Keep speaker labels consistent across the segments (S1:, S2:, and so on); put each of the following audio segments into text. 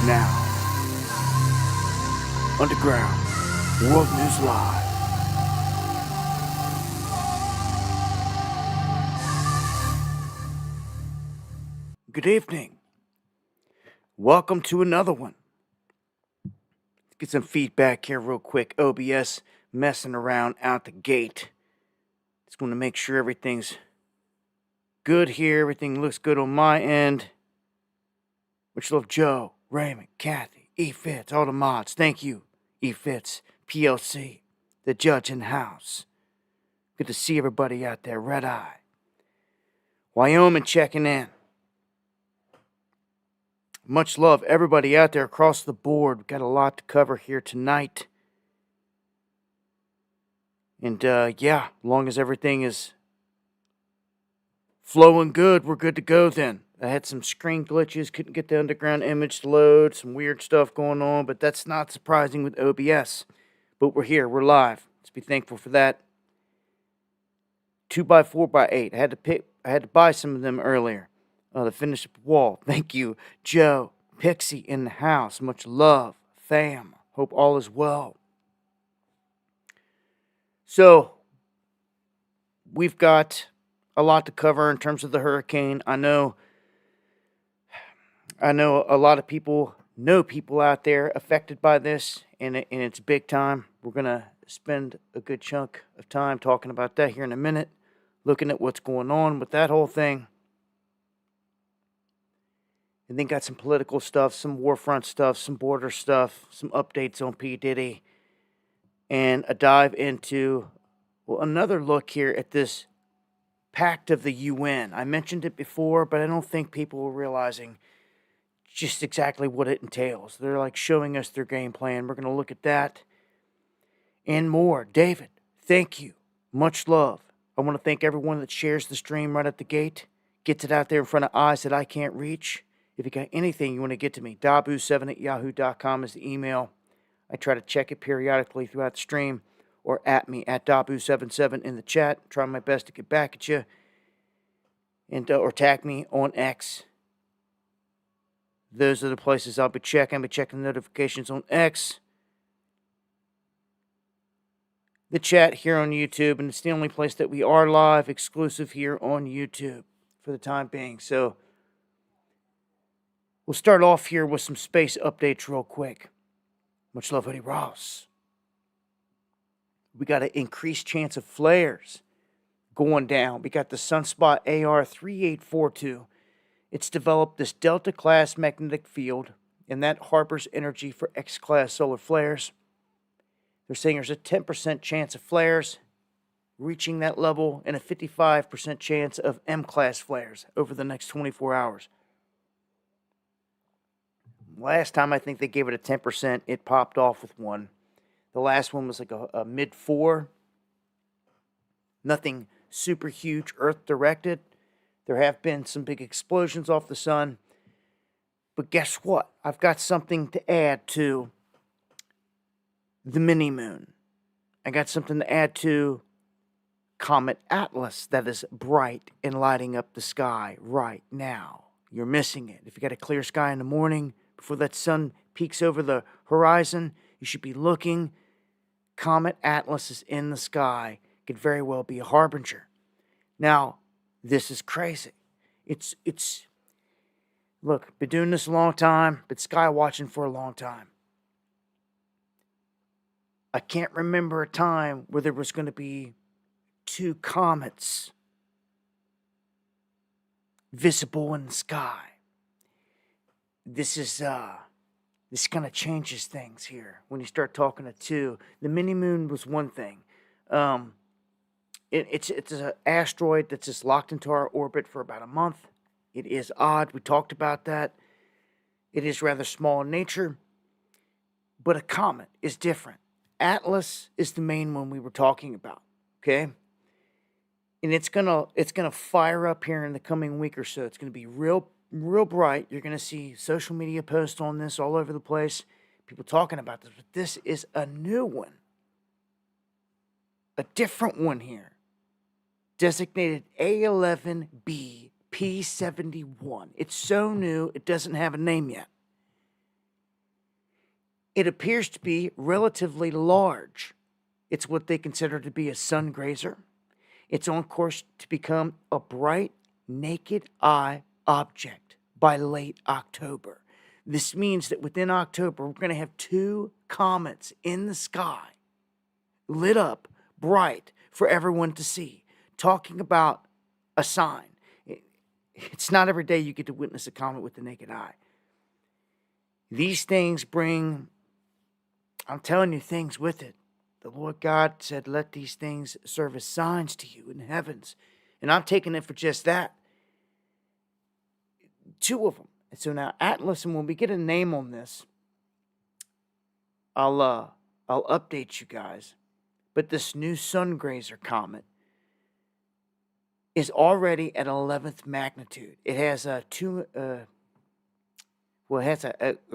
S1: Now, Underground World News Live. Good evening. Welcome to another one. Let's get some feedback here real quick. OBS messing around out the gate. Just want to make sure everything's good here. Everything looks good on my end. Much love, Joe, Raymond, Kathy, E. Fitz, all the mods. Thank you, E. Fitz, PLC, the judge in the house. Good to see everybody out there. Red Eye. Wyoming checking in. Much love, everybody out there across the board. We've got a lot to cover here tonight. And as long as everything is flowing good, we're good to go then. I had some screen glitches, couldn't get the underground image to load, some weird stuff going on, but that's not surprising with OBS. But we're here, we're live. Let's be thankful for that. 2x4x8. I had to buy some of them earlier to finish up the wall. Thank you, Joe, Pixie in the house. Much love, fam. Hope all is well. So, we've got a lot to cover in terms of the hurricane. I know a lot of people know people out there affected by this, and it's big time. We're going to spend a good chunk of time talking about that here in a minute, looking at what's going on with that whole thing. And then got some political stuff, some war front stuff, some border stuff, some updates on P. Diddy, and a dive into, another look here at this pact of the UN. I mentioned it before, but I don't think people are realizing just exactly what it entails. They're like showing us their game plan. We're going to look at that and more. David, thank you. Much love. I want to thank everyone that shares the stream right at the gate, gets it out there in front of eyes that I can't reach. If you got anything you want to get to me, dabu7@yahoo.com is the email. I try to check it periodically throughout the stream, or at me at dabu77 in the chat. Try my best to get back at you, and or tag me on X. Those are the places I'll be checking. I'll be checking notifications on X, the chat here on YouTube, and it's the only place that we are live, exclusive here on YouTube for the time being. So we'll start off here with some space updates real quick. Much love, Eddie Ross. We got an increased chance of flares going down. We got the Sunspot AR3842. It's developed this Delta-class magnetic field, and that harbors energy for X-class solar flares. They're saying there's a 10% chance of flares reaching that level and a 55% chance of M-class flares over the next 24 hours. Last time I think they gave it a 10%, it popped off with one. The last one was like a mid-4. Nothing super huge Earth-directed. There have been some big explosions off the sun. But guess what? I've got something to add to the mini-moon. I got something to add to Comet Atlas that is bright and lighting up the sky right now. You're missing it. If you got a clear sky in the morning, before that sun peaks over the horizon, you should be looking. Comet Atlas is in the sky. Could very well be a harbinger. Now, this is crazy. It's look, been doing this a long time, been sky watching for a long time. I can't remember a time where there was going to be two comets visible in the sky. This kind of changes things here when you start talking to two. The mini-moon was one thing. It's an asteroid that's just locked into our orbit for about a month. It is odd. We talked about that. It is rather small in nature. But a comet is different. Atlas is the main one we were talking about. Okay? And it's gonna fire up here in the coming week or so. It's gonna be real bright. You're gonna see social media posts on this all over the place. People talking about this. But this is a new one. A different one here. Designated A11B P71. It's so new, it doesn't have a name yet. It appears to be relatively large. It's what they consider to be a sun grazer. It's on course to become a bright, naked eye object by late October. This means that within October, we're going to have 2 comets in the sky, lit up, bright, for everyone to see, talking about a sign. It's not every day you get to witness a comet with the naked eye. These things bring, I'm telling you, things with it. The Lord God said, let these things serve as signs to you in the heavens. And I'm taking it for just that. 2 of them. And so now Atlas, and when we get a name on this, I'll update you guys. But this new sun grazer comet is already at 11th magnitude. It has a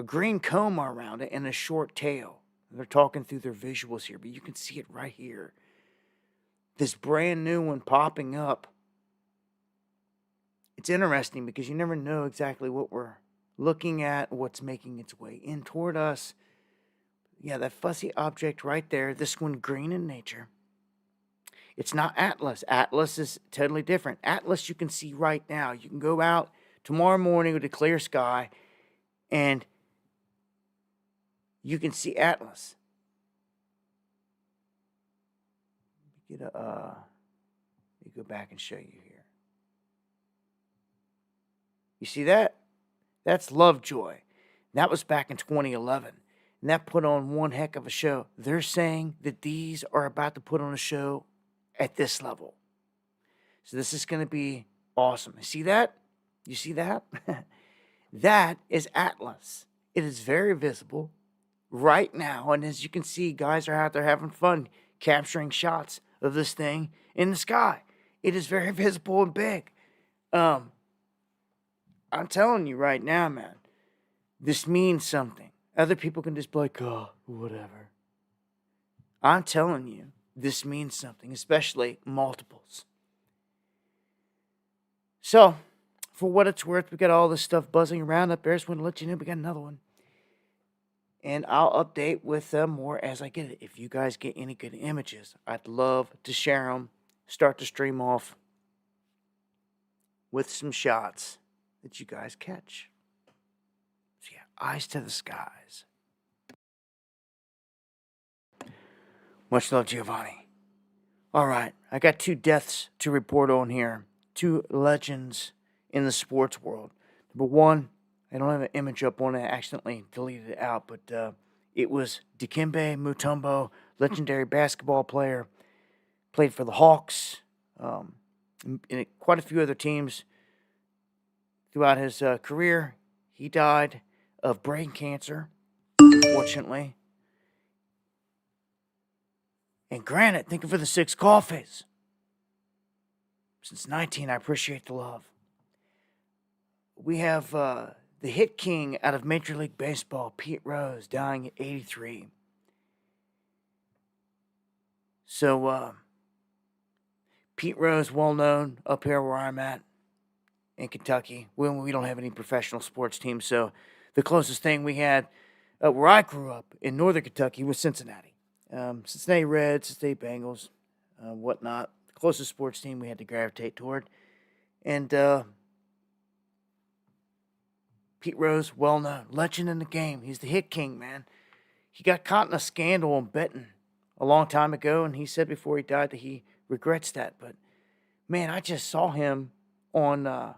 S1: green comb around it and a short tail. They're talking through their visuals here, but you can see it right here. This brand new one popping up. It's interesting because you never know exactly what we're looking at, what's making its way in toward us. Yeah, that fuzzy object right there, this one green in nature. It's not Atlas. Atlas is totally different. Atlas you can see right now. You can go out tomorrow morning with a clear sky and you can see Atlas. Let me go back and show you here. You see that? That's Lovejoy. That was back in 2011. And that put on one heck of a show. They're saying that these are about to put on a show at this level. So this is going to be awesome. You see that? You see that? That is Atlas. It is very visible right now. And as you can see, guys are out there having fun capturing shots of this thing in the sky. It is very visible and big. I'm telling you right now, man, this means something. Other people can just be like, oh, whatever. I'm telling you, this means something, especially multiples. So, for what it's worth, we got all this stuff buzzing around up there. Just want to let you know we got another one. And I'll update with more as I get it. If you guys get any good images, I'd love to share them. Start the stream off with some shots that you guys catch. So yeah, eyes to the skies. Much love, Giovanni. All right, I got 2 deaths to report on here. 2 legends in the sports world. Number 1, I don't have an image up on it. I accidentally deleted it out, but it was Dikembe Mutombo, legendary basketball player. Played for the Hawks, and quite a few other teams throughout his career. He died of brain cancer, unfortunately. And granted, thank you for the 6 coffees. Since 19, I appreciate the love. We have the hit king out of Major League Baseball, Pete Rose, dying at 83. So, Pete Rose, well known up here where I'm at in Kentucky. We don't have any professional sports teams, so the closest thing we had where I grew up in northern Kentucky was Cincinnati. Cincinnati Reds, Cincinnati Bengals, whatnot. The closest sports team we had to gravitate toward. And Pete Rose, well known, legend in the game. He's the hit king, man. He got caught in a scandal on betting a long time ago, and he said before he died that he regrets that. But man, I just saw him on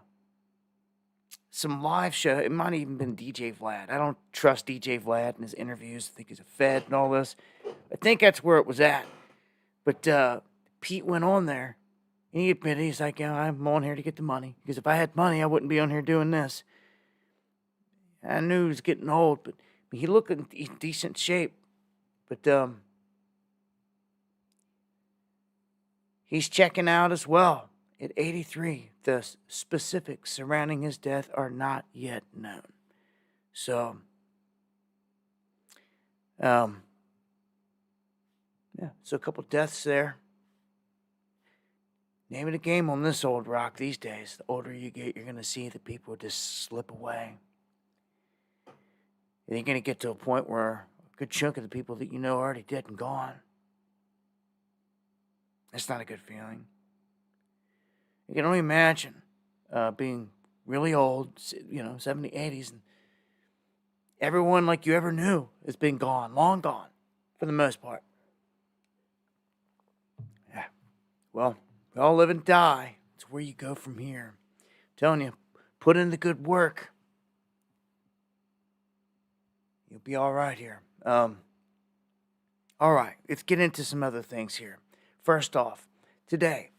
S1: some live show. It might have even been DJ Vlad. I don't trust DJ Vlad in his interviews. I think he's a Fed and all this. I think that's where it was at. But Pete went on there, and he admitted, he's like, yeah, I'm on here to get the money. Because if I had money, I wouldn't be on here doing this. I knew he was getting old, but he looked in decent shape. But he's checking out as well at 83. The specifics surrounding his death are not yet known. So, yeah, so a couple deaths there. Name of the game on this old rock these days. The older you get, you're going to see that people just slip away. And you're going to get to a point where good chunk of the people that you know are already dead and gone. That's not a good feeling. You can only imagine being really old, 70, 80s, and everyone like you ever knew has been gone, long gone, for the most part. Yeah. Well, we all live and die. It's where you go from here. I'm telling you, put in the good work. You'll be all right here. All right, let's get into some other things here. First off, today,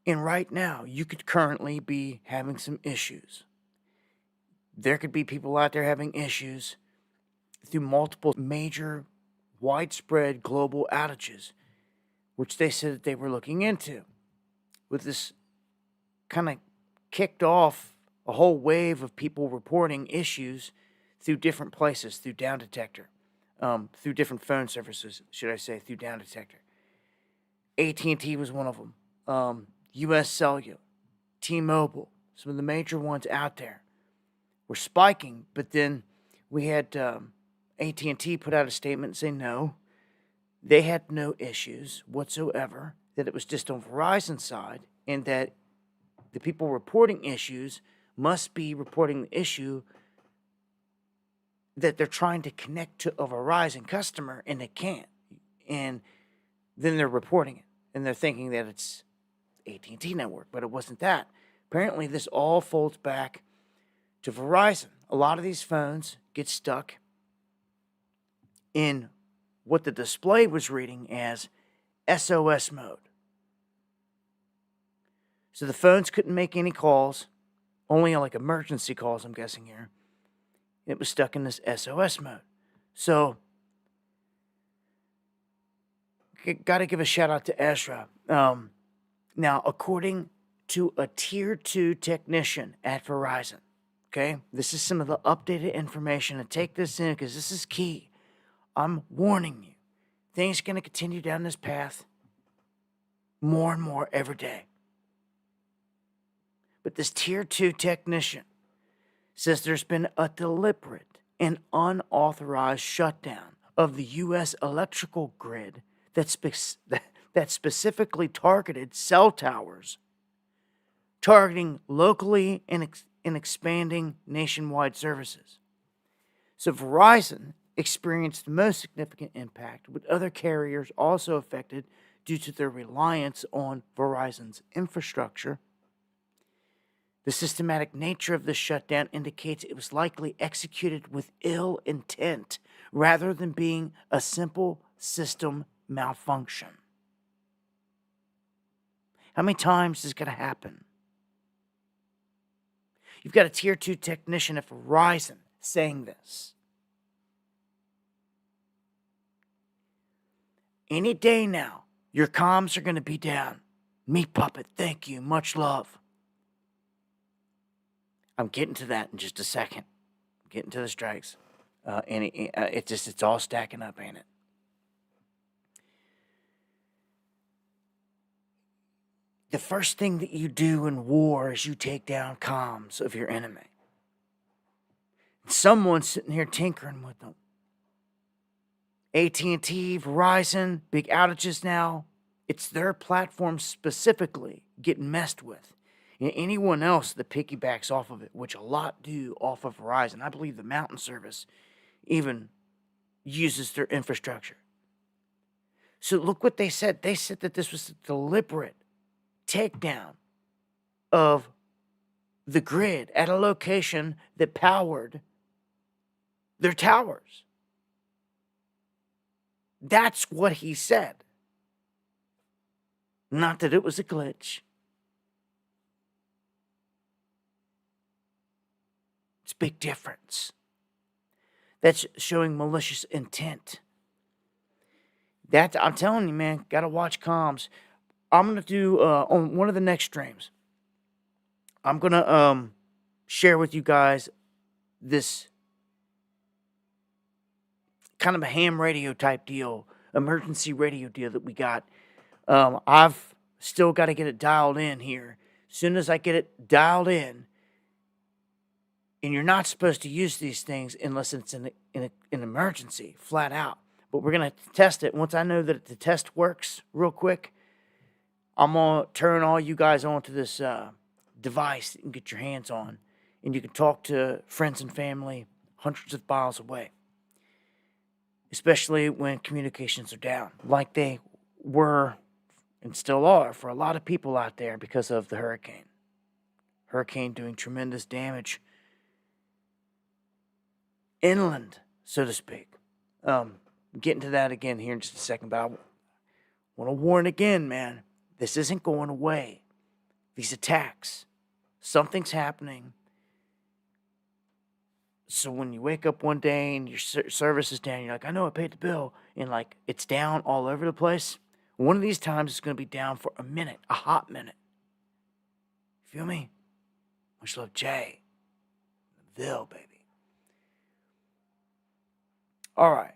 S1: and right now, you could currently be having some issues. There could be people out there having issues through multiple major, widespread global outages, which they said that they were looking into. With this kind of kicked off a whole wave of people reporting issues through different places, through Down Detector, through different phone services, should I say, through Down Detector. AT&T was one of them. US Cellular, T-Mobile, some of the major ones out there were spiking, but then we had AT&T put out a statement saying no, they had no issues whatsoever, that it was just on Verizon's side, and that the people reporting issues must be reporting the issue that they're trying to connect to a Verizon customer, and they can't. And then they're reporting it, and they're thinking that it's AT&T network, but it wasn't that. Apparently, this all folds back to Verizon. A lot of these phones get stuck in what the display was reading as SOS mode. So the phones couldn't make any calls, only like emergency calls, I'm guessing here. It was stuck in this SOS mode. So, got to give a shout out to Ezra. Now, according to a Tier 2 technician at Verizon, okay, this is some of the updated information, and take this in because this is key. I'm warning you, things are going to continue down this path more and more every day. But this Tier 2 technician says there's been a deliberate and unauthorized shutdown of the U.S. electrical grid that specifically targeted cell towers, targeting locally and expanding nationwide services. So Verizon experienced the most significant impact, with other carriers also affected due to their reliance on Verizon's infrastructure. The systematic nature of this shutdown indicates it was likely executed with ill intent rather than being a simple system malfunction. How many times is this going to happen? You've got a Tier 2 technician at Verizon saying this. Any day now, your comms are going to be down. Meat Puppet, thank you. Much love. I'm getting to that in just a second. Getting to the strikes. It's all stacking up, ain't it? The first thing that you do in war is you take down comms of your enemy. Someone's sitting here tinkering with them. AT&T, Verizon, big outages now. It's their platform specifically getting messed with. And anyone else that piggybacks off of it, which a lot do off of Verizon. I believe the Mountain Service even uses their infrastructure. So look what they said. They said that this was a deliberate takedown of the grid at a location that powered their towers. That's what he said. Not that it was a glitch. It's a big difference. That's showing malicious intent. I'm telling you, man, gotta watch comms. I'm gonna do on one of the next streams. I'm gonna share with you guys this kind of a ham radio type deal, emergency radio deal that we got. I've still got to get it dialed in here. As soon as I get it dialed in, And you're not supposed to use these things unless it's in an emergency, flat out. But we're going to test it. Once I know that the test works real quick, I'm going to turn all you guys onto this device that you can get your hands on. And you can talk to friends and family hundreds of miles away. Especially when communications are down, like they were and still are for a lot of people out there because of the hurricane. Hurricane doing tremendous damage inland, so to speak. Getting to that again here in just a second, but I want to warn again, man, this isn't going away. These attacks, something's happening. So when you wake up one day and your service is down, you're like, I know I paid the bill, and like it's down all over the place. One of these times it's going to be down for a minute, a hot minute. Feel me? Much love, Jay. Ville, baby. All right.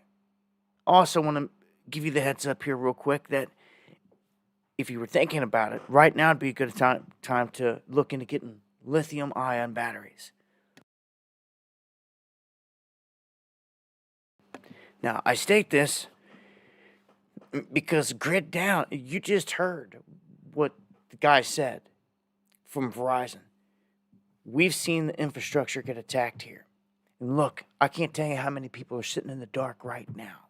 S1: Also want to give you the heads up here real quick that if you were thinking about it, right now would be a good time to look into getting lithium-ion batteries. Now, I state this because grid down, you just heard what the guy said from Verizon. We've seen the infrastructure get attacked here. And look, I can't tell you how many people are sitting in the dark right now.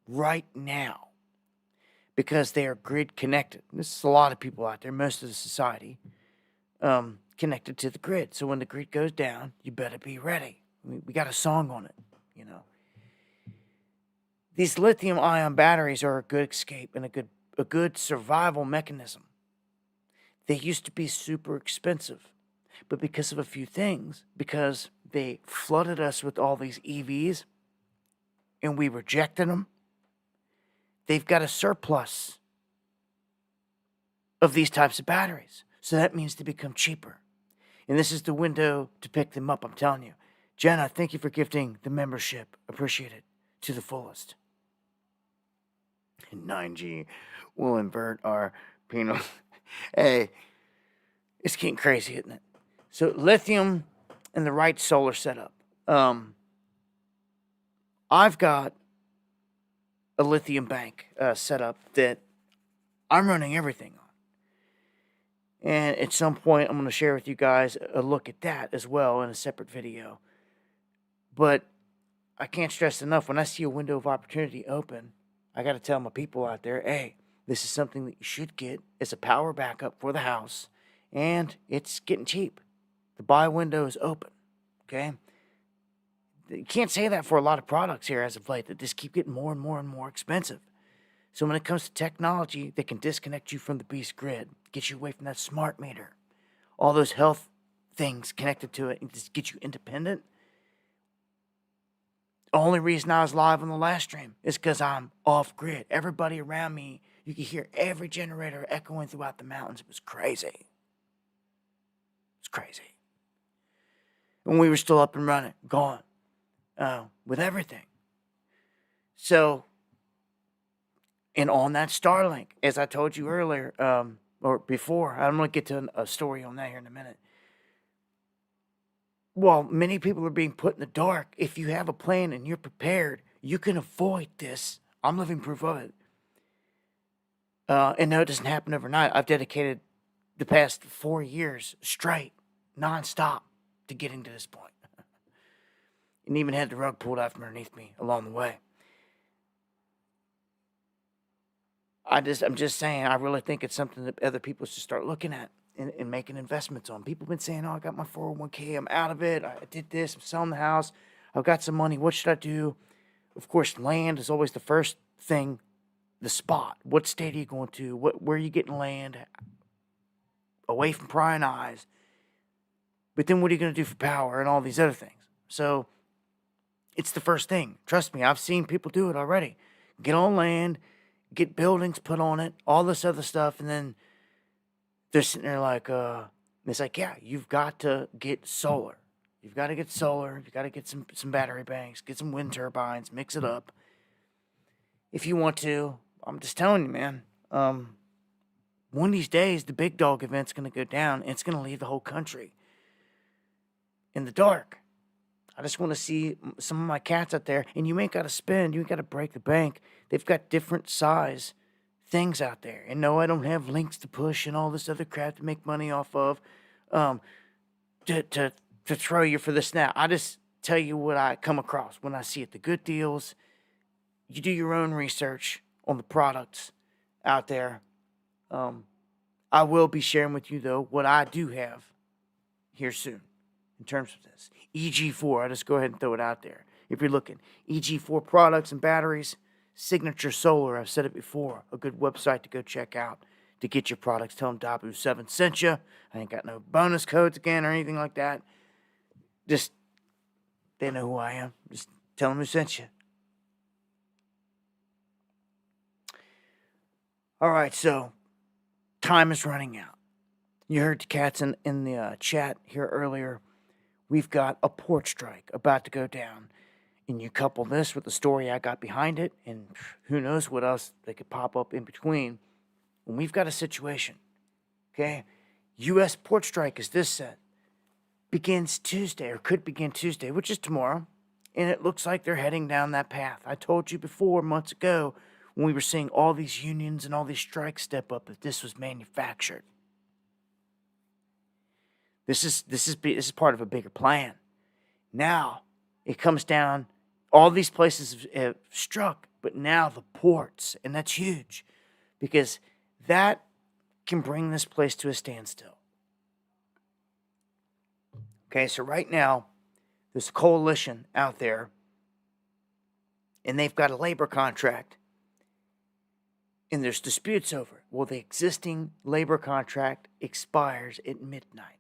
S1: Right now. Because they are grid connected. This is a lot of people out there, most of the society, connected to the grid. So when the grid goes down, you better be ready. We got a song on it, you know. These lithium-ion batteries are a good escape and a good survival mechanism. They used to be super expensive, but because of a few things, because they flooded us with all these EVs and we rejected them, they've got a surplus of these types of batteries. So that means they become cheaper. And this is the window to pick them up, I'm telling you. Jenna, thank you for gifting the membership. Appreciate it to the fullest. 9G will invert our penal. Hey, it's getting crazy, isn't it? So lithium and the right solar setup. I've got a lithium bank setup that I'm running everything on. And at some point, I'm going to share with you guys a look at that as well in a separate video. But I can't stress enough, when I see a window of opportunity open, I got to tell my people out there, hey, this is something that you should get as a power backup for the house, and it's getting cheap. The buy window is open, okay? You can't say that for a lot of products here as of late, that just keep getting more and more and more expensive. So when it comes to technology that can disconnect you from the beast grid, get you away from that smart meter, all those health things connected to it, and just get you independent. The only reason I was live on the last stream is because I'm off grid. Everybody around me, you could hear every generator echoing throughout the mountains. It was crazy. It's crazy. And we were still up and running, gone, with everything. So, and on that Starlink, as I told you earlier, or before, I'm going to get to a story on that here in a minute. While many people are being put in the dark, if you have a plan and you're prepared, you can avoid this. I'm living proof of it. And no, it doesn't happen overnight. I've dedicated the past 4 years straight, nonstop, to getting to this point. And even had the rug pulled out from underneath me along the way. I'm just saying, I really think it's something that other people should start looking at and making investments on. People have been saying, oh, I got my 401k, I'm out of it, I did this, I'm selling the house, I've got some money, what should I do? Of course, land is always the first thing, the spot. What state are you going to? Where are you getting land? Away from prying eyes. But then what are you going to do for power and all these other things? So, it's the first thing. Trust me, I've seen people do it already. Get on land, get buildings put on it, all this other stuff, and then they're sitting there like, it's like, yeah, you've got to get solar. You've got to get solar. You've got to get some battery banks, get some wind turbines, mix it up. If you want to, I'm just telling you, man, one of these days, the big dog event's going to go down, and it's going to leave the whole country. in the dark. I just want to see some of my cats out there. And you ain't got to spend. You ain't got to break the bank. They've got different size things out there. And no, I don't have links to push and all this other crap to make money off of. To throw you for this now. I just tell you what I come across when I see it. The good deals. You do your own research on the products out there. I will be sharing with you, though, what I do have here soon in terms of this. EG4, I'll just go ahead and throw it out there. If you're looking, EG4 products and batteries, Signature Solar, I've said it before, a good website to go check out to get your products. Tell them WW7 sent you. I ain't got no bonus codes again or anything like that. Just, they know who I am. Just tell them who sent you. All right, so time is running out. You heard the cats in the chat here earlier. We've got a port strike about to go down. And you couple this with the story I got behind it, and who knows what else that could pop up in between. And we've got a situation, okay? U.S. port strike, as this said, begins Tuesday, or could begin Tuesday, which is tomorrow. And it looks like they're heading down that path. I told you before, months ago, when we were seeing all these unions and all these strikes step up, that this was manufactured. This is part of a bigger plan. Now, it comes down, all these places have struck, but now the ports, and that's huge, because that can bring this place to a standstill. Okay, so right now, there's a coalition out there, and they've got a labor contract, and there's disputes over it. Well, the existing labor contract expires at midnight.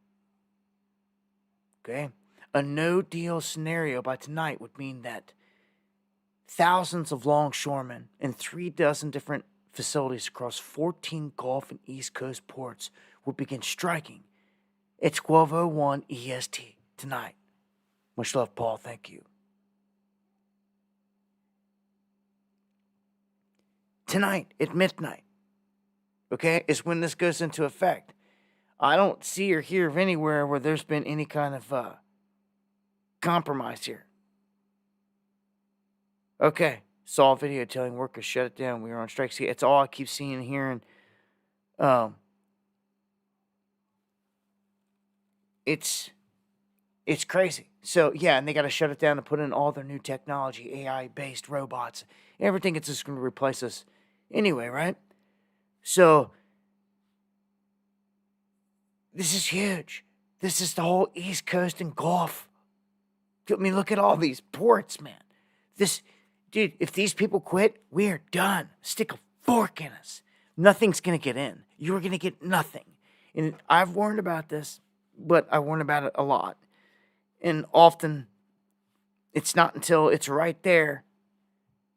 S1: Okay? A no-deal scenario by tonight would mean that thousands of longshoremen in 36 different facilities across 14 Gulf and East Coast ports would begin striking at 12:01 EST tonight. Much love, Paul. Thank you. Tonight at midnight, okay, is when this goes into effect. I don't see or hear of anywhere where there's been any kind of compromise here. Okay, saw a video telling workers shut it down. We were on strike. See, it's all I keep seeing and hearing. It's crazy. So yeah, and they got to shut it down to put in all their new technology, AI-based robots, everything. It's just going to replace us anyway, right? So this is huge. This is the whole East Coast and Gulf. I mean, look at all these ports, man. Dude, if these people quit, we're done. Stick a fork in us. Nothing's going to get in. You're going to get nothing. And I've warned about this, but I warn about it a lot. And often, it's not until it's right there,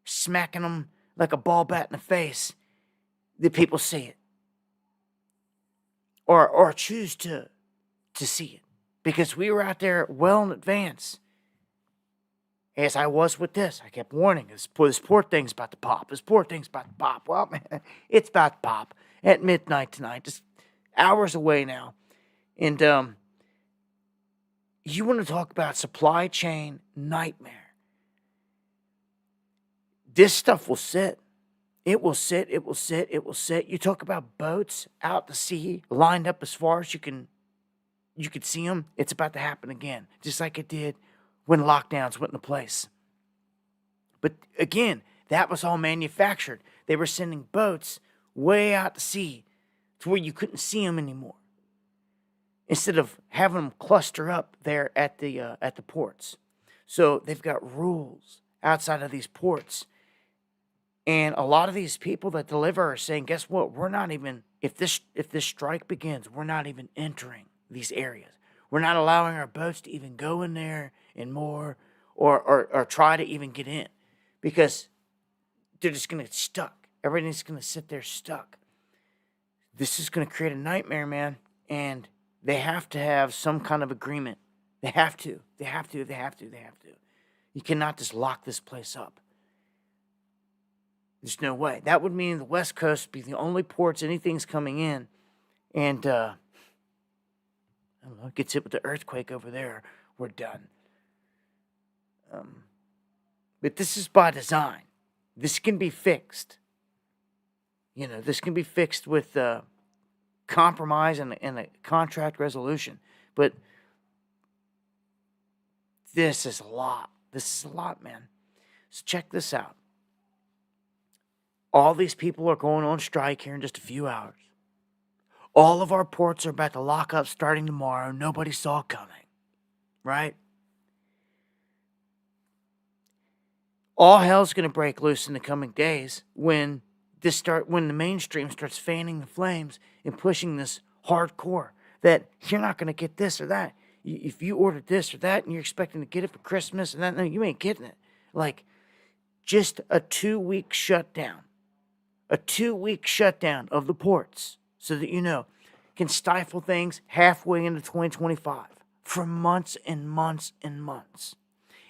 S1: smacking them like a ball bat in the face, that people see it. Or choose to see it. Because we were out there well in advance. As I was with this, I kept warning, this port thing's about to pop. This port thing's about to pop. Well, man, it's about to pop at midnight tonight. Just hours away now. And you want to talk about supply chain nightmare. This stuff will sit. It will sit, it will sit, it will sit. You talk about boats out to sea, lined up as far as you could see them. It's about to happen again, just like it did when lockdowns went into place. But again, that was all manufactured. They were sending boats way out to sea to where you couldn't see them anymore, instead of having them cluster up there at the ports. So they've got rules outside of these ports. And a lot of these people that deliver are saying, guess what? We're not even, if this strike begins, we're not even entering these areas. We're not allowing our boats to even go in there and more, or try to even get in, because they're just going to get stuck. Everything's going to sit there stuck. This is going to create a nightmare, man. And they have to have some kind of agreement. They have to. You cannot just lock this place up. There's no way. That would mean the West Coast would be the only ports anything's coming in. And, oh I don't know, gets hit with the earthquake over there, we're done. But this is by design. This can be fixed. This can be fixed with compromise and a contract resolution. But this is a lot. This is a lot, man. So check this out. All these people are going on strike here in just a few hours. All of our ports are about to lock up starting tomorrow. Nobody saw it coming, right? All hell's going to break loose in the coming days when the mainstream starts fanning the flames and pushing this hardcore that you're not going to get this or that. If you ordered this or that and you're expecting to get it for Christmas and that, no, you ain't getting it. Like, just a 2-week shutdown. A 2-week shutdown of the ports, so that can stifle things halfway into 2025 for months and months and months.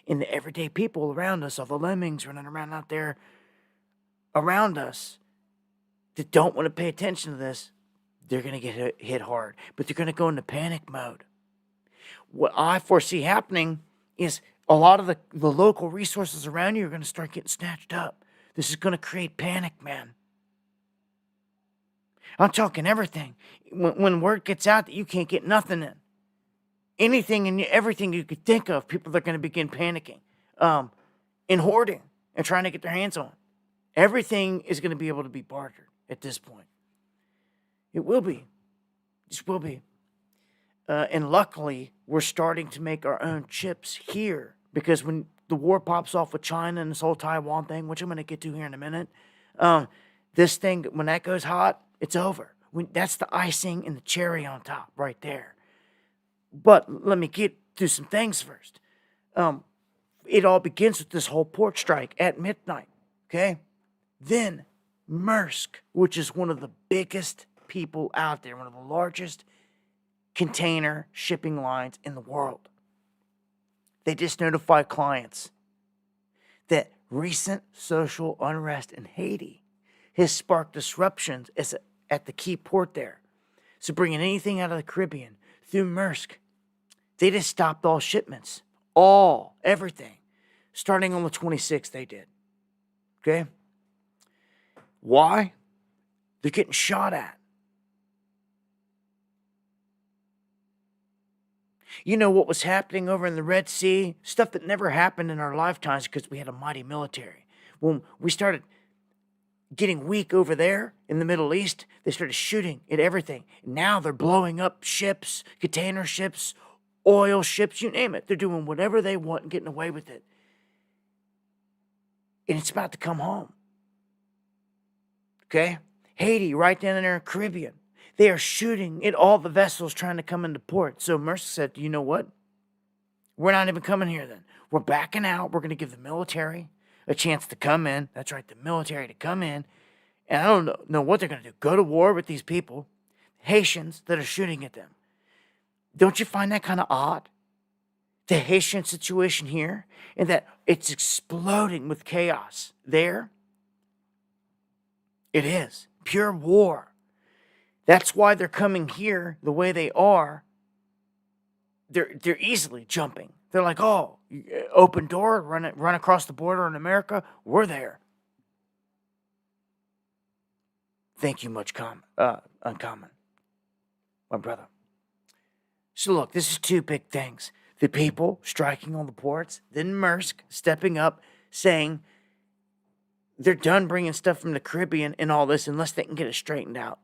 S1: And the everyday people around us, all the lemmings running around out there around us that don't want to pay attention to this, they're going to get hit hard. But they're going to go into panic mode. What I foresee happening is a lot of the local resources around you are going to start getting snatched up. This is going to create panic, man. I'm talking everything. When word gets out that you can't get nothing in, anything and everything you could think of, people are going to begin panicking, and hoarding and trying to get their hands on. Everything is going to be able to be bartered at this point. It will be. Just will be. And luckily, we're starting to make our own chips here, because when the war pops off with China and this whole Taiwan thing, which I'm going to get to here in a minute, this thing, when that goes hot, it's over. That's the icing and the cherry on top right there. But let me get through some things first. It all begins with this whole port strike at midnight, okay? Then Maersk, which is one of the biggest people out there, one of the largest container shipping lines in the world. They just notified clients that recent social unrest in Haiti has sparked disruptions at the key port there. So bringing anything out of the Caribbean through Maersk, they just stopped all shipments. Everything. Starting on the 26th, they did. Okay? Why? They're getting shot at. You know what was happening over in the Red Sea? Stuff that never happened in our lifetimes because we had a mighty military. When we started getting weak over there in the Middle East, they started shooting at everything. Now they're blowing up ships, container ships, oil ships, you name it. They're doing whatever they want and getting away with it. And it's about to come home. Okay? Haiti, right down in there in the Caribbean. They are shooting at all the vessels trying to come into port. So Maersk said, you know what? We're not even coming here then. We're backing out. We're going to give the military a chance to come in. That's right, the military to come in. And I don't know what they're going to do. Go to war with these people, Haitians that are shooting at them. Don't you find that kind of odd? The Haitian situation here, and that it's exploding with chaos there. It is. Pure war. That's why they're coming here the way they are. They're easily jumping. They're like, oh, open door, run across the border in America. We're there. Thank you much, Uncommon, my brother. So look, this is two big things. The people striking on the ports, then Maersk stepping up, saying they're done bringing stuff from the Caribbean and all this unless they can get it straightened out.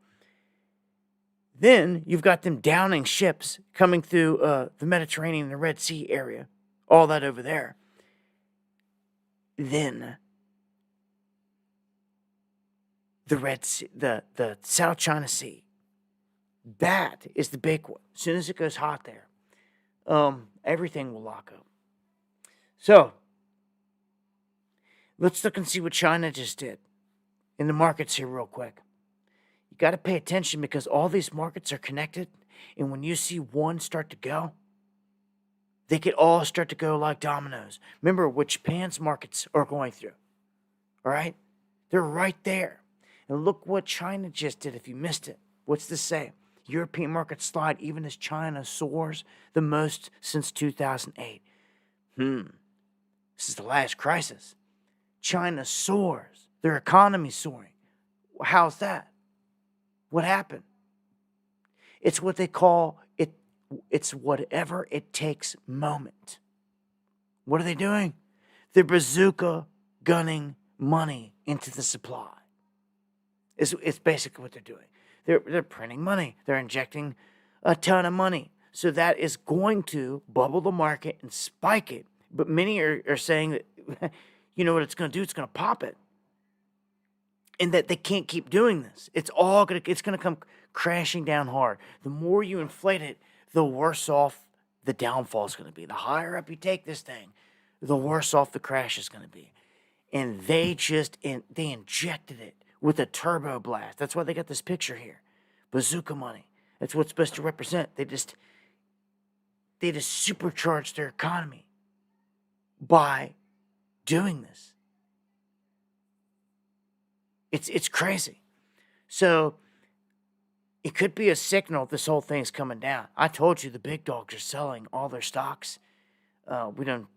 S1: Then you've got them downing ships coming through the Mediterranean and the Red Sea area, all that over there. Then the Red Sea, the South China Sea. That is the big one. As soon as it goes hot there, everything will lock up. So let's look and see what China just did in the markets here real quick. You got to pay attention because all these markets are connected. And when you see one start to go, they could all start to go like dominoes. Remember what Japan's markets are going through. All right? They're right there. And look what China just did if you missed it. What's this say? European markets slide even as China soars the most since 2008. This is the last crisis. China soars. Their economy's soaring. How's that? What happened? It's what they call it. It's whatever it takes moment. What are they doing? They're bazooka gunning money into the supply. It's basically what they're doing. They're printing money. They're injecting a ton of money. So that is going to bubble the market and spike it. But many are saying that, you know what it's going to do? It's going to pop it. And that they can't keep doing this. It's going to come crashing down hard. The more you inflate it, the worse off the downfall is going to be. The higher up you take this thing, the worse off the crash is going to be. And they injected it with a turbo blast. That's why they got this picture here. Bazooka money. That's what it's supposed to represent. They just supercharged their economy by doing this. It's crazy. So it could be a signal this whole thing's coming down. I told you the big dogs are selling all their stocks. We done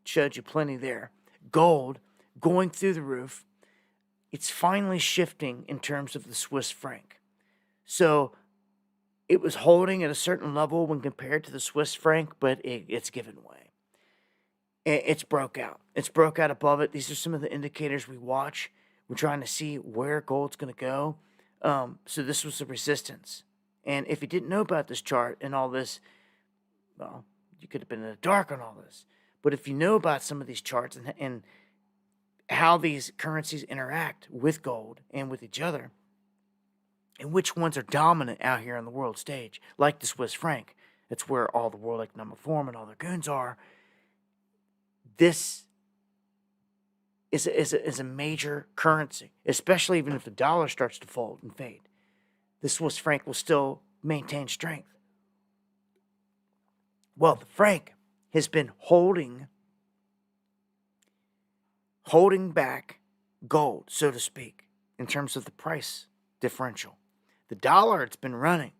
S1: showed you plenty there. Gold going through the roof. It's finally shifting in terms of the Swiss franc. So it was holding at a certain level when compared to the Swiss franc, but it's given way. It's broke out. It's broke out above it. These are some of the indicators we watch. We're trying to see where gold's going to go. So this was the resistance. And if you didn't know about this chart and all this, well, you could have been in the dark on all this. But if you know about some of these charts and how these currencies interact with gold and with each other, and which ones are dominant out here on the world stage, like the Swiss franc, that's where all the World Economic Forum and all their goons are. This is a major currency, especially even if the dollar starts to fold and fade. The Swiss franc will still maintain strength. Well, the franc has been holding back gold, so to speak, in terms of the price differential. The dollar, it's been running.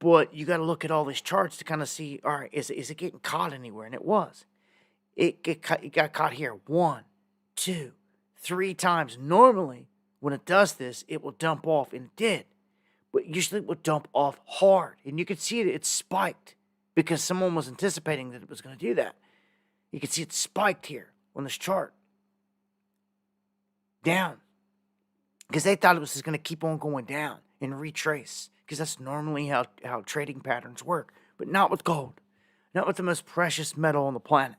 S1: But you got to look at all these charts to kind of see, all right, is it getting caught anywhere? And it was. It got caught here 1, 2, 3 times. Normally, when it does this, it will dump off, and it did. But usually it will dump off hard. And you can see it spiked because someone was anticipating that it was going to do that. You can see it spiked here on this chart. Down. Because they thought it was just going to keep on going down and retrace. Because that's normally how trading patterns work. But not with gold. Not with the most precious metal on the planet.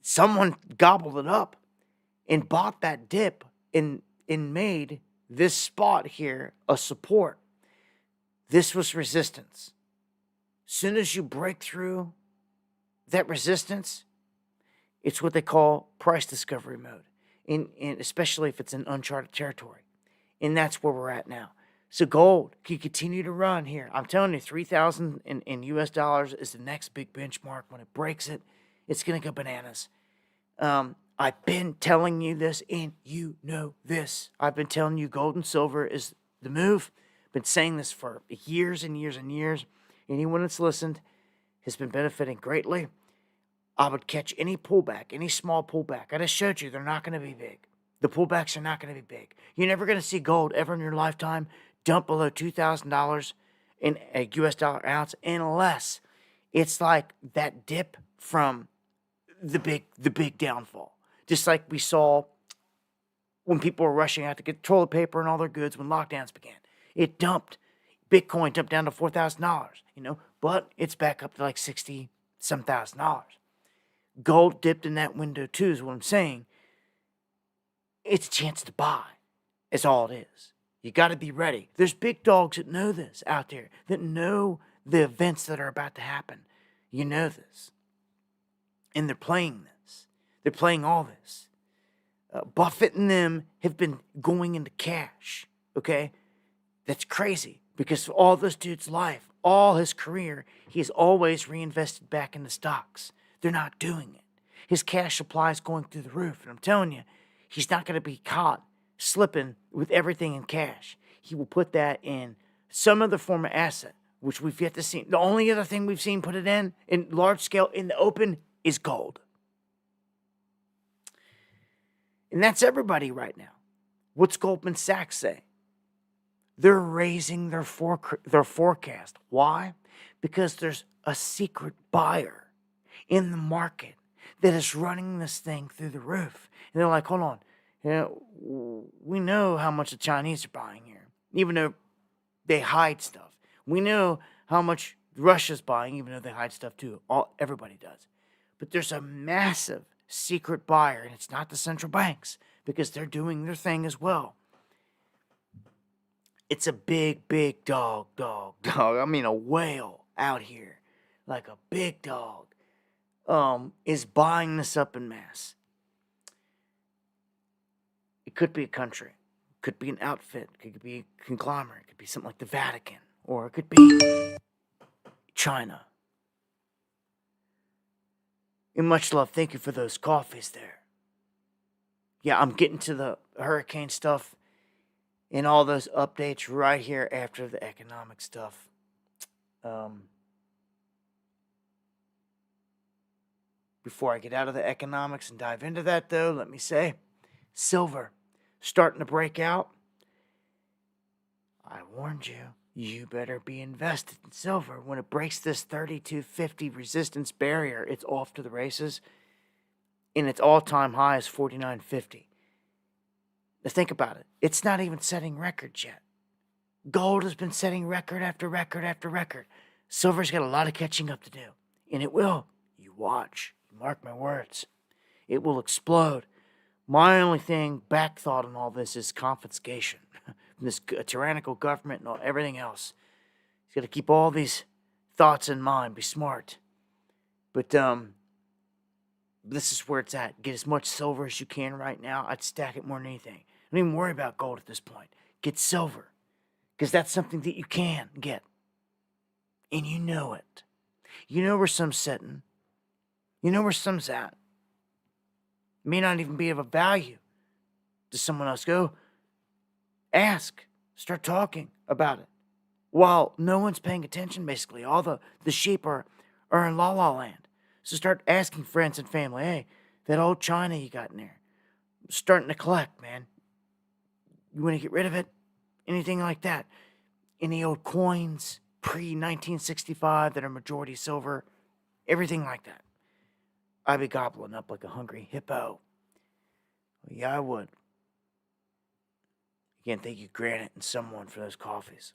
S1: Someone gobbled it up and bought that dip and made this spot here a support. This was resistance. Soon as you break through that resistance, it's what they call price discovery mode. And especially if it's in uncharted territory. And that's where we're at now. So gold can continue to run here. I'm telling you, 3,000 in US dollars is the next big benchmark. When it breaks it, it's going to go bananas. I've been telling you this, and you know this. I've been telling you gold and silver is the move. Been saying this for years and years and years. Anyone that's listened has been benefiting greatly. I would catch any pullback, any small pullback. I just showed you they're not going to be big. The pullbacks are not going to be big. You're never going to see gold ever in your lifetime dump below $2,000 in a US dollar ounce unless it's like that dip from the big downfall. Just like we saw when people were rushing out to get toilet paper and all their goods when lockdowns began. It dumped. Bitcoin dumped down to $4,000, but it's back up to like $60-some thousand. Gold dipped in that window too, is what I'm saying. It's a chance to buy, is all it is. You got to be ready. There's big dogs that know this out there, that know the events that are about to happen. You know this. And they're playing this. They're playing all this. Buffett and them have been going into cash, okay? That's crazy because all this dude's life, all his career, he's always reinvested back into stocks. They're not doing it. His cash supply is going through the roof. And I'm telling you, he's not going to be caught slipping with everything in cash. He will put that in some other form of asset, which we've yet to see. The only other thing we've seen put it in large scale in the open is gold. And that's everybody right now. What's Goldman Sachs say? They're raising their forecast. Why? Because there's a secret buyer in the market that is running this thing through the roof. And they're like, hold on. We know how much the Chinese are buying here, even though they hide stuff. We know how much Russia's buying, even though they hide stuff too. Everybody does. But there's a massive secret buyer, and it's not the central banks, because they're doing their thing as well. It's a big, big dog. I mean, a whale out here, like a big dog, is buying this up in mass. It could be a country, it could be an outfit, it could be a conglomerate, it could be something like the Vatican, or it could be China. And much love, thank you for those coffees there. Yeah, I'm getting to the hurricane stuff and all those updates right here after the economic stuff. Before I get out of the economics and dive into that, though, let me say, silver starting to break out. I warned you, you better be invested in silver. When it breaks this 3250 resistance barrier, it's off to the races. And its all-time high is 4950. Now think about it. It's not even setting records yet. Gold has been setting record after record after record. Silver's got a lot of catching up to do. And it will. You watch. Mark my words. It will explode. My only back thought on all this is confiscation. This tyrannical government and everything else. He's got to keep all these thoughts in mind. Be smart. But this is where it's at. Get as much silver as you can right now. I'd stack it more than anything. Don't even worry about gold at this point. Get silver. Because that's something that you can get. And you know it. You know where some's sitting. You know where some's at. It may not even be of a value to someone else. Go ask. Start talking about it. While no one's paying attention, basically. All the sheep are in la la land. So start asking friends and family, hey, that old China you got in there, I'm starting to collect, man. You want to get rid of it? Anything like that? Any old coins pre-1965 that are majority silver? Everything like that. I'd be gobbling up like a hungry hippo. Well, yeah, I would. Again, thank you, Granite and someone, for those coffees.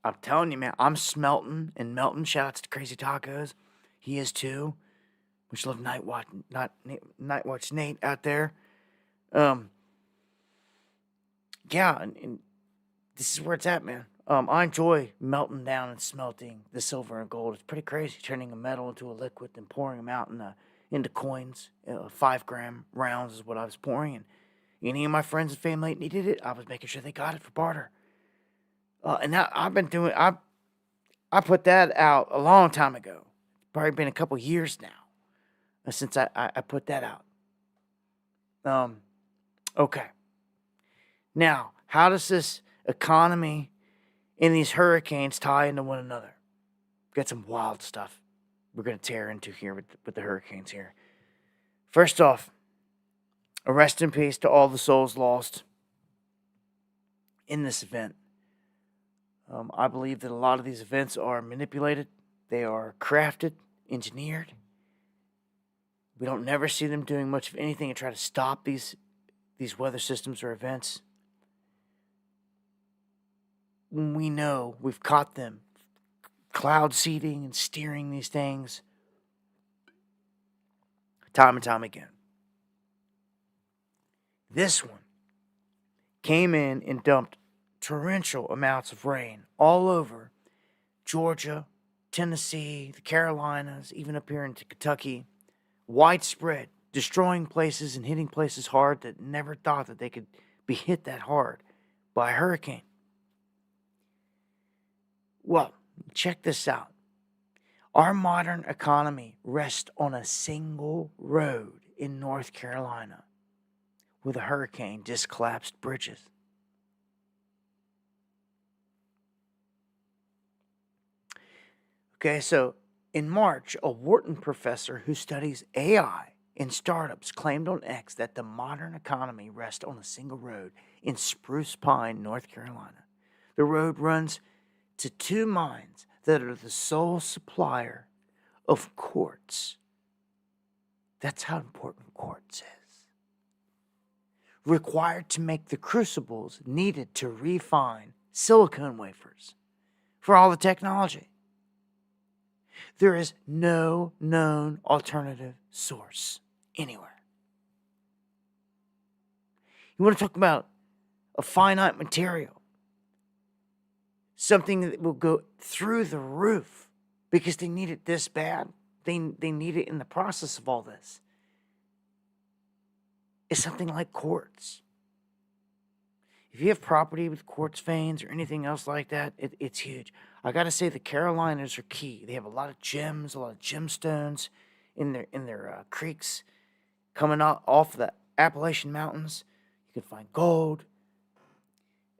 S1: I'm telling you, man, I'm smelting and melting. Shout out to Crazy Tacos. He is too. Much love Nightwatch Nate out there. Yeah, and this is where it's at, man. I enjoy melting down and smelting the silver and gold. It's pretty crazy, turning a metal into a liquid and pouring them out into coins. 5-gram rounds is what I was pouring. And any of my friends and family needed it, I was making sure they got it for barter. And now I've been doing. I put that out a long time ago. Probably been a couple years now since I put that out. Okay. Now, how does this economy and these hurricanes tie into one another? We've got some wild stuff we're going to tear into here with the hurricanes here. First off, a rest in peace to all the souls lost in this event. I believe that a lot of these events are manipulated. They are crafted, engineered. We don't never see them doing much of anything to try to stop these weather systems or events. We know we've caught them cloud seeding and steering these things time and time again. This one came in and dumped torrential amounts of rain all over Georgia, Tennessee, the Carolinas, even up here into Kentucky. Widespread, destroying places and hitting places hard that never thought that they could be hit that hard by a hurricane. Well, check this out. Our modern economy rests on a single road in North Carolina. with a hurricane just collapsed bridges. Okay, so in March, a Wharton professor who studies AI in startups claimed on X that the modern economy rests on a single road in Spruce Pine, North Carolina. The road runs to two mines that are the sole supplier of quartz. That's how important quartz is. Required to make the crucibles needed to refine silicon wafers for all the technology. There is no known alternative source anywhere. You want to talk about a finite material, something that will go through the roof because they need it this bad. They need it in the process of all this. It's something like quartz. If you have property with quartz veins or anything else like that, it's huge. I got to say the Carolinas are key. They have a lot of gems, a lot of gemstones in their creeks coming out off the Appalachian Mountains. You can find gold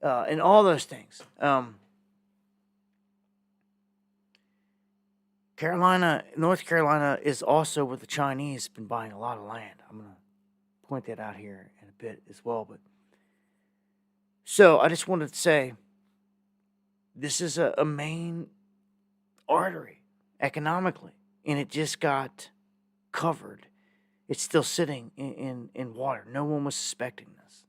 S1: and all those things. North Carolina is also where the Chinese have been buying a lot of land. I'm going to point that out here in a bit as well. But so I just wanted to say this is a main artery economically, and it just got covered. It's still sitting in water. No one was expecting this.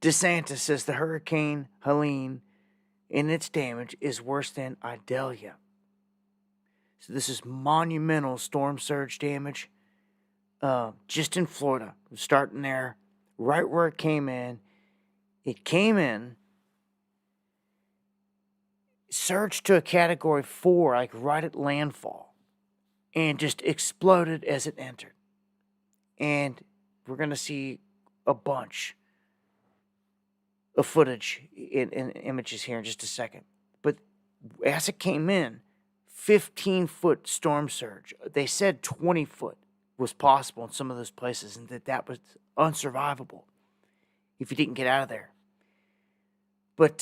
S1: DeSantis says the Hurricane Helene and its damage is worse than Idalia. So this is monumental storm surge damage. Just in Florida, starting there, right where it came in. It came in, surged to a category 4, like right at landfall, and just exploded as it entered. And we're going to see a bunch of footage in images here in just a second. But as it came in, 15-foot storm surge. They said 20-foot was possible in some of those places, and that was unsurvivable if you didn't get out of there. But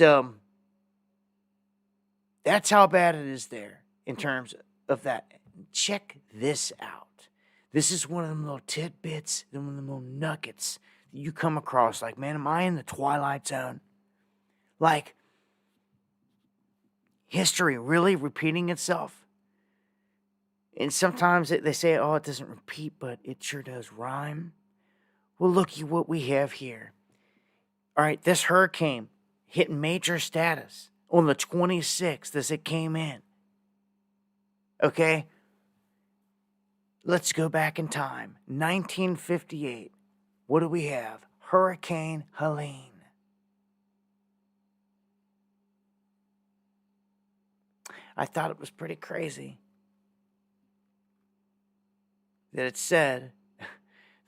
S1: that's how bad it is there in terms of that. Check this out. This is one of them little tidbits, one of them little nuggets that you come across. Like, man, am I in the Twilight Zone? Like, history really repeating itself? And sometimes they say, oh, it doesn't repeat, but it sure does rhyme. Well, looky what we have here. All right, this hurricane hit major status on the 26th as it came in. Okay? Let's go back in time. 1958. What do we have? Hurricane Helene. I thought it was pretty crazy that it said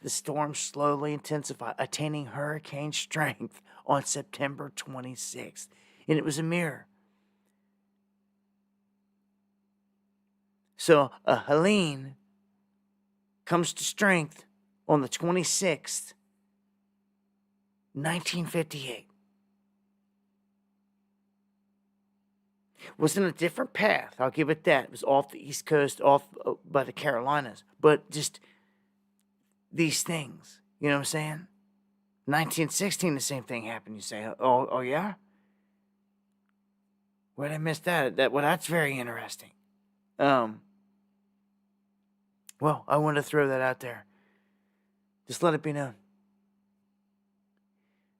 S1: the storm slowly intensified, attaining hurricane strength on September 26th. And it was a mirror. So a Helene comes to strength on the 26th, 1958. Was in a different path, I'll give it that. It was off the East Coast, off by the Carolinas. But just these things, you know what I'm saying? 1916, the same thing happened. You say, oh yeah? Where did I miss that? Well, that's very interesting. Well, I wanted to throw that out there. Just let it be known.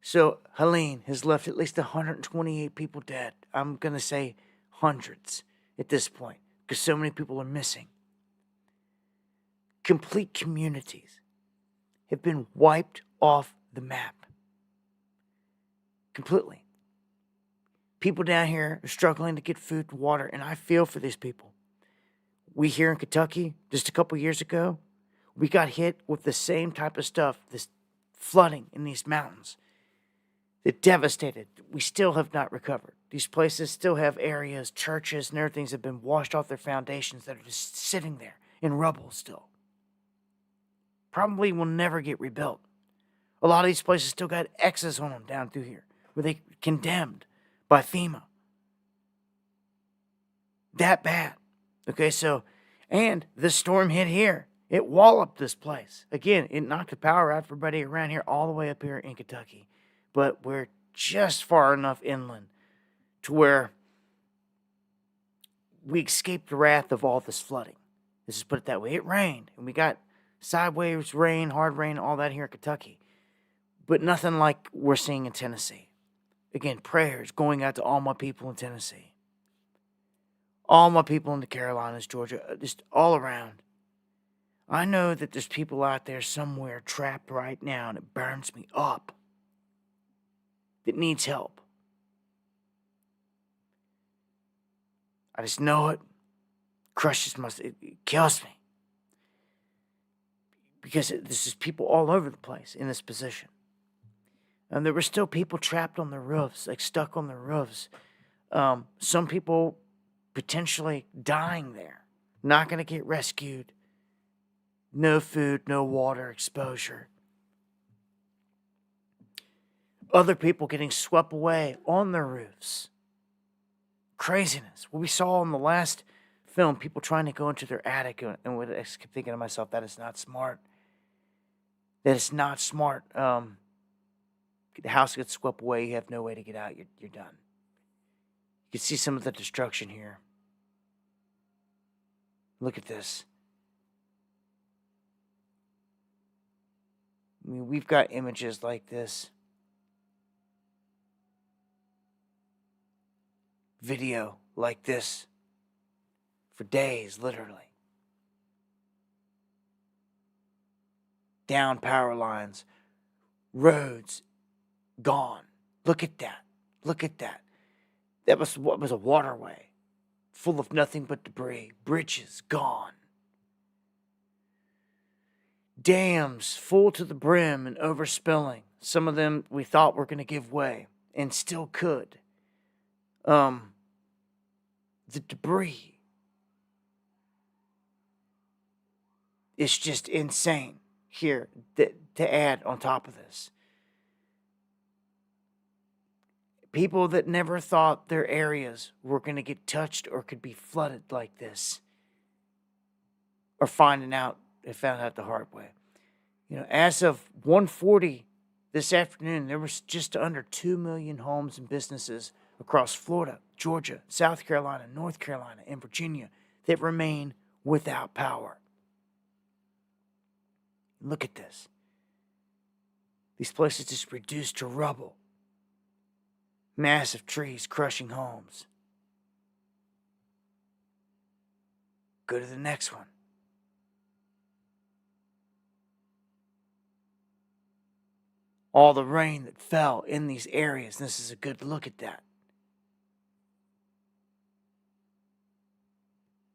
S1: So, Helene has left at least 128 people dead. I'm going to say hundreds at this point, because so many people are missing. Complete communities have been wiped off the map. Completely. People down here are struggling to get food and water, and I feel for these people. We here in Kentucky, just a couple years ago, we got hit with the same type of stuff, this flooding in these mountains that devastated. We still have not recovered. These places still have areas, churches, and everything that have been washed off their foundations that are just sitting there in rubble still. Probably will never get rebuilt. A lot of these places still got X's on them down through here, where they condemned by FEMA. That bad. Okay, so, and the storm hit here. It walloped this place. Again, it knocked the power out for everybody around here all the way up here in Kentucky. But we're just far enough inland to where we escaped the wrath of all this flooding. Let's just put it that way. It rained, and we got sideways rain, hard rain, all that here in Kentucky. But nothing like we're seeing in Tennessee. Again, prayers going out to all my people in Tennessee. All my people in the Carolinas, Georgia, just all around. I know that there's people out there somewhere trapped right now, and it burns me up, that needs help. I just know it. It kills me. Because this is people all over the place in this position. And there were still people trapped on the roofs, like stuck on the roofs. Some people potentially dying there, not going to get rescued. No food, no water, exposure. Other people getting swept away on their roofs. Craziness. What we saw in the last film, people trying to go into their attic, and I kept thinking to myself, that is not smart. That is not smart. The house gets swept away, you have no way to get out, you're done. You can see some of the destruction here. Look at this. I mean, we've got images like this. Video like this for days, literally. Down power lines, roads gone. Look at that. Look at that. That was what was a waterway full of nothing but debris. Bridges gone. Dams full to the brim and overspilling. Some of them we thought were going to give way and still could. The debris is just insane here to add on top of this. People that never thought their areas were going to get touched or could be flooded like this are finding out. They found out the hard way. You know, as of 1:40 this afternoon, there was just under 2 million homes and businesses across Florida, Georgia, South Carolina, North Carolina, and Virginia that remain without power. Look at this. These places just reduced to rubble. Massive trees crushing homes. Go to the next one. All the rain that fell in these areas. This is a good look at that.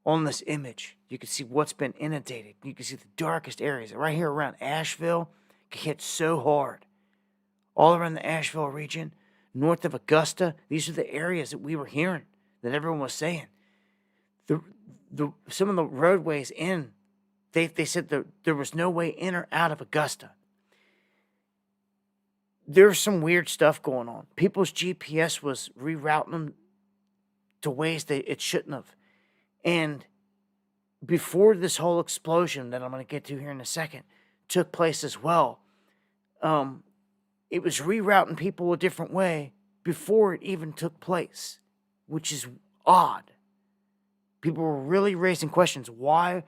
S1: On this image, you can see what's been inundated. You can see the darkest areas. Right here around Asheville, get hit so hard. All around the Asheville region, north of Augusta, these are the areas that we were hearing, that everyone was saying. Some of the roadways in, they said there was no way in or out of Augusta. There's some weird stuff going on. People's GPS was rerouting them to ways that it shouldn't have. And before this whole explosion that I'm going to get to here in a second took place as well, it was rerouting people a different way before it even took place, which is odd. People were really raising questions. Why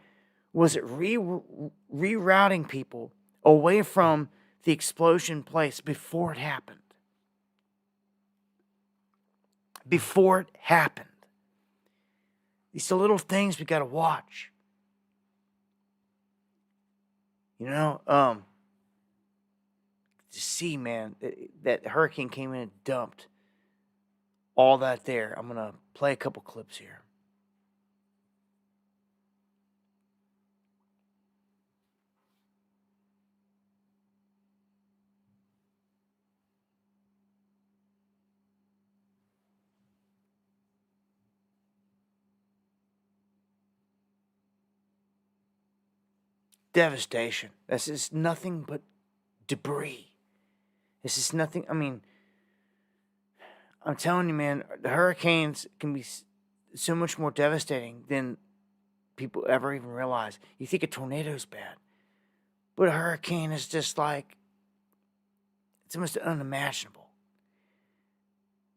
S1: was it rerouting people away from the explosion place before it happened? Before it happened. These are little things we got to watch. You know, to see, man, that hurricane came in and dumped all that there. I'm going to play a couple clips here. devastation. This is nothing but debris. This is nothing. I mean, I'm telling you, man, the hurricanes can be so much more devastating than people ever even realize. You think a tornado's bad, but a hurricane is just like, it's almost unimaginable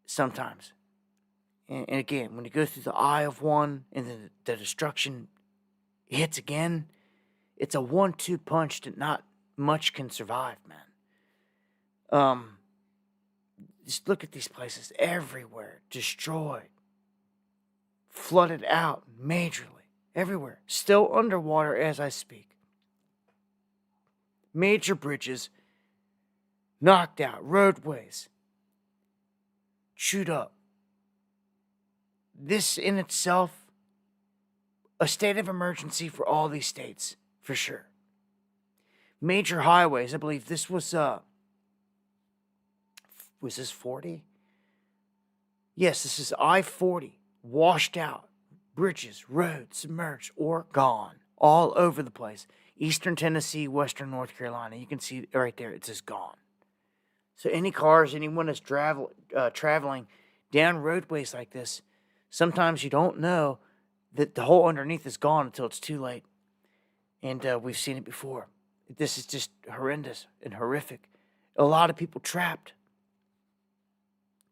S1: sometimes. And again, when you go through the eye of one and then the destruction hits again, it's a 1-2 punch that not much can survive, man. Just look at these places everywhere, destroyed, flooded out majorly, everywhere, still underwater as I speak. Major bridges knocked out, roadways chewed up. This in itself, a state of emergency for all these states, for sure. Major highways, I believe this was this 40? Yes, this is I-40, washed out. Bridges, roads, submerged or gone, all over the place. Eastern Tennessee, Western North Carolina, you can see right there, it's just gone. So any cars, anyone that's traveling down roadways like this, sometimes you don't know that the whole underneath is gone until it's too late. And we've seen it before. This is just horrendous and horrific. A lot of people trapped.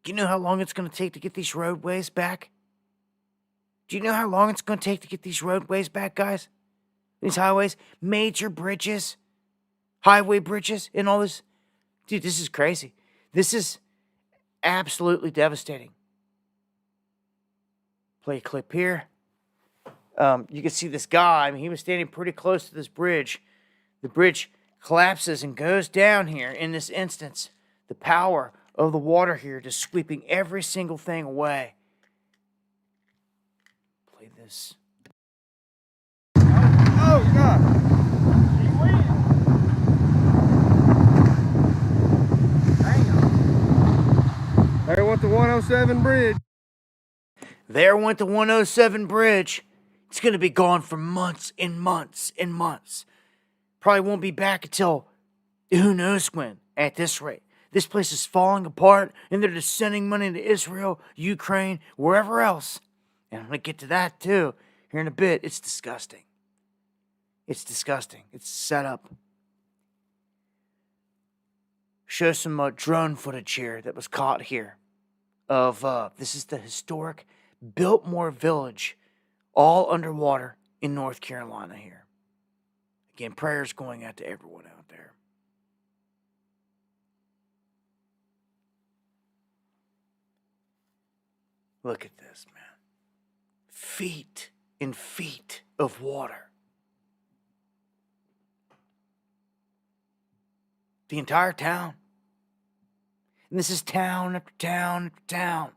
S1: Do you know how long it's going to take to get these roadways back? Do you know how long it's going to take to get these roadways back, guys? These highways, major bridges, highway bridges, and all this. Dude, this is crazy. This is absolutely devastating. Play a clip here. You can see this guy. I mean, he was standing pretty close to this bridge. The bridge collapses and goes down here in this instance. The power of the water here just sweeping every single thing away. Play this.
S2: Oh, God. There went the 107 bridge.
S1: There went the 107 bridge. It's going to be gone for months and months and months. Probably won't be back until who knows when at this rate. This place is falling apart and they're just sending money to Israel, Ukraine, wherever else. And I'm going to get to that too here in a bit. It's disgusting. It's disgusting. It's set up. Show some drone footage here that was caught here of, this is the historic Biltmore Village, all underwater in North Carolina here. Again, prayers going out to everyone out there. Look at this, man. Feet and feet of water. The entire town. And this is town after town after town.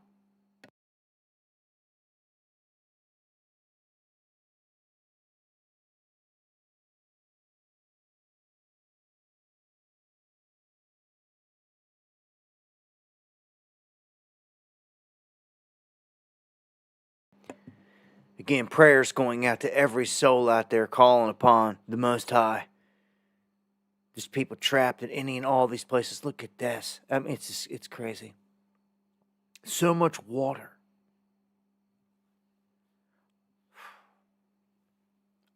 S1: Again, prayers going out to every soul out there calling upon the Most High. There's people trapped in any and all these places. Look at this. I mean, it's crazy. So much water.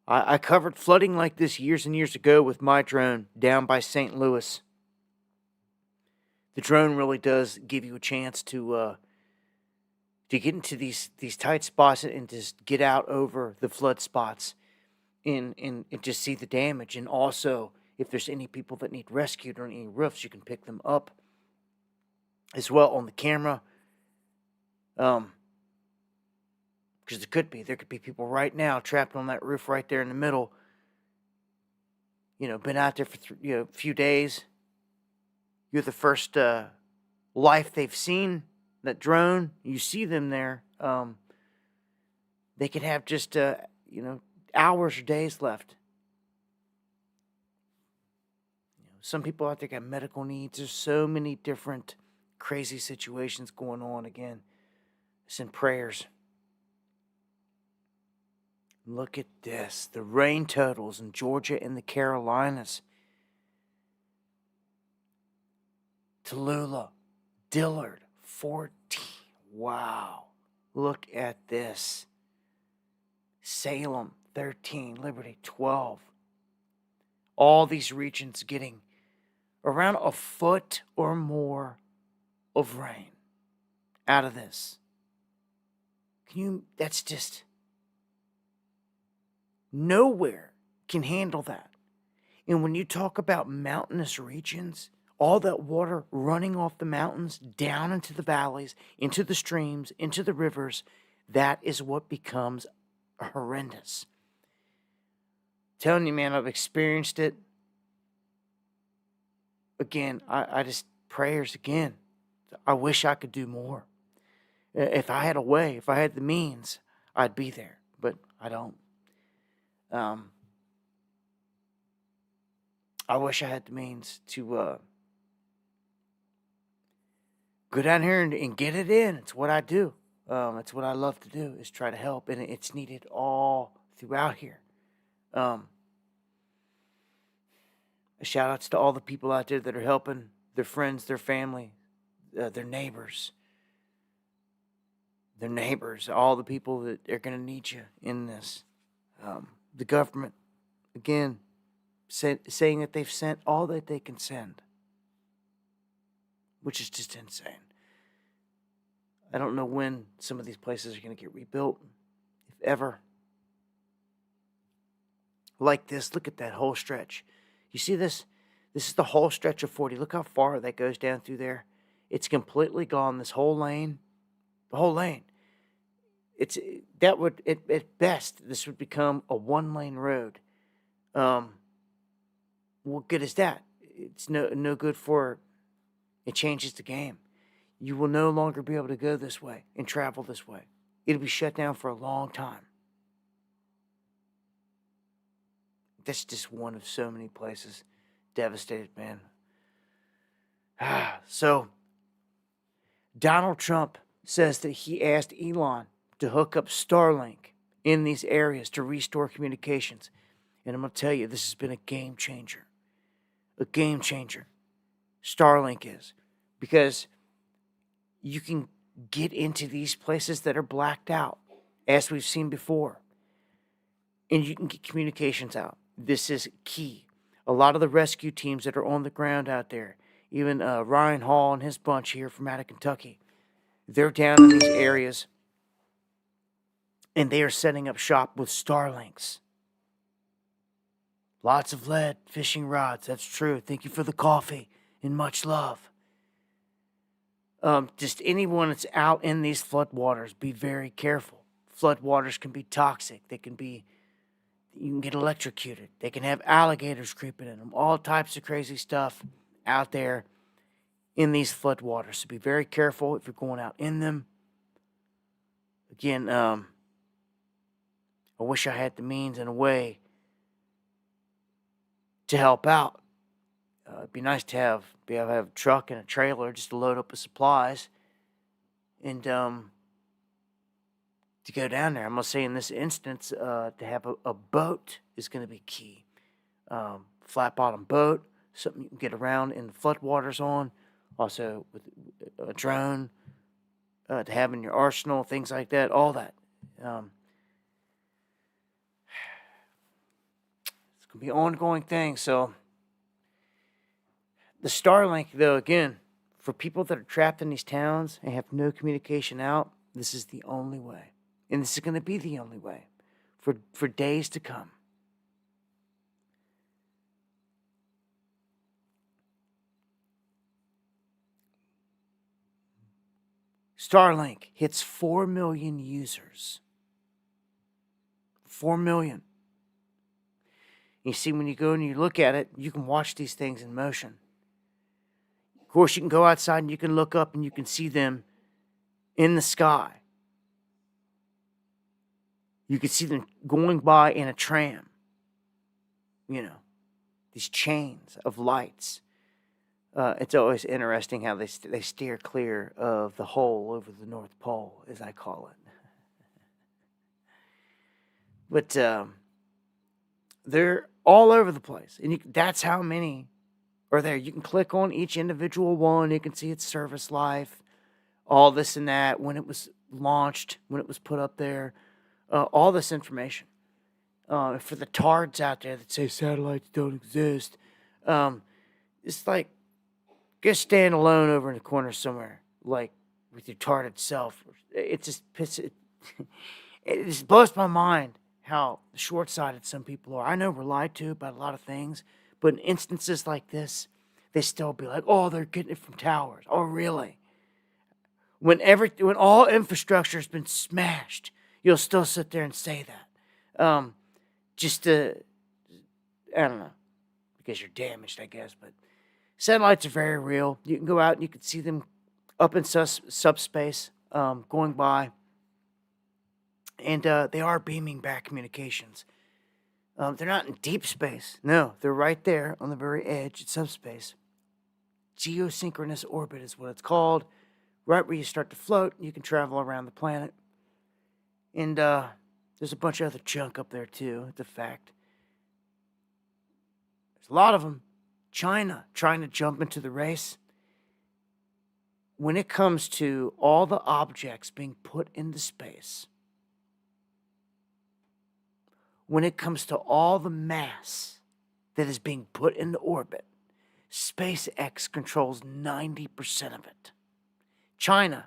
S1: I covered flooding like this years and years ago with my drone down by St. Louis. The drone really does give you a chance to get into these tight spots and just get out over the flood spots and just see the damage. And also, if there's any people that need rescued or any roofs, you can pick them up as well on the camera. Because there could be people right now trapped on that roof right there in the middle. Been out there for a few days. You're the first life they've seen. That drone, you see them there. They could have just hours or days left. Some people out there got medical needs. There's so many different crazy situations going on. Again, send prayers. Look at this. The rain totals in Georgia and the Carolinas. Tallulah, Dillard, 14. Wow. Look at this. Salem, 13. Liberty, 12. All these regions getting around a foot or more of rain out of this. That's just, nowhere can handle that. And when you talk about mountainous regions, all that water running off the mountains, down into the valleys, into the streams, into the rivers, that is what becomes horrendous. Telling you, man, I've experienced it. Again, I just, prayers again. I wish I could do more. If I had a way, if I had the means, I'd be there. But I don't. I wish I had the means to go down here and get it in. It's what I do. It's what I love to do, is try to help. And it's needed all throughout here. Shout outs to all the people out there that are helping their friends, their family, their neighbors. All the people that are going to need you in this. The government, again, saying that they've sent all that they can send, which is just insane. I don't know when some of these places are going to get rebuilt, if ever. Like this, look at that whole stretch. You see this? This is the whole stretch of 40. Look how far that goes down through there. It's completely gone, this whole lane. The whole lane. At best, this would become a one-lane road. What good is that? It's no good for, it changes the game. You will no longer be able to go this way and travel this way. It'll be shut down for a long time. That's just one of so many places devastated, man. So, Donald Trump says that he asked Elon to hook up Starlink in these areas to restore communications. And I'm going to tell you, this has been a game changer. A game changer. Starlink is. Because you can get into these places that are blacked out, as we've seen before. And you can get communications out. This is key. A lot of the rescue teams that are on the ground out there, even Ryan Hall and his bunch here from out of Kentucky, they're down in these areas and they are setting up shop with Starlinks. Lots of lead fishing rods. That's true. Thank you for the coffee and much love. Just anyone that's out in these floodwaters, be very careful. Floodwaters can be toxic. You can get electrocuted. They can have alligators creeping in them. All types of crazy stuff out there in these floodwaters. So be very careful if you're going out in them. Again, I wish I had the means and a way to help out. It'd be nice to be able to have a truck and a trailer just to load up with supplies and to go down there. I'm going to say in this instance, to have a boat is going to be key. Flat bottom boat, something you can get around in the floodwaters on. Also with a drone to have in your arsenal, things like that, all that. It's going to be an ongoing thing. So the Starlink, though, again, for people that are trapped in these towns and have no communication out, this is the only way. And this is going to be the only way for days to come. Starlink hits 4 million users. 4 million. You see, when you go and you look at it, you can watch these things in motion. Of course, you can go outside and you can look up and you can see them in the sky. You can see them going by in a tram. You know, these chains of lights. It's always interesting how they steer clear of the hole over the North Pole, as I call it. But they're all over the place. And that's how many are there. You can click on each individual one. You can see its service life, all this and that, when it was launched, when it was put up there, all this information. For the tards out there that say satellites don't exist, it's like, go stand alone over in the corner somewhere, like with your tarded self. It just it just blows my mind how short-sighted some people are. I know we're lied to about a lot of things, but in instances like this, they still be like, "Oh, they're getting it from towers." Oh, really? When all infrastructure has been smashed, you'll still sit there and say that. Just to, I don't know, because you're damaged, I guess. But satellites are very real. You can go out and you can see them up in subspace, going by. And they are beaming back communications. They're not in deep space. No, they're right there on the very edge of subspace. Geosynchronous orbit is what it's called. Right where you start to float, you can travel around the planet. And there's a bunch of other junk up there too. It's a fact. There's a lot of them. China trying to jump into the race. When it comes to all the objects being put into space, when it comes to all the mass that is being put into orbit, SpaceX controls 90% of it. China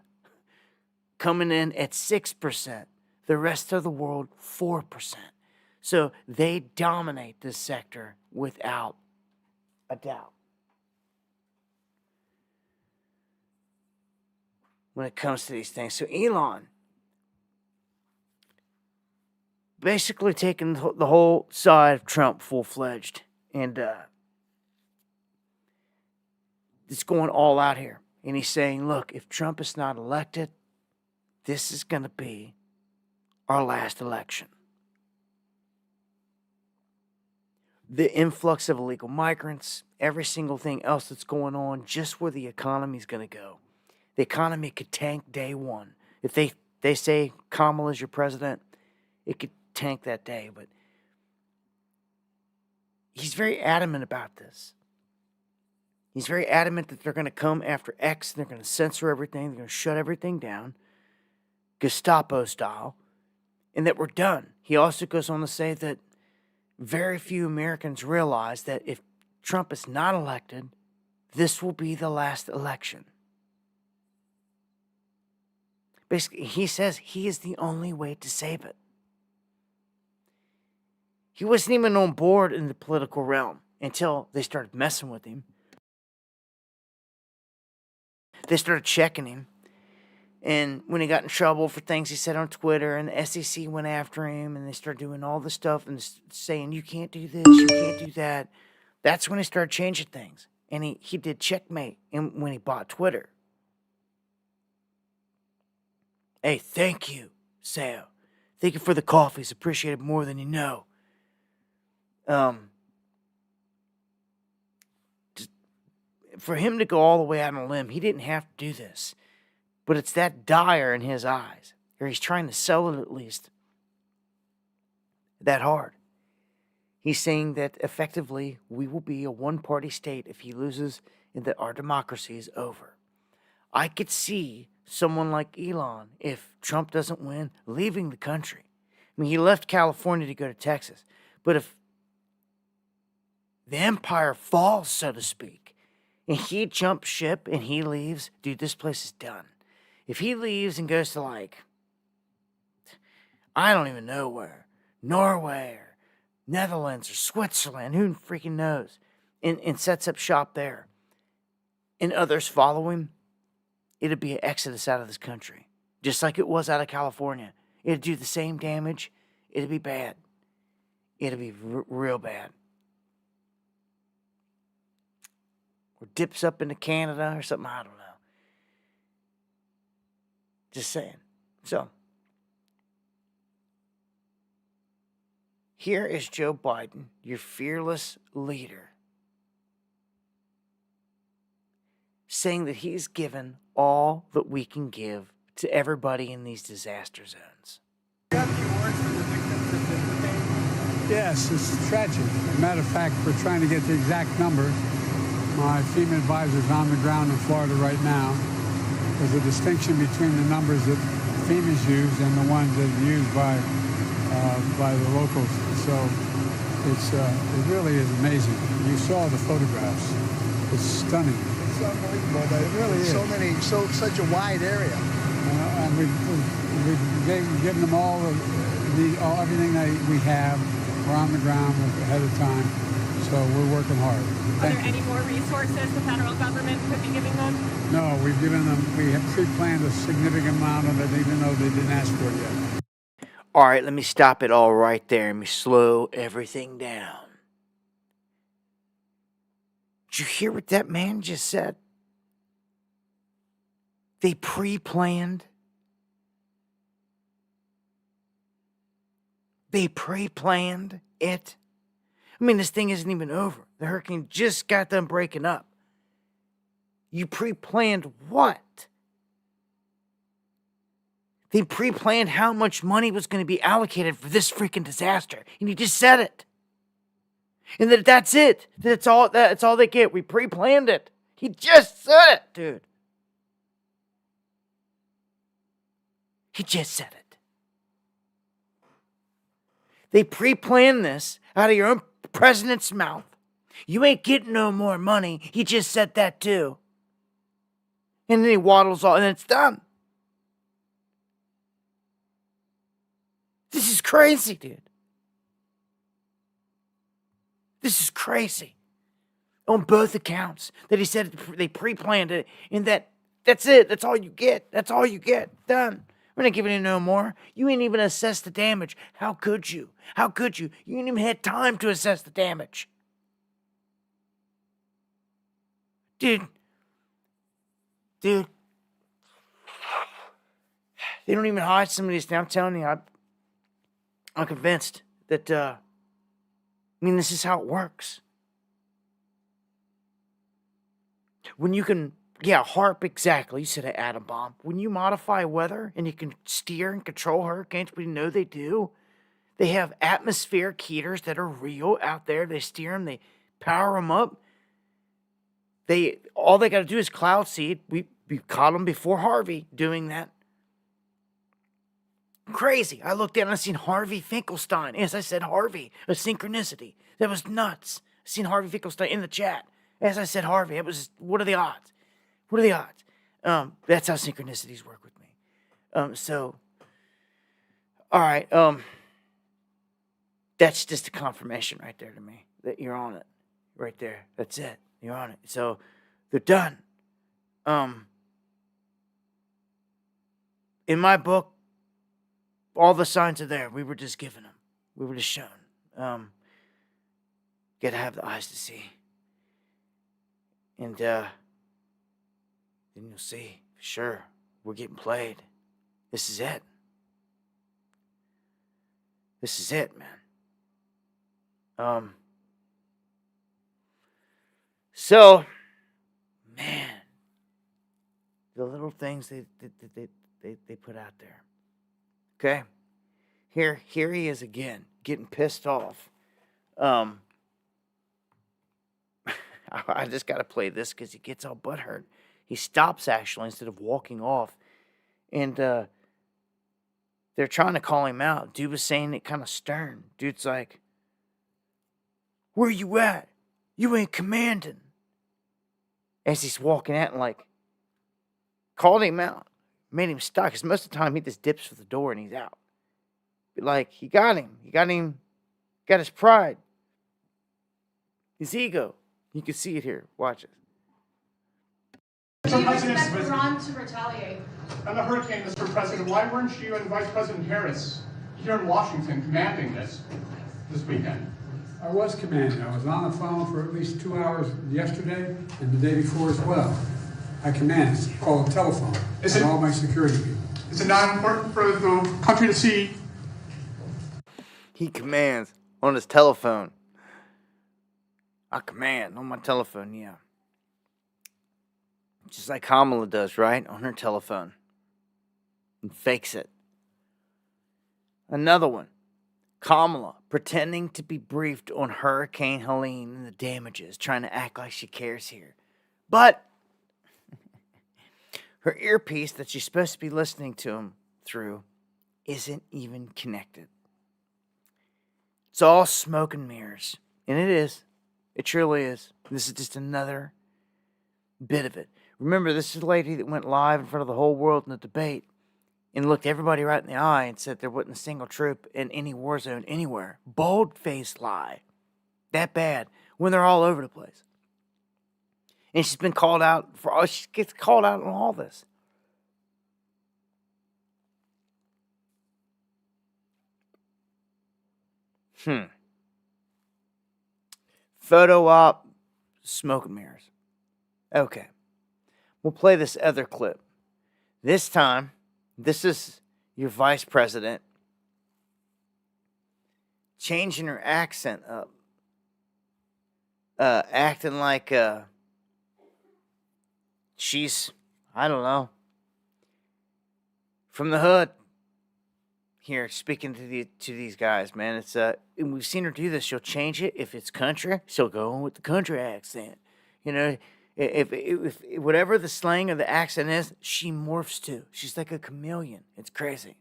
S1: coming in at 6%. The rest of the world, 4%. So they dominate this sector without a doubt. When it comes to these things. So Elon basically taking the whole side of Trump full-fledged. And it's going all out here. And he's saying, look, if Trump is not elected, this is going to be our last election. The influx of illegal migrants, every single thing else that's going on, just where the economy's going to go. The economy could tank day one. If they say Kamala's your president, it could tank that day. But he's very adamant about this. He's very adamant that they're going to come after X, and they're going to censor everything, they're going to shut everything down, Gestapo style, and that we're done. He also goes on to say that very few Americans realize that if Trump is not elected, this will be the last election. Basically, he says he is the only way to save it. He wasn't even on board in the political realm until they started messing with him. They started checking him. And when he got in trouble for things he said on Twitter, and the SEC went after him, and they started doing all this stuff and saying, you can't do this, you can't do that. That's when he started changing things. And he did checkmate when he bought Twitter. Hey, thank you, Sam. Thank you for the coffees. Appreciate it more than you know. For him to go all the way out on a limb, he didn't have to do this. But it's that dire in his eyes, or he's trying to sell it at least, that hard. He's saying that effectively we will be a one-party state if he loses and that our democracy is over. I could see someone like Elon, if Trump doesn't win, leaving the country. I mean, he left California to go to Texas. But if the empire falls, so to speak, and he jumps ship and he leaves, dude, this place is done. If he leaves and goes to, like, I don't even know where, Norway or Netherlands or Switzerland, who freaking knows, and sets up shop there, and others follow him, it'd be an exodus out of this country, just like it was out of California. It'd do the same damage. It'd be bad. It'd be real bad. Or dips up into Canada or something, I don't know. Just saying. So, here is Joe Biden, your fearless leader, saying that he's given all that we can give to everybody in these disaster zones.
S2: You have any words for the victims of the
S3: Yes, it's tragic. As a matter of fact, we're trying to get the exact numbers. My FEMA advisor is on the ground in Florida right now. There's a distinction between the numbers that FEMA's used and the ones that are used by the locals. So it really is amazing. You saw the photographs. It's stunning.
S4: It's unbelievable. But
S3: It really is.
S4: such a wide area.
S3: And we've given them all everything that we have. We're on the ground ahead of time. So we're working hard.
S5: Are there any more resources the federal government could be giving them?
S3: No, we have pre-planned a significant amount of it, even though they didn't ask for it yet.
S1: All right, let me stop it all right there. Let me slow everything down. Did you hear what that man just said? They pre-planned. They pre-planned it. I mean, this thing isn't even over. The hurricane just got done breaking up. You pre-planned what? They pre-planned how much money was going to be allocated for this freaking disaster. And he just said it. And that's it. That's all they get. We pre-planned it. He just said it, dude. He just said it. They pre-planned this out of your own president's mouth. You ain't getting no more money. He just said that too. And then he waddles all, and it's done. This is crazy, dude. This is crazy. On both accounts. That he said they pre-planned it, and that's it. That's all you get. That's all you get. Done. We're not giving you no more. You ain't even assessed the damage. How could you? How could you? You ain't even had time to assess the damage. Dude. They don't even hide some of these. Now I'm telling you, I'm convinced that, this is how it works. When you can, HARP, exactly, you said an atom bomb. When you modify weather and you can steer and control hurricanes, we know they do. They have atmospheric heaters that are real out there. They steer them, they power them up. All they got to do is cloud seed. We caught them before Harvey doing that. Crazy. I looked down and I seen Harvey Finkelstein. Yes, I said Harvey. A synchronicity. That was nuts. I seen Harvey Finkelstein in the chat. As I said Harvey. It was, what are the odds? What are the odds? That's how synchronicities work with me. All right. That's just a confirmation right there to me that you're on it. Right there. That's it. You're on it. So they're done. In my book, all the signs are there. We were just given them. We were just shown. Gotta have the eyes to see. And then you'll see, for sure, we're getting played. This is it. This is it, man. So, man, the little things they put out there. Okay, here he is again, getting pissed off. I just got to play this because he gets all butthurt. He stops actually instead of walking off, and they're trying to call him out. Dude was saying it kind of stern. Dude's like, "Where you at? You ain't commanding." As he's walking out and like called him out, made him stop. Because most of the time he just dips for the door and he's out. But like he got him. Got his pride, his ego. You can see it here. Watch it.
S6: Do you expect Iran to retaliate?
S7: On the hurricane, Mr. President, why weren't you and Vice President Harris here in Washington commanding this weekend?
S3: I was commanding. I was on the phone for at least 2 hours yesterday and the day before as well. I command. It's called a telephone. And all my security people.
S7: Is it not important for the country to see?
S1: He commands on his telephone. I command on my telephone, yeah. Just like Kamala does, right? On her telephone. And fakes it. Another one. Kamala pretending to be briefed on Hurricane Helene and the damages, trying to act like she cares here. But her earpiece that she's supposed to be listening to him through isn't even connected. It's all smoke and mirrors. And it is. It truly is. This is just another bit of it. Remember, this is a lady that went live in front of the whole world in the debate and looked everybody right in the eye and said there wasn't a single troop in any war zone anywhere. Bold-faced lie. That bad. When they're all over the place. And she's been called out for, she gets called out on all this. Photo op, smoke and mirrors. Okay. We'll play this other clip. This time, this is your vice president changing her accent up. Acting like she's, I don't know, from the hood. Here, speaking to these guys, man. It's and we've seen her do this. She'll change it. If it's country, she'll go on with the country accent. You know, if whatever the slang or the accent is, she morphs to. She's like a chameleon. It's crazy.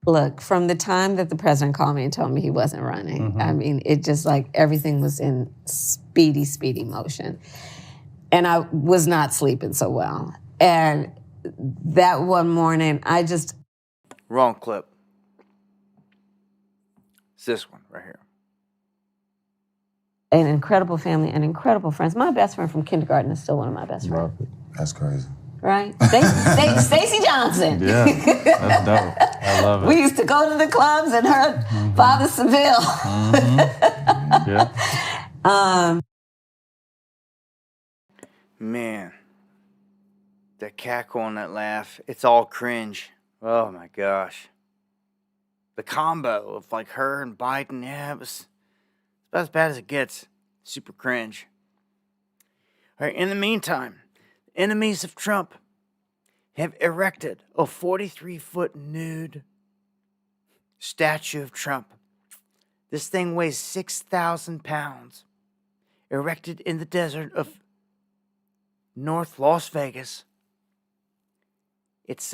S8: Look, from the time that the president called me and told me he wasn't running, I mean, it just like everything was in speedy motion. And I was not sleeping so well. And that one morning, I just...
S1: Wrong clip. It's this one right here.
S8: An incredible family and incredible friends. My best friend from kindergarten is still one of my best friends.
S9: That's crazy.
S8: Right? Stacey Johnson.
S9: Yeah, that's dope. I love it.
S8: We used to go to the clubs and her father Seville.
S9: Yeah.
S1: Man, that cackle and that laugh, it's all cringe. Oh my gosh. The combo of like her and Biden, yeah, it was about as bad as it gets. Super cringe. All right, in the meantime, enemies of Trump have erected a 43-foot nude statue of Trump. This thing weighs 6,000 pounds. Erected in the desert of North Las Vegas. It's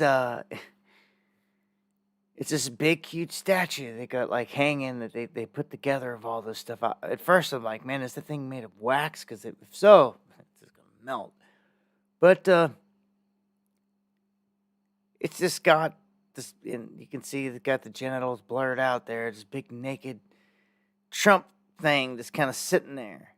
S1: this big, huge statue they got like hanging that they put together of all this stuff. At first, I'm like, man, is the thing made of wax? Because if so, it's just gonna melt. But it's just got this, and you can see it's got the genitals blurred out there. This big naked Trump thing that's kind of sitting there.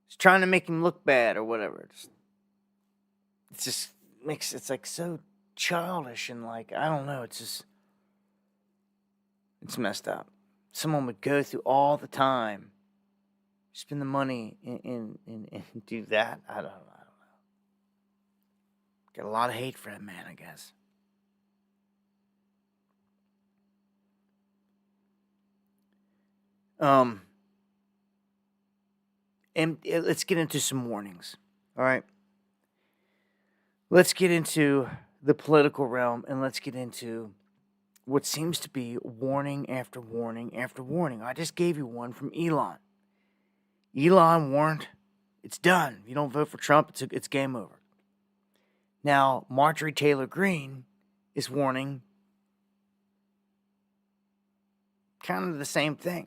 S1: It's trying to make him look bad or whatever. It's just makes it's like so childish and like I don't know. It's messed up. Someone would go through all the time, spend the money and do that. I don't know. Got a lot of hate for that man, I guess. And let's get into some warnings. All right. Let's get into the political realm and let's get into what seems to be warning after warning after warning. I just gave you one from Elon. Elon warned, it's done. If you don't vote for Trump, it's game over. Now, Marjorie Taylor Greene is warning kind of the same thing.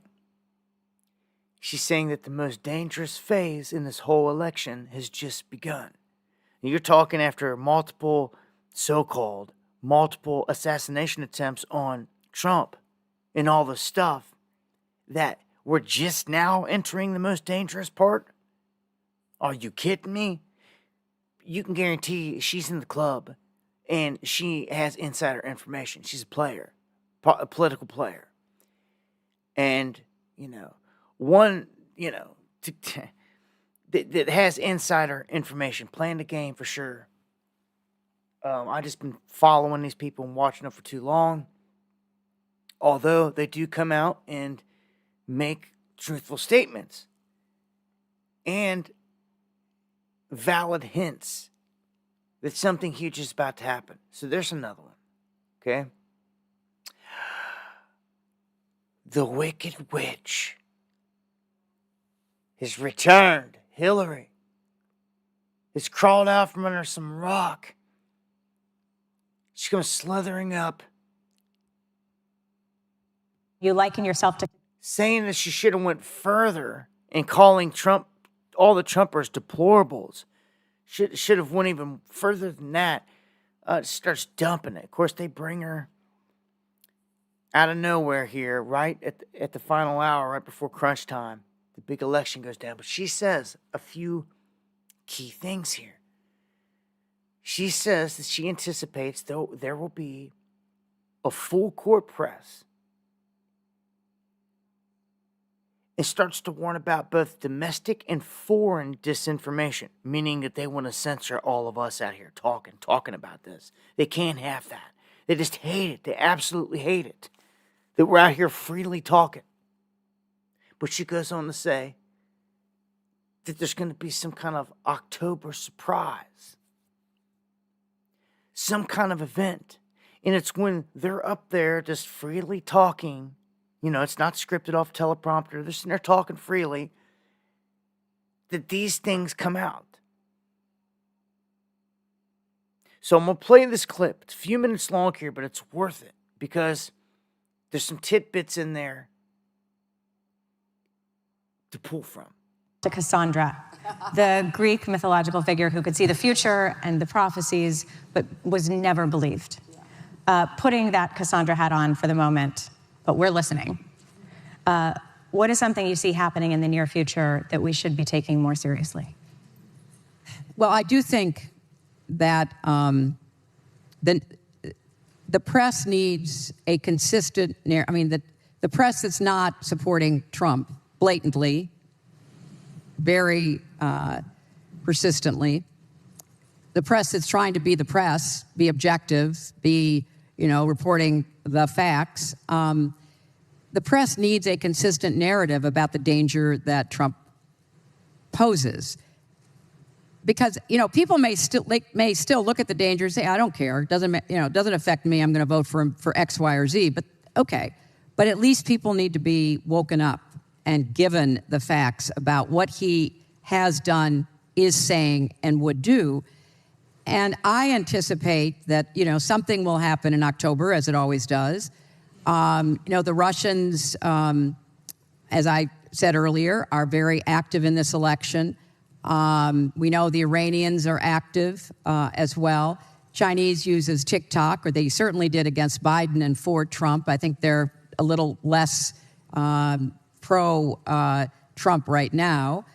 S1: She's saying that the most dangerous phase in this whole election has just begun. You're talking after multiple assassination attempts on Trump and all the stuff that we're just now entering the most dangerous part? Are you kidding me? You can guarantee she's in the club and she has insider information. She's a player, a political player. And, that has insider information, playing the game for sure. I just been following these people and watching them for too long. Although they do come out and make truthful statements and valid hints that something huge is about to happen. So there's another one. Okay? The Wicked Witch has returned. Hillary has crawled out from under some rock. She comes slithering up,
S10: You liken yourself to
S1: saying that she should have went further in calling Trump, all the Trumpers, deplorables. Should have went even further than that. Starts dumping it. Of course, they bring her out of nowhere here, right at the final hour, right before crunch time. The big election goes down. But she says a few key things here. She says that she anticipates there will be a full court press, and starts to warn about both domestic and foreign disinformation, meaning that they want to censor all of us out here talking about this. They can't have that. They just hate it. They absolutely hate it that we're out here freely talking. But she goes on to say that there's going to be some kind of October surprise, some kind of event. And it's when they're up there just freely talking. You know, it's not scripted off teleprompter. They're sitting there talking freely, that these things come out. So I'm going to play this clip. It's a few minutes long here, but it's worth it because there's some tidbits in there to pull from.
S10: to Cassandra, the Greek mythological figure who could see the future and the prophecies, but was never believed. Putting that Cassandra hat on for the moment, but we're listening. What is something you see happening in the near future that we should be taking more seriously?
S11: Well, I do think that the press needs a consistent, the press that's not supporting Trump blatantly, very persistently, the press that's trying to be the press, be objective, be, reporting the facts, the press needs a consistent narrative about the danger that Trump poses. Because, people may still look at the danger and say, I don't care. It doesn't affect me. I'm going to vote for him for X, Y, or Z. But okay. But at least people need to be woken up and given the facts about what he has done, is saying, and would do. And I anticipate that, something will happen in October, as it always does. The Russians, as I said earlier, are very active in this election. We know the Iranians are active as well. Chinese uses TikTok, or they certainly did against Biden and for Trump. I think they're a little less pro-Trump right now.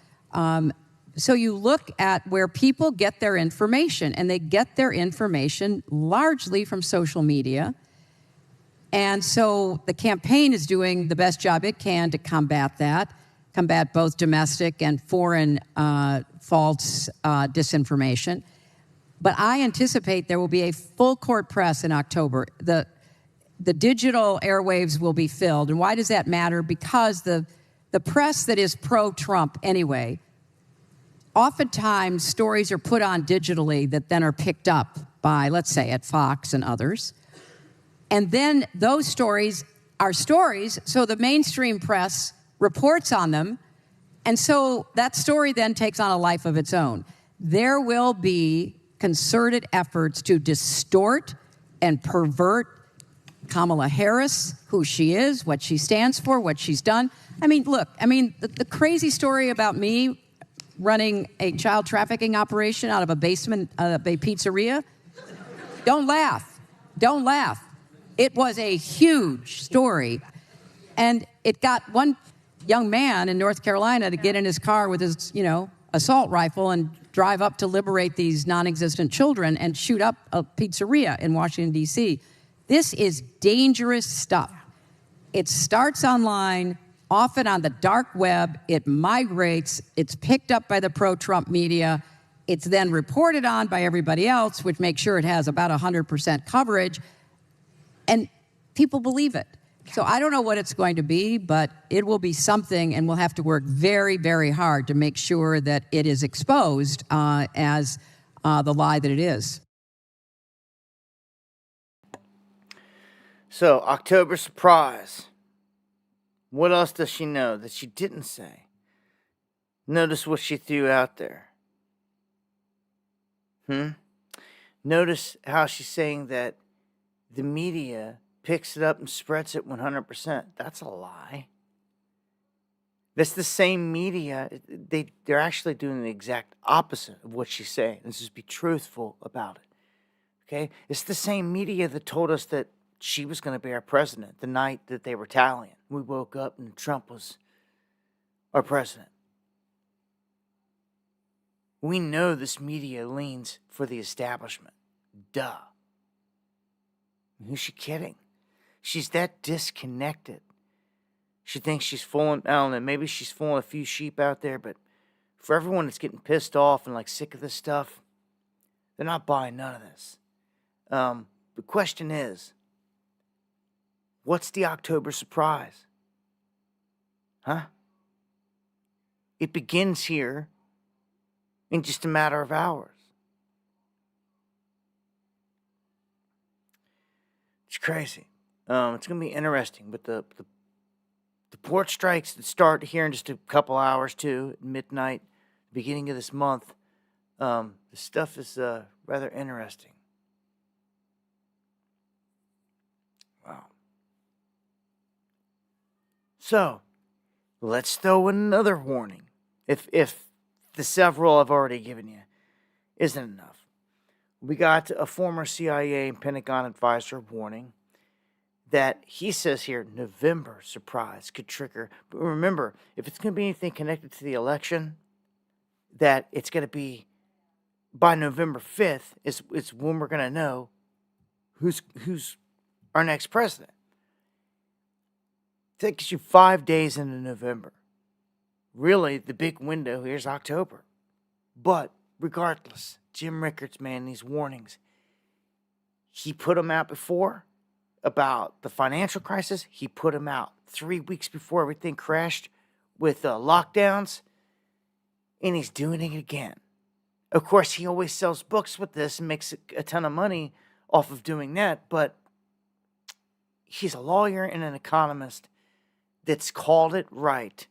S11: So you look at where people get their information, and they get their information largely from social media. And so the campaign is doing the best job it can to combat that, combat both domestic and foreign false disinformation. But I anticipate there will be a full court press in October. The digital airwaves will be filled. And why does that matter? Because the press that is pro-Trump anyway, oftentimes stories are put on digitally that then are picked up by, let's say, at Fox and others. And then those stories are stories, so the mainstream press reports on them, and so that story then takes on a life of its own. There will be concerted efforts to distort and pervert Kamala Harris, who she is, what she stands for, what she's done. The crazy story about me running a child trafficking operation out of a basement of a pizzeria, don't laugh. It was a huge story. And it got one young man in North Carolina to get in his car with his, assault rifle and drive up to liberate these non-existent children and shoot up a pizzeria in Washington, D.C. This is dangerous stuff. It starts online, often on the dark web. It migrates. It's picked up by the pro-Trump media. It's then reported on by everybody else, which makes sure it has about 100% coverage. And people believe it. So I don't know what it's going to be, but it will be something, and we'll have to work very, very hard to make sure that it is exposed as the lie that it is.
S1: So, October surprise. What else does she know that she didn't say? Notice what she threw out there. Notice how she's saying that the media picks it up and spreads it 100%. That's a lie. That's the same media. They're actually doing the exact opposite of what she's saying. Let's just be truthful about it. Okay? It's the same media that told us that she was going to be our president the night that they were tallying. We woke up and Trump was our president. We know this media leans for the establishment. Duh. Who's she kidding? She's that disconnected. She thinks she's fooling, I don't know, maybe she's fooling a few sheep out there, but for everyone that's getting pissed off and like sick of this stuff, they're not buying none of this. The question is, what's the October surprise? It begins here in just a matter of hours. It's crazy. It's going to be interesting, but the port strikes that start here in just a couple hours too, at midnight, beginning of this month, the stuff is rather interesting. Wow. So, let's throw another warning. If the several I've already given you isn't enough. We got a former CIA and Pentagon advisor warning that he says here November surprise could trigger. But remember, if it's going to be anything connected to the election, that it's going to be by November 5th is when we're going to know who's our next president. That gives you 5 days into November. Really, the big window here is October. But regardless, Jim Rickards, man, these warnings, he put them out before about the financial crisis. He put them out 3 weeks before everything crashed with lockdowns. And he's doing it again. Of course, he always sells books with this and makes a ton of money off of doing that. But he's a lawyer and an economist that's called it right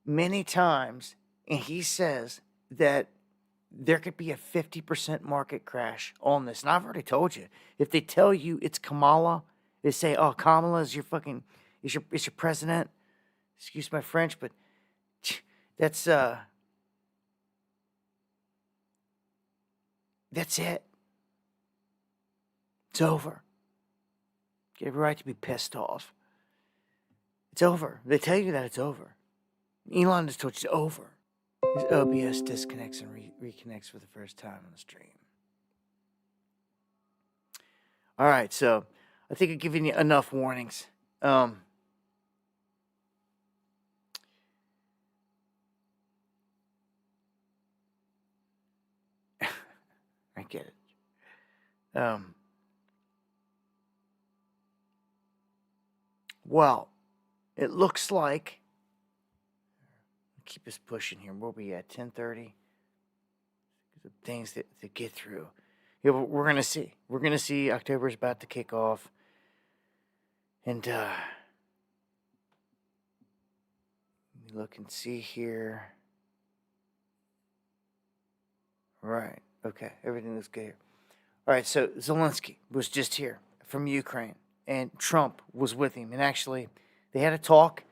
S1: many times. And he says that there could be a 50% market crash on this. And I've already told you, if they tell you it's Kamala, they say, oh, Kamala is your fucking, is your president. Excuse my French, but that's it. It's over. You have a right to be pissed off. It's over. They tell you that it's over. Elon just told you it's over. His OBS disconnects and reconnects for the first time on the stream. All right, so I think I've given you enough warnings. I get it. Well, it looks like, keep us pushing here. Where are we at? 10:30? Things to get through. Yeah, we're going to see. We're going to see. October's about to kick off. And look and see here. Right. Okay. Everything looks good here. All right. So Zelensky was just here from Ukraine, and Trump was with him. And actually, they had a talk.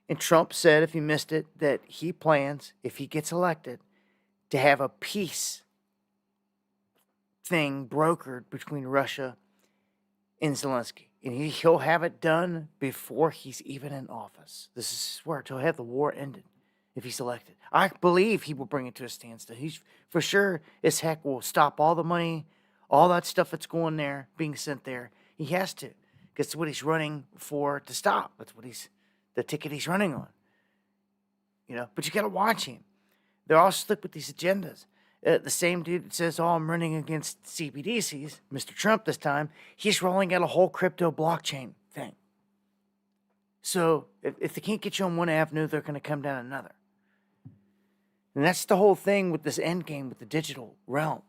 S1: And Trump said, if you missed it, that he plans, if he gets elected, to have a peace thing brokered between Russia and Zelensky. And he'll have it done before he's even in office. This is where he'll have the war ended if he's elected. I believe he will bring it to a standstill. He's for sure as heck will stop all the money, all that stuff that's going there, being sent there. He has to, because it's what he's running for to stop. That's what the ticket he's running on. You know, but you got to watch him. They're all slick with these agendas. The same dude that says, oh, I'm running against CBDCs, Mr. Trump this time, he's rolling out a whole crypto blockchain thing. So if they can't get you on one avenue, they're going to come down another. And that's the whole thing with this end game with the digital realm.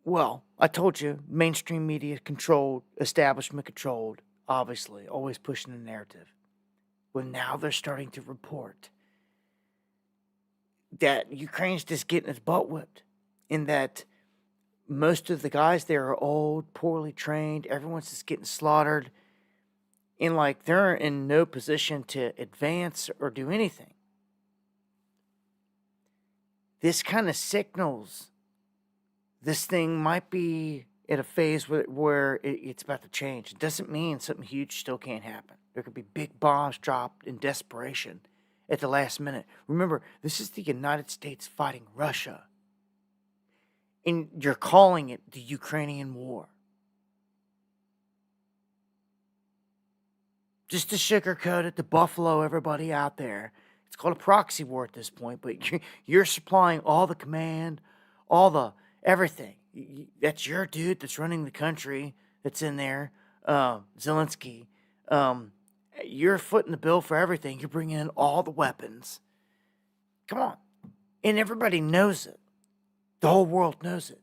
S1: Well, I told you, mainstream media controlled, establishment controlled, obviously, always pushing the narrative. Well, now they're starting to report that Ukraine's just getting its butt whipped, and that most of the guys there are old, poorly trained, everyone's just getting slaughtered, and like they're in no position to advance or do anything. This kind of signals this thing might be at a phase where it's about to change. It doesn't mean something huge still can't happen. There could be big bombs dropped in desperation at the last minute. Remember, this is the United States fighting Russia. And you're calling it the Ukrainian war. Just to sugarcoat it, to buffalo everybody out there. It's called a proxy war at this point, but you're supplying all the command, all the everything. That's your dude that's running the country that's in there, Zelensky. You're footing the bill for everything. You're bringing in all the weapons. Come on. And everybody knows it. The whole world knows it.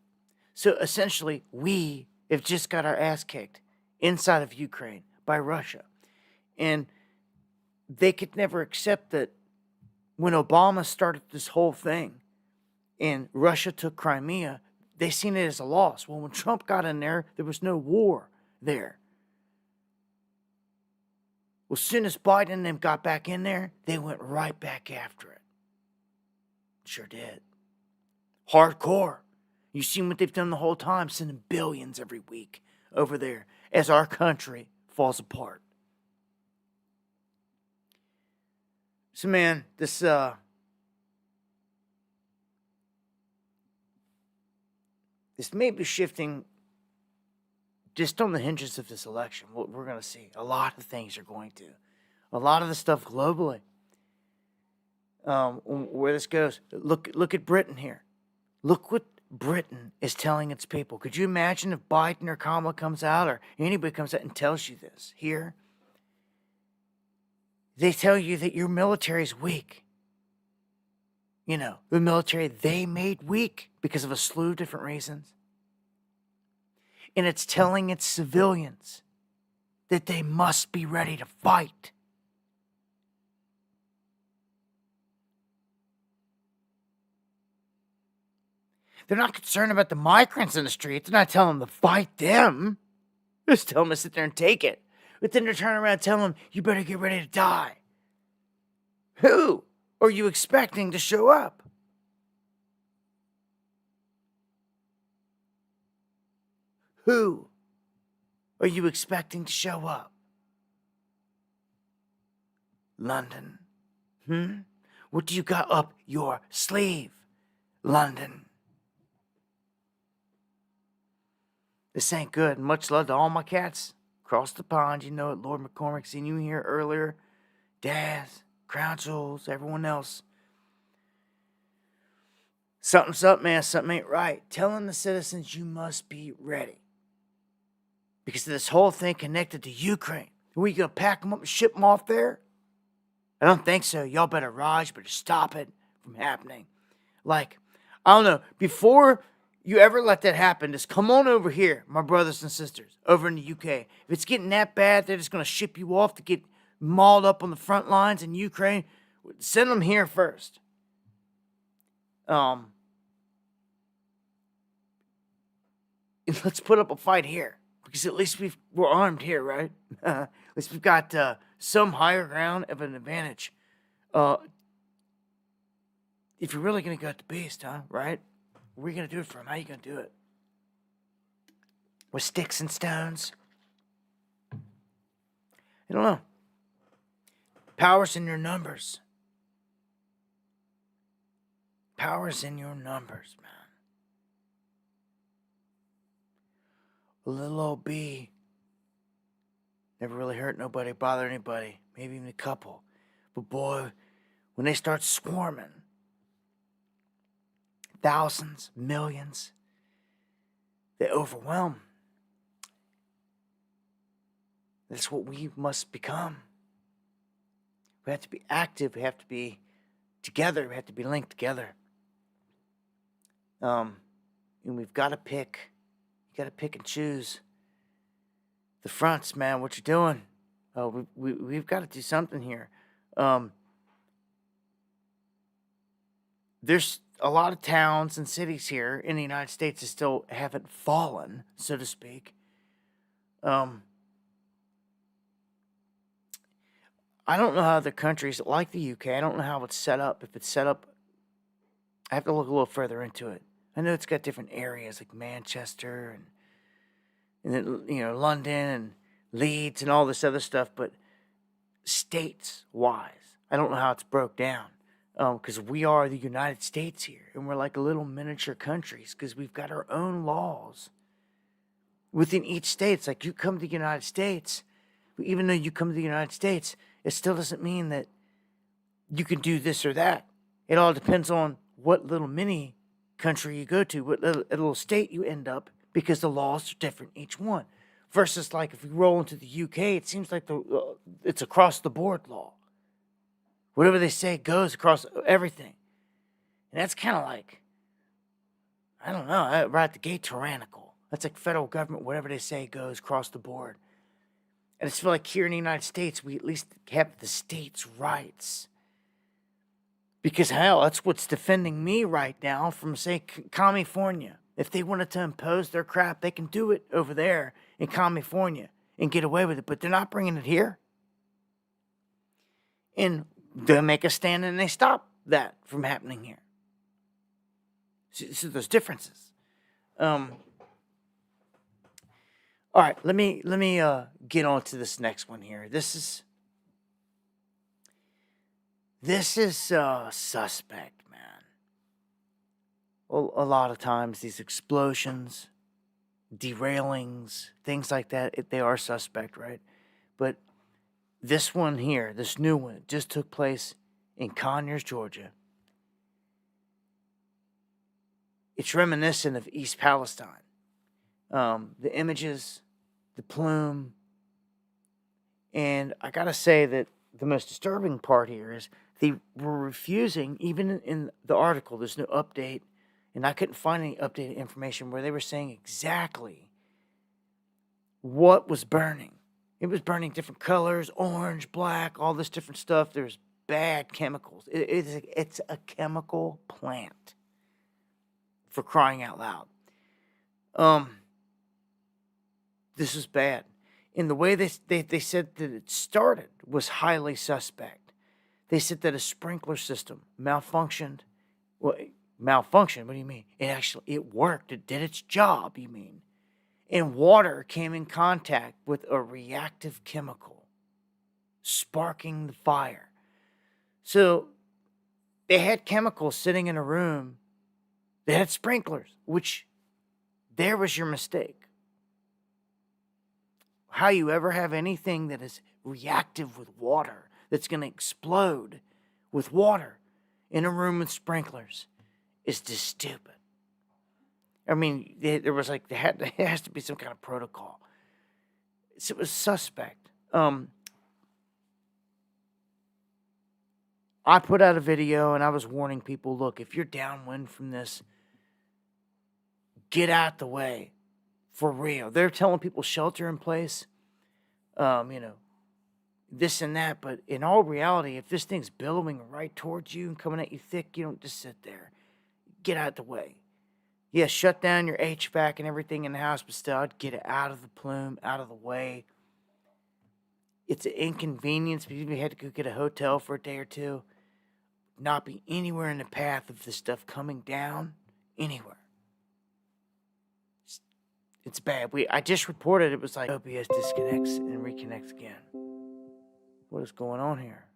S1: So essentially, we have just got our ass kicked inside of Ukraine by Russia. And they could never accept that when Obama started this whole thing and Russia took Crimea, they seen it as a loss. Well, when Trump got in there was no war there. Well, as soon as Biden and them got back in there, they went right back after it. Sure did. Hardcore. You've seen what they've done the whole time, sending billions every week over there as our country falls apart. So, man, this may be shifting just on the hinges of this election. What we're going to see, a lot of things are going to. A lot of the stuff globally. Where this goes. Look at Britain here. Look what Britain is telling its people. Could you imagine if Biden or Kamala comes out or anybody comes out and tells you this here? They tell you that your military is weak. You know, the military they made weak because of a slew of different reasons. And it's telling its civilians that they must be ready to fight. They're not concerned about the migrants in the streets. They're not telling them to fight them. They're just telling them to sit there and take it. But then they're turning around and telling them, you better get ready to die. Who are you expecting to show up? Who are you expecting to show up? London. What do you got up your sleeve, London? This ain't good. Much love to all my cats across the pond. You know it. Lord McCormick, seen you here earlier. Daz, Crown Jewels, everyone else. Something's up, man. Something ain't right. Telling the citizens you must be ready. Because of this whole thing connected to Ukraine. Are we going to pack them up and ship them off there? I don't think so. Y'all better stop it from happening. Like, I don't know. Before you ever let that happen, just come on over here, my brothers and sisters, over in the UK. If it's getting that bad, they're just going to ship you off to get mauled up on the front lines in Ukraine. Send them here first. Let's put up a fight here. Because at least we're armed here, right? At least we've got some higher ground of an advantage. If you're really going to go at the beast, right? What are you going to do it from? How are you going to do it? With sticks and stones? I don't know. Power's in your numbers. Power's in your numbers, man. A little old bee never really hurt nobody, bothered anybody, maybe even a couple. But boy, when they start swarming, thousands, millions, they overwhelm. That's what we must become. We have to be active. We have to be together. We have to be linked together. And we've got to pick got to pick and choose the fronts, man. What you doing? We've got to do something here. There's a lot of towns and cities here in the United States that still haven't fallen, so to speak. I don't know how other countries, like the UK, I don't know how it's set up. If it's set up, I have to look a little further into it. I know it's got different areas like Manchester and then, London and Leeds and all this other stuff, but states-wise, I don't know how it's broke down. Because we are the United States here, and we're like little miniature countries because we've got our own laws within each state. It's like you come to the United States, even though you come to the United States, it still doesn't mean that you can do this or that. It all depends on what little mini country you go to, what little state you end up, because the laws are different each one. Versus like if we roll into the UK, it seems like it's across the board law. Whatever they say goes across everything. And that's kind of like, I don't know, right at the gate, tyrannical. That's like federal government, whatever they say goes across the board. And I just feel like here in the United States, we at least have the states' rights. Because hell, that's what's defending me right now from, say, California. If they wanted to impose their crap, they can do it over there in California and get away with it. But they're not bringing it here. And they'll make a stand and they stop that from happening here. So there's differences. All right, let me get on to this next one here. This is suspect, man. Well, a lot of times these explosions, derailings, things like that, they are suspect, right? But this one here, this new one, just took place in Conyers, Georgia. It's reminiscent of East Palestine. The images, the plume, and I gotta say that the most disturbing part here is they were refusing, even in the article, there's no update, and I couldn't find any updated information where they were saying exactly what was burning. It was burning different colors, orange, black, all this different stuff. There's bad chemicals. It's a chemical plant, for crying out loud. This is bad. And the way they said that it started was highly suspect. They said that a sprinkler system malfunctioned. Well, malfunctioned? What do you mean? It worked. It did its job, you mean? And water came in contact with a reactive chemical, sparking the fire. So they had chemicals sitting in a room. They had sprinklers, which there was your mistake. How you ever have anything that is reactive with water, that's going to explode with water in a room with sprinklers, is just stupid. I mean, there was like, there has to be some kind of protocol. So it was suspect. I put out a video and I was warning people, look, if you're downwind from this, get out the way. For real. They're telling people shelter in place, this and that. But in all reality, if this thing's billowing right towards you and coming at you thick, you don't just sit there. Get out the way. Yeah, shut down your HVAC and everything in the house, but still, I'd get it out of the plume, out of the way. It's an inconvenience because you had to go get a hotel for a day or two. Not be anywhere in the path of this stuff coming down, anywhere. It's bad. I just reported it was like OBS disconnects and reconnects again. What is going on here?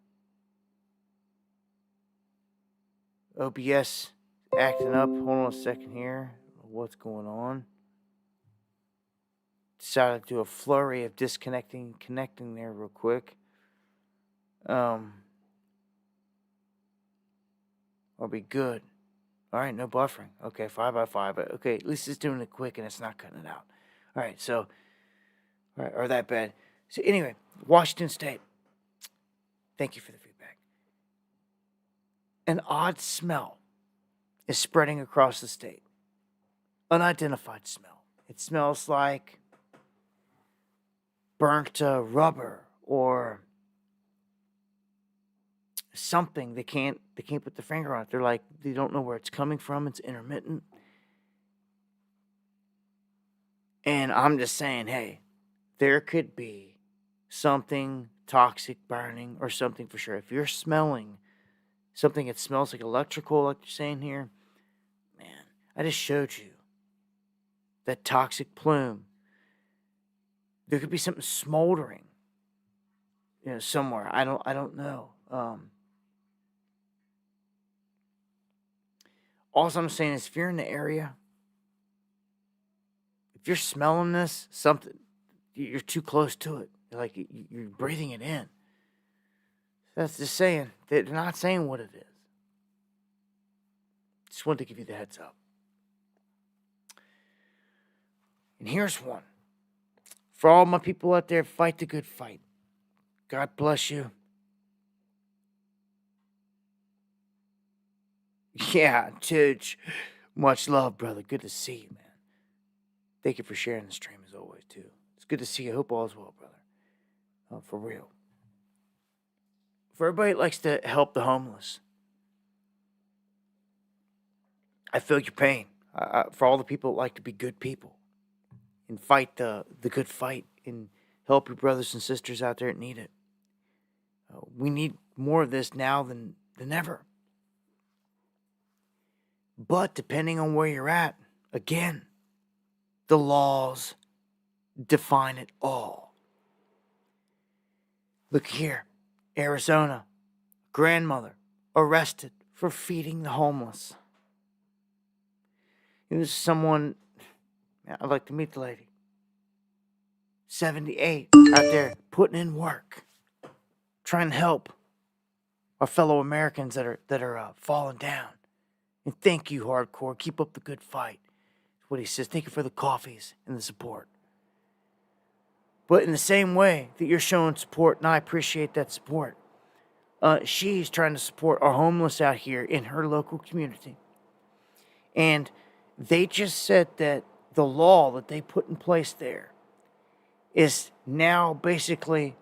S1: OBS acting up. Hold on a second here. What's going on? Decided to do a flurry of disconnecting and connecting there real quick. I'll be good. All right, no buffering. Okay, 5x5. Okay, at least it's doing it quick and it's not cutting it out. All right, so, all right, or that bad. So anyway, Washington State. Thank you for the feedback. An odd smell is spreading across the state. Unidentified smell. It smells like burnt rubber or something. They can't put their finger on it. They're like, they don't know where it's coming from. It's intermittent. And I'm just saying, hey, there could be something toxic burning or something for sure. If you're smelling something that smells like electrical, like you're saying here, man, I just showed you that toxic plume. There could be something smoldering, somewhere. I don't know. All I'm saying is, if you're in the area, if you're smelling this, something, you're too close to it. Like you're breathing it in. That's just saying. They're not saying what it is. Just wanted to give you the heads up. And here's one. For all my people out there, fight the good fight. God bless you. Yeah, Tidge. Much love, brother. Good to see you, man. Thank you for sharing the stream as always, too. It's good to see you. I hope all is well, brother. For real. For everybody that likes to help the homeless, I feel your pain. For all the people that like to be good people and fight the good fight and help your brothers and sisters out there that need it. We need more of this now than ever. But depending on where you're at, again, the laws define it all. Look here, Arizona, grandmother arrested for feeding the homeless. It was someone, I'd like to meet the lady. 78, out there putting in work, trying to help our fellow Americans that are falling down. And thank you, hardcore. Keep up the good fight. That's what he says. Thank you for the coffees and the support. But in the same way that you're showing support, and I appreciate that support, she's trying to support our homeless out here in her local community. And they just said that the law that they put in place there is now basically,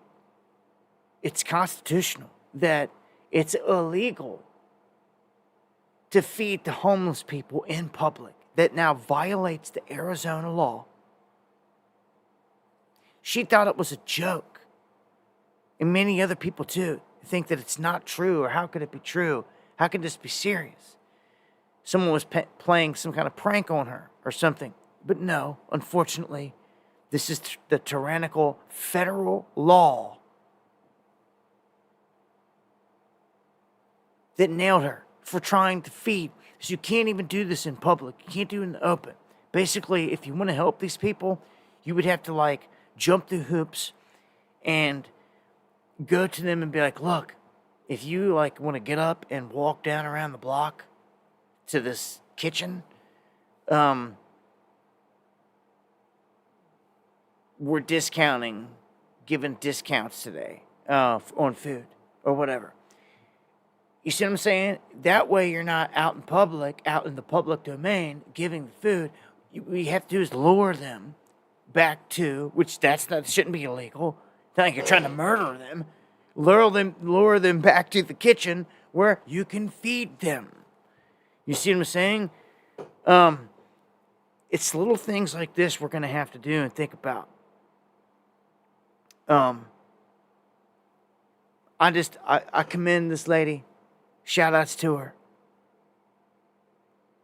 S1: it's constitutional, that it's illegal to feed the homeless people in public. That now violates the Arizona law. She thought it was a joke. And many other people too think that it's not true, or how could it be true? How could this be serious? Someone was playing some kind of prank on her or something. But no, unfortunately, this is the tyrannical federal law that nailed her for trying to feed. So you can't even do this in public. You can't do it in the open. Basically, if you want to help these people, you would have to jump through hoops and go to them and be like, look, if you want to get up and walk down around the block to this kitchen, we're giving discounts today on food or whatever. You see what I'm saying? That way you're not out in the public domain, giving the food. What you have to do is lure them back to, which shouldn't be illegal. It's not like you're trying to murder them. Lure them back to the kitchen where you can feed them. You see what I'm saying? It's little things like this we're going to have to do and think about. I commend this lady. Shout outs to her.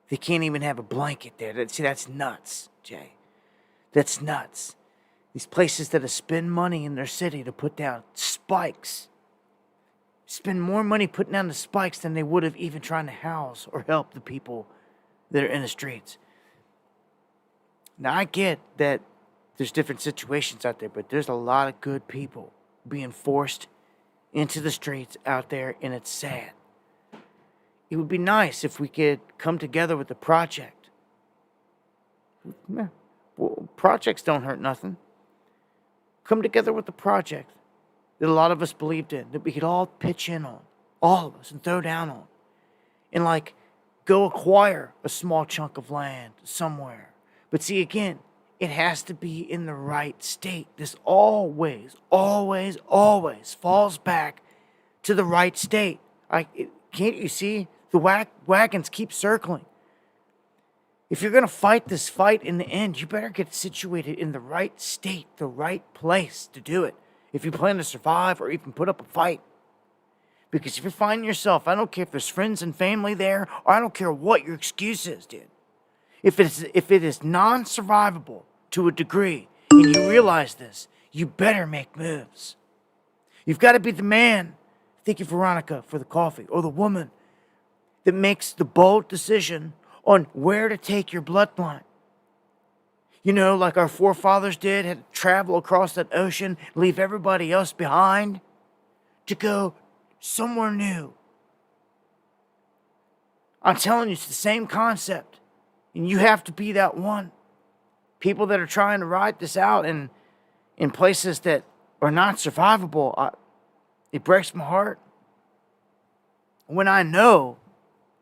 S1: They can't even have a blanket there. See, that's nuts, Jay. That's nuts. These places that spend money in their city to put down spikes spend more money putting down the spikes than they would have even trying to house or help the people that are in the streets. Now, I get that there's different situations out there, but there's a lot of good people being forced into the streets out there, and it's sad. It would be nice if we could come together with a project. Well, projects don't hurt nothing. Come together with a project that a lot of us believed in, that we could all pitch in on, all of us, and throw down on. And go acquire a small chunk of land somewhere. But see, again, it has to be in the right state. This always, always, always falls back to the right state. Can't you see? The wagons keep circling. If you're going to fight this fight in the end, you better get situated in the right state, the right place to do it. If you plan to survive or even put up a fight. Because if you find yourself, I don't care if there's friends and family there, or I don't care what your excuse is, dude. If it is non-survivable to a degree, and you realize this, you better make moves. You've got to be the man, thank you, Veronica, for the coffee, or the woman that makes the bold decision on where to take your bloodline. You know, like our forefathers did, had to travel across that ocean, leave everybody else behind to go somewhere new. I'm telling you, it's the same concept. And you have to be that one. People that are trying to ride this out in places that are not survivable, it breaks my heart. When I know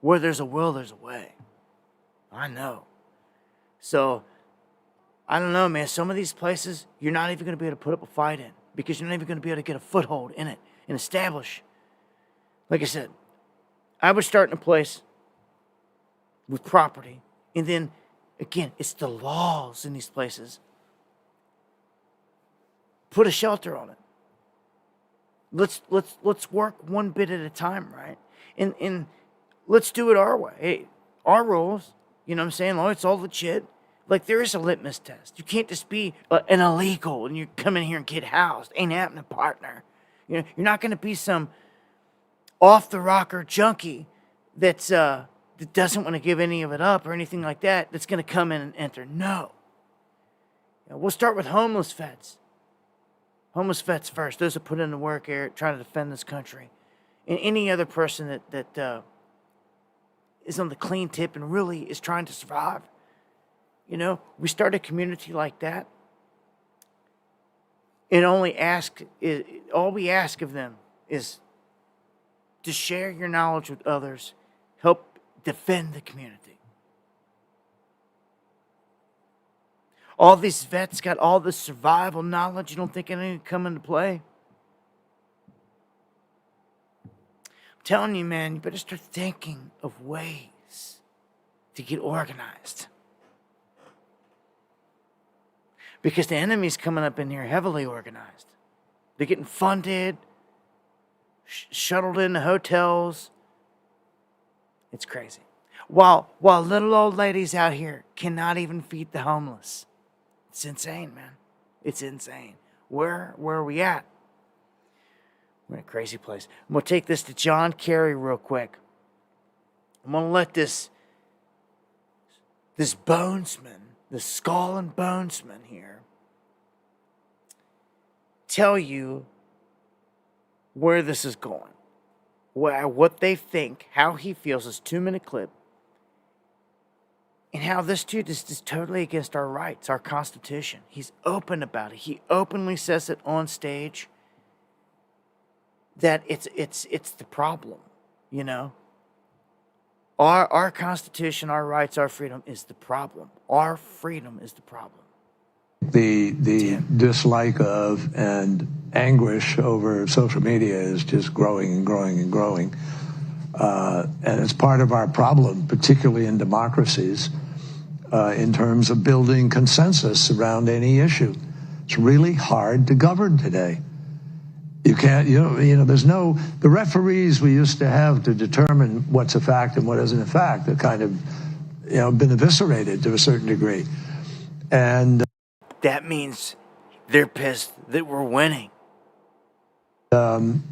S1: where there's a will, there's a way. I know. So, I don't know, man. Some of these places, you're not even going to be able to put up a fight in because you're not even going to be able to get a foothold in it and establish. Like I said, I would start in a place with property. And then, again, it's the laws in these places. Put a shelter on it. Let's work one bit at a time, right? And let's do it our way. Hey, our rules, you know what I'm saying? Like, it's all legit. Like, there is a litmus test. You can't just be an illegal and you come in here and get housed. Ain't happening, partner. You know, you're not going to be some off-the-rocker junkie that doesn't want to give any of it up or anything like that, that's going to come in and enter. No. You know, we'll start with homeless vets. Homeless vets first. Those that put in the work here trying to defend this country. And any other person that is on the clean tip and really is trying to survive. You know, we start a community like that. And all we ask of them is to share your knowledge with others. Help defend the community. All these vets got all this survival knowledge. You don't think anything can come into play? I'm telling you, man, you better start thinking of ways to get organized. Because the enemy's coming up in here heavily organized. They're getting funded, shuttled into hotels. It's crazy. While little old ladies out here cannot even feed the homeless. It's insane, man. It's insane. Where are we at? We're in a crazy place. I'm going to take this to John Kerry real quick. I'm going to let this bonesman, the skull and bonesman here, tell you where this is going. What they think, how he feels, this 2-minute clip, and how this dude is just totally against our rights, our Constitution. He's open about it. He openly says it on stage that it's the problem, you know? Our Constitution, our rights, our freedom is the problem. Our freedom is the problem.
S12: The dislike of and anguish over social media is just growing and growing and growing. And it's part of our problem, particularly in democracies, in terms of building consensus around any issue. It's really hard to govern today. You can't, there's no, the referees we used to have to determine what's a fact and what isn't a fact have kind of, been eviscerated to a certain degree. And
S1: that means they're pissed that we're winning.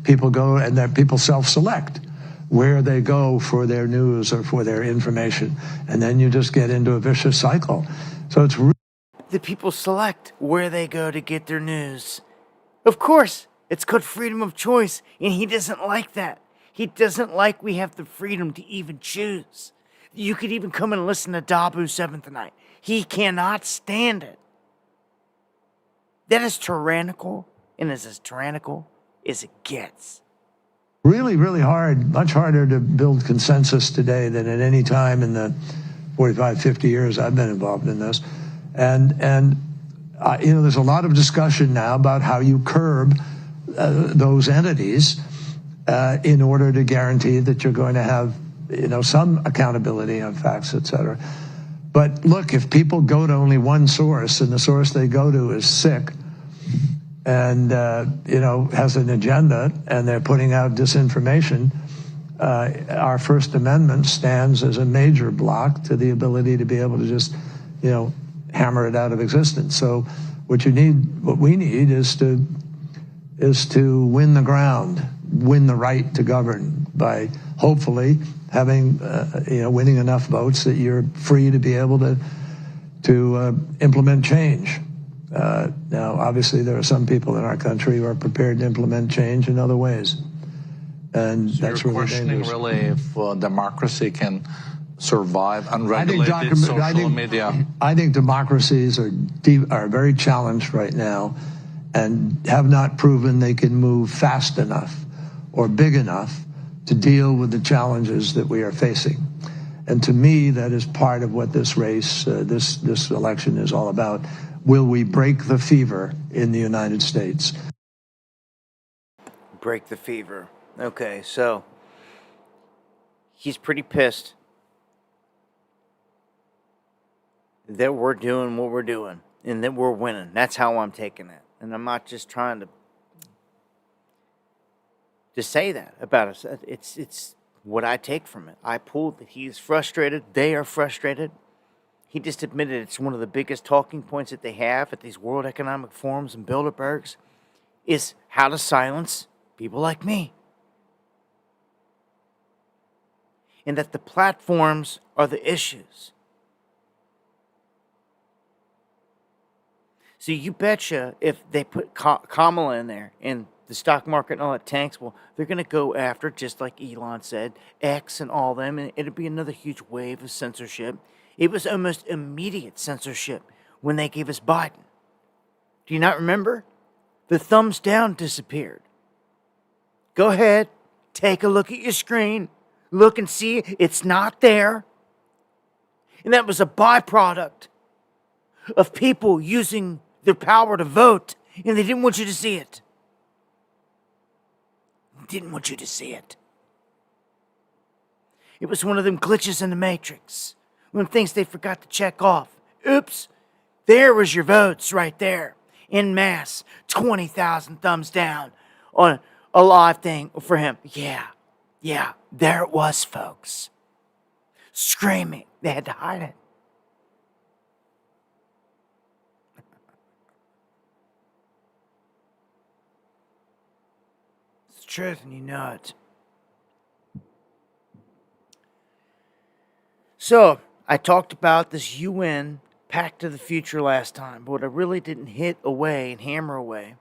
S12: People go and that people self-select where they go for their news or for their information. And then you just get into a vicious cycle. So it's
S1: the people select where they go to get their news. Of course, it's called freedom of choice, and he doesn't like that. He doesn't like we have the freedom to even choose. You could even come and listen to Dabu 7th night. He cannot stand it. That is tyrannical, and is as tyrannical as it gets.
S12: Really, really hard, much harder to build consensus today than at any time in the 45, 50 years I've been involved in this. And there's a lot of discussion now about how you curb those entities in order to guarantee that you're going to have, some accountability on facts, et cetera. But look, if people go to only one source and the source they go to is sick and, has an agenda and they're putting out disinformation, our First Amendment stands as a major block to the ability to be able to just, hammer it out of existence. So what we need is to win the ground, win the right to govern by hopefully having, winning enough votes that you're free to be able to implement change. Now, obviously, there are some people in our country who are prepared to implement change in other ways. And
S13: so
S12: that's
S13: you're
S12: really
S13: questioning
S12: dangerous.
S13: really if democracy can survive unregulated social media.
S12: I think democracies are very challenged right now and have not proven they can move fast enough or big enough to deal with the challenges that we are facing. And to me, that is part of what this race, this election is all about. Will we break the fever in the United States?
S1: Break the fever. Okay, so he's pretty pissed that we're doing what we're doing and that we're winning. That's how I'm taking it. And I'm not just trying to say that about us. It's what I take from it. I pulled that he's frustrated. They are frustrated. He just admitted it's one of the biggest talking points that they have at these World Economic Forums and Bilderbergs is how to silence people like me. And that the platforms are the issues. So you betcha if they put Kamala in there and the stock market and all that tanks, well, they're going to go after, just like Elon said, X and all them, and it'll be another huge wave of censorship. It was almost immediate censorship when they gave us Biden. Do you not remember? The thumbs down disappeared. Go ahead, take a look at your screen, look and see it's not there. And that was a byproduct of people using their power to vote, and they didn't want you to see it. Didn't want you to see it. It was one of them glitches in the matrix. One things they forgot to check off. Oops, there was your votes right there. En masse, 20,000 thumbs down on a live thing for him. Yeah, there it was, folks. Screaming. They had to hide it. It's the truth and you know it. So, I talked about this UN Pact of the Future last time, but what I really didn't hit away and hammer away,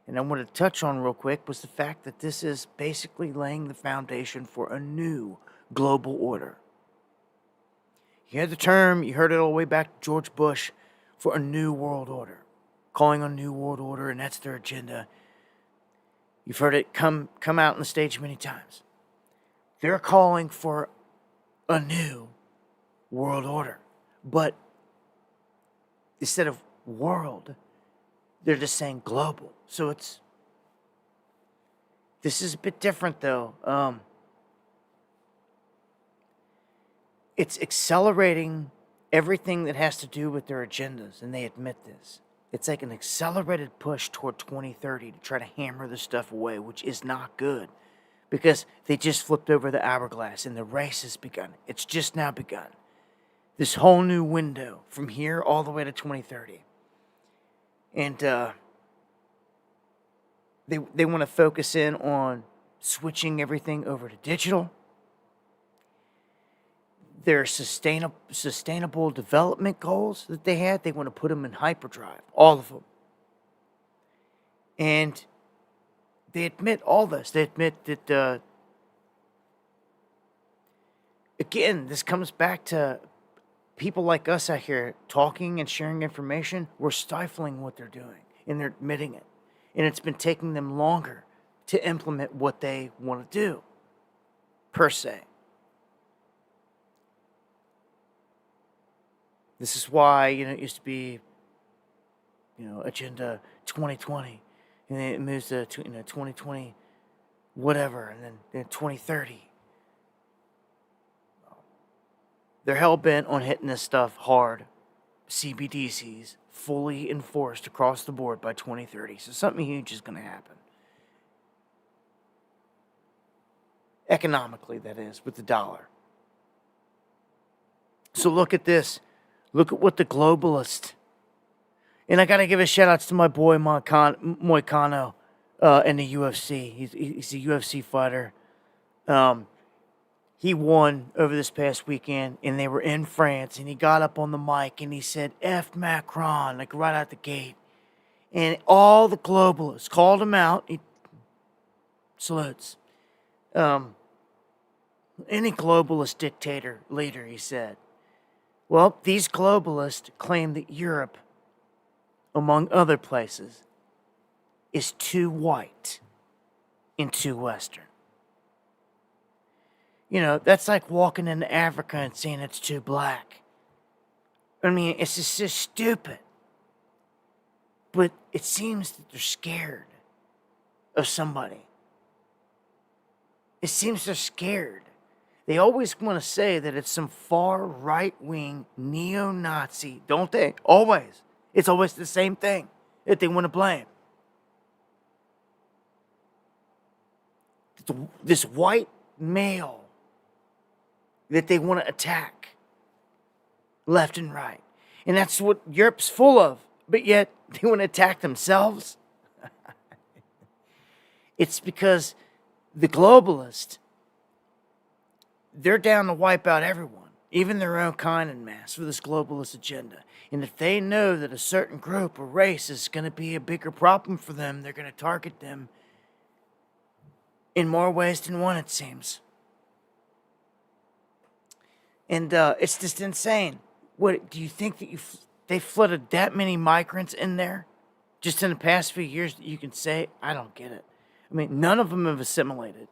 S1: and I wanted to touch on real quick, was the fact that this is basically laying the foundation for a new global order. You heard the term, you heard it all the way back to George Bush, for a new world order. Calling on a new world order, and that's their agenda. You've heard it come out on the stage many times. They're calling for a new world order. But instead of world, they're just saying global. So this is a bit different though. It's accelerating everything that has to do with their agendas, and they admit this. It's like an accelerated push toward 2030 to try to hammer this stuff away, which is not good because they just flipped over the hourglass and the race has begun. It's just now begun. This whole new window from here all the way to 2030. And they want to focus in on switching everything over to digital. Their sustainable development goals that they had, they want to put them in hyperdrive, all of them. And they admit all this. They admit that, again, this comes back to people like us out here talking and sharing information. We're stifling what they're doing, and they're admitting it. And it's been taking them longer to implement what they want to do, per se. This is why, it used to be, Agenda 2020, and then it moves to 2020 whatever, and then 2030. They're hell-bent on hitting this stuff hard. CBDCs fully enforced across the board by 2030. So something huge is going to happen. Economically, that is, with the dollar. So look at this. Look at what the globalist. And I got to give a shout outs to my boy Moicano in the UFC. He's a UFC fighter. He won over this past weekend, and they were in France, and he got up on the mic, and he said, F Macron, like right out the gate. And all the globalists called him out. He salutes. Any globalist dictator leader, he said. Well, these globalists claim that Europe, among other places, is too white and too Western. That's like walking into Africa and saying it's too black. I mean, it's just so stupid. But it seems that they're scared of somebody. It seems they're scared. They always want to say that it's some far right-wing neo-Nazi, don't they? Always. It's always the same thing that they want to blame. This white male that they want to attack left and right. And that's what Europe's full of. But yet, they want to attack themselves. It's because the globalists, they're down to wipe out everyone, even their own kind en masse, for this globalist agenda. And if they know that a certain group or race is going to be a bigger problem for them, they're going to target them in more ways than one, it seems. And it's just insane. What do you think that they flooded that many migrants in there just in the past few years that you can say? I don't get it. I mean, none of them have assimilated.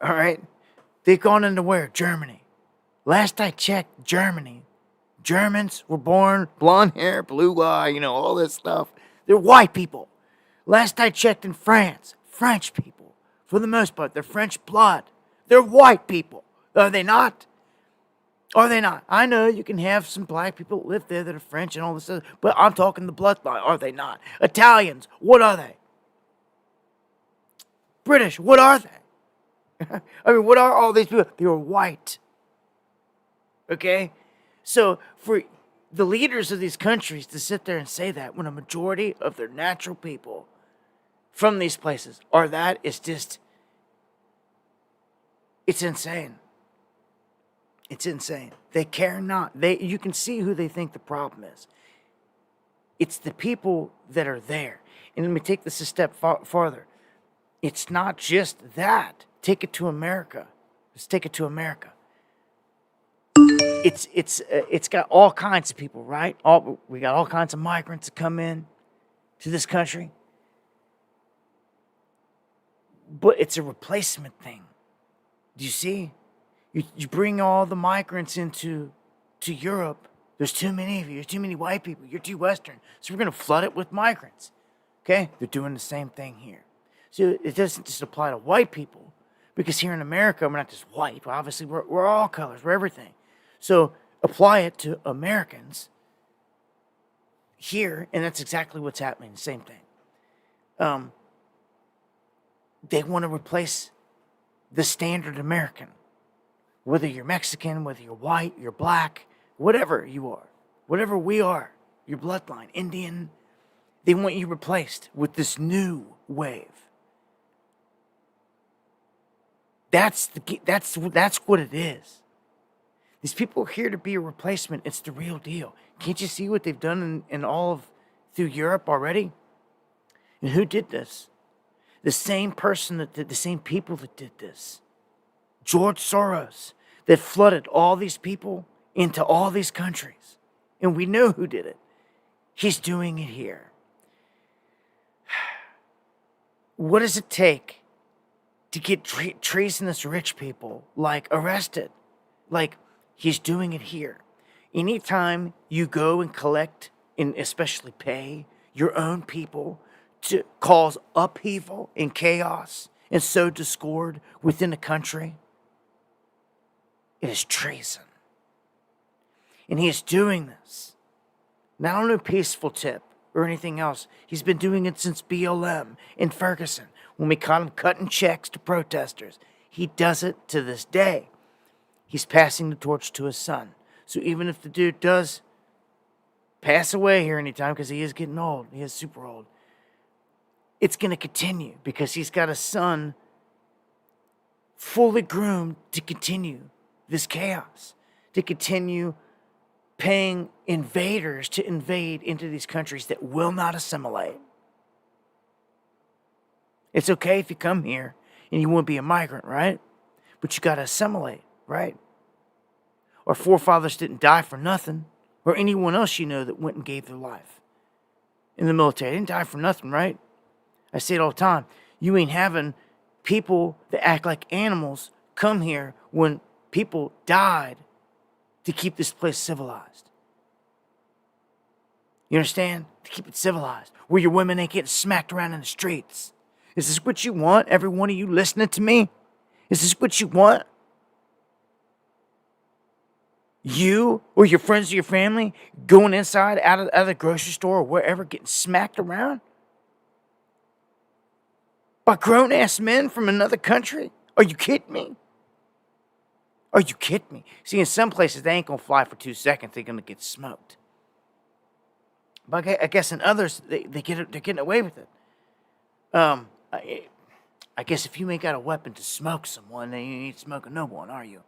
S1: All right? They've gone into where? Germany. Last I checked, Germany. Germans were born blonde hair, blue eye, all this stuff. They're white people. Last I checked in France, French people. For the most part, they're French blood. They're white people. Are they not? Are they not? I know you can have some black people that live there that are French and all this stuff, but I'm talking the bloodline. Are they not? Italians, what are they? British, what are they? I mean, what are all these people? They are white. Okay? So for the leaders of these countries to sit there and say that when a majority of their natural people from these places are that, it's just, it's insane. It's insane. They care not. You can see who they think the problem is. It's the people that are there. And let me take this a step farther. It's not just that. Take it to America. Let's take it to America. It's got all kinds of people, right? We got all kinds of migrants that come in to this country. But it's a replacement thing. Do you see? You bring all the migrants to Europe. There's too many of you. There's too many white people. You're too Western. So we're going to flood it with migrants. Okay? They're doing the same thing here. So it doesn't just apply to white people. Because here in America, we're not just white. Obviously, we're all colors. We're everything. So apply it to Americans here, and that's exactly what's happening. The same thing. They want to replace the standard American. Whether you're Mexican, whether you're white, you're black, whatever you are, whatever we are, your bloodline, Indian, they want you replaced with this new wave. That's what it is. These people are here to be a replacement. It's the real deal. Can't you see what they've done in all of through Europe already? And who did this? The same person that did, the same people that did this. George Soros, that flooded all these people into all these countries. And we know who did it. He's doing it here. What does it take to get treasonous rich people, arrested? He's doing it here. Anytime you go and collect and especially pay your own people to cause upheaval and chaos and sow discord within a country, it is treason. And he is doing this not on a peaceful tip or anything else. He's been doing it since BLM in Ferguson when we caught him cutting checks to protesters. He does it to this day. He's passing the torch to his son. So even if the dude does pass away here anytime, because he is getting old, he is super old, it's going to continue because he's got a son fully groomed to continue this chaos, to continue paying invaders to invade into these countries that will not assimilate. It's okay if you come here and you want to be a migrant, right? But you got to assimilate, right? Our forefathers didn't die for nothing, or anyone else you know that went and gave their life in the military. They didn't die for nothing, right? I say it all the time. You ain't having people that act like animals come here when people died to keep this place civilized. You understand? To keep it civilized. Where your women ain't getting smacked around in the streets. Is this what you want? Every one of you listening to me? Is this what you want? You or your friends or your family going inside, out of the grocery store or wherever, getting smacked around? By grown-ass men from another country? Are you kidding me? Are you kidding me? See, in some places, they ain't going to fly for 2 seconds. They're going to get smoked. But I guess in others, they're getting away with it. I guess if you ain't got a weapon to smoke someone, then you ain't smoking no one, are you?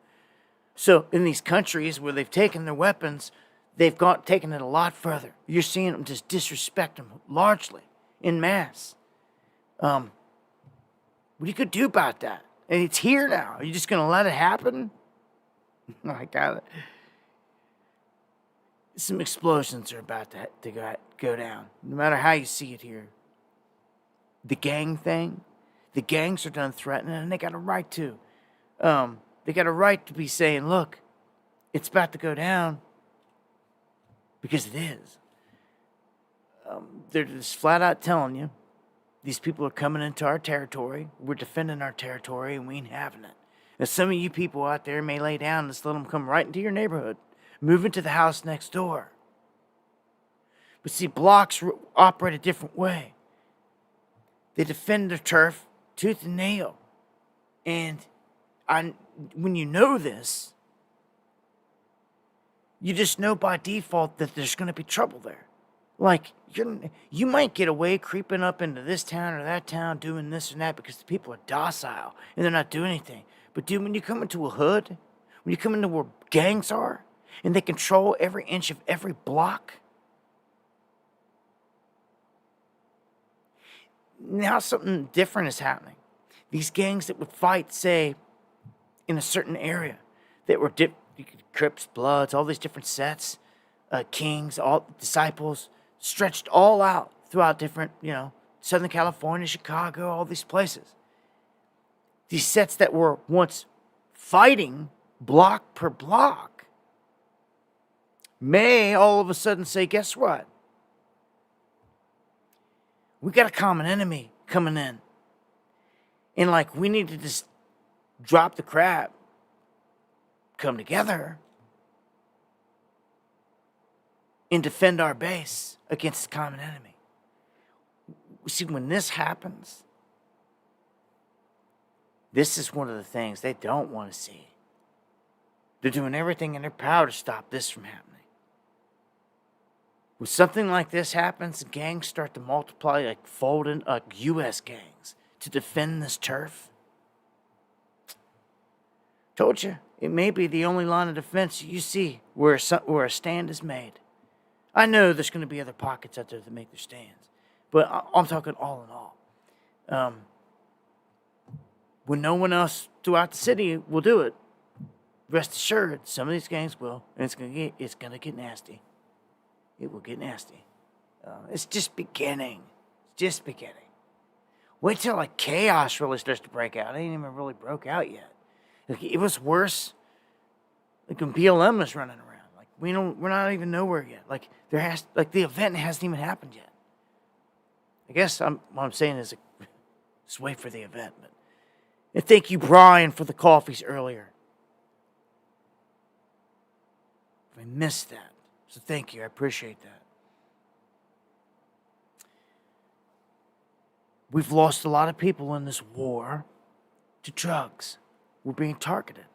S1: So in these countries where they've taken their weapons, they've taken it a lot further. You're seeing them just disrespect them largely, in mass. What are you going to do about that? And it's here now. Are you just going to let it happen? I got it. Some explosions are about to go down. No matter how you see it here. The gang thing, the gangs are done threatening, and they got a right to. They got a right to be saying, look, it's about to go down, because it is. They're just flat out telling you, these people are coming into our territory, we're defending our territory, and we ain't having it. Now, some of you people out there may lay down and just let them come right into your neighborhood, move into the house next door. But see, blocks operate a different way. They defend their turf tooth and nail. And when you know this, you just know by default that there's going to be trouble there. Like, you might get away creeping up into this town or that town doing this and that because the people are docile and they're not doing anything. But dude, when you come into a hood, when you come into where gangs are, and they control every inch of every block, now something different is happening. These gangs that would fight, say, in a certain area, that were Crips, Bloods, all these different sets, Kings, all disciples, stretched all out throughout different, Southern California, Chicago, all these places. These sets that were once fighting block per block may all of a sudden say, guess what? We got a common enemy coming in. And we need to just drop the crap, come together, and defend our base against the common enemy. See, when this happens, this is one of the things they don't want to see. They're doing everything in their power to stop this from happening. When something like this happens, gangs start to multiply folding U.S. gangs to defend this turf. Told you, it may be the only line of defense you see where a stand is made. I know there's going to be other pockets out there that make their stands, but I'm talking all in all. When no one else throughout the city will do it, rest assured, some of these gangs will, and it's gonna get nasty. It will get nasty. It's just beginning. It's just beginning. Wait till chaos really starts to break out. It ain't even really broke out yet. It was worse when BLM was running around. We're not even nowhere yet. Like the event hasn't even happened yet. I guess what I'm saying is, just wait for the event. And thank you, Brian, for the coffees earlier. I missed that, so thank you. I appreciate that. We've lost a lot of people in this war to drugs. We're being targeted.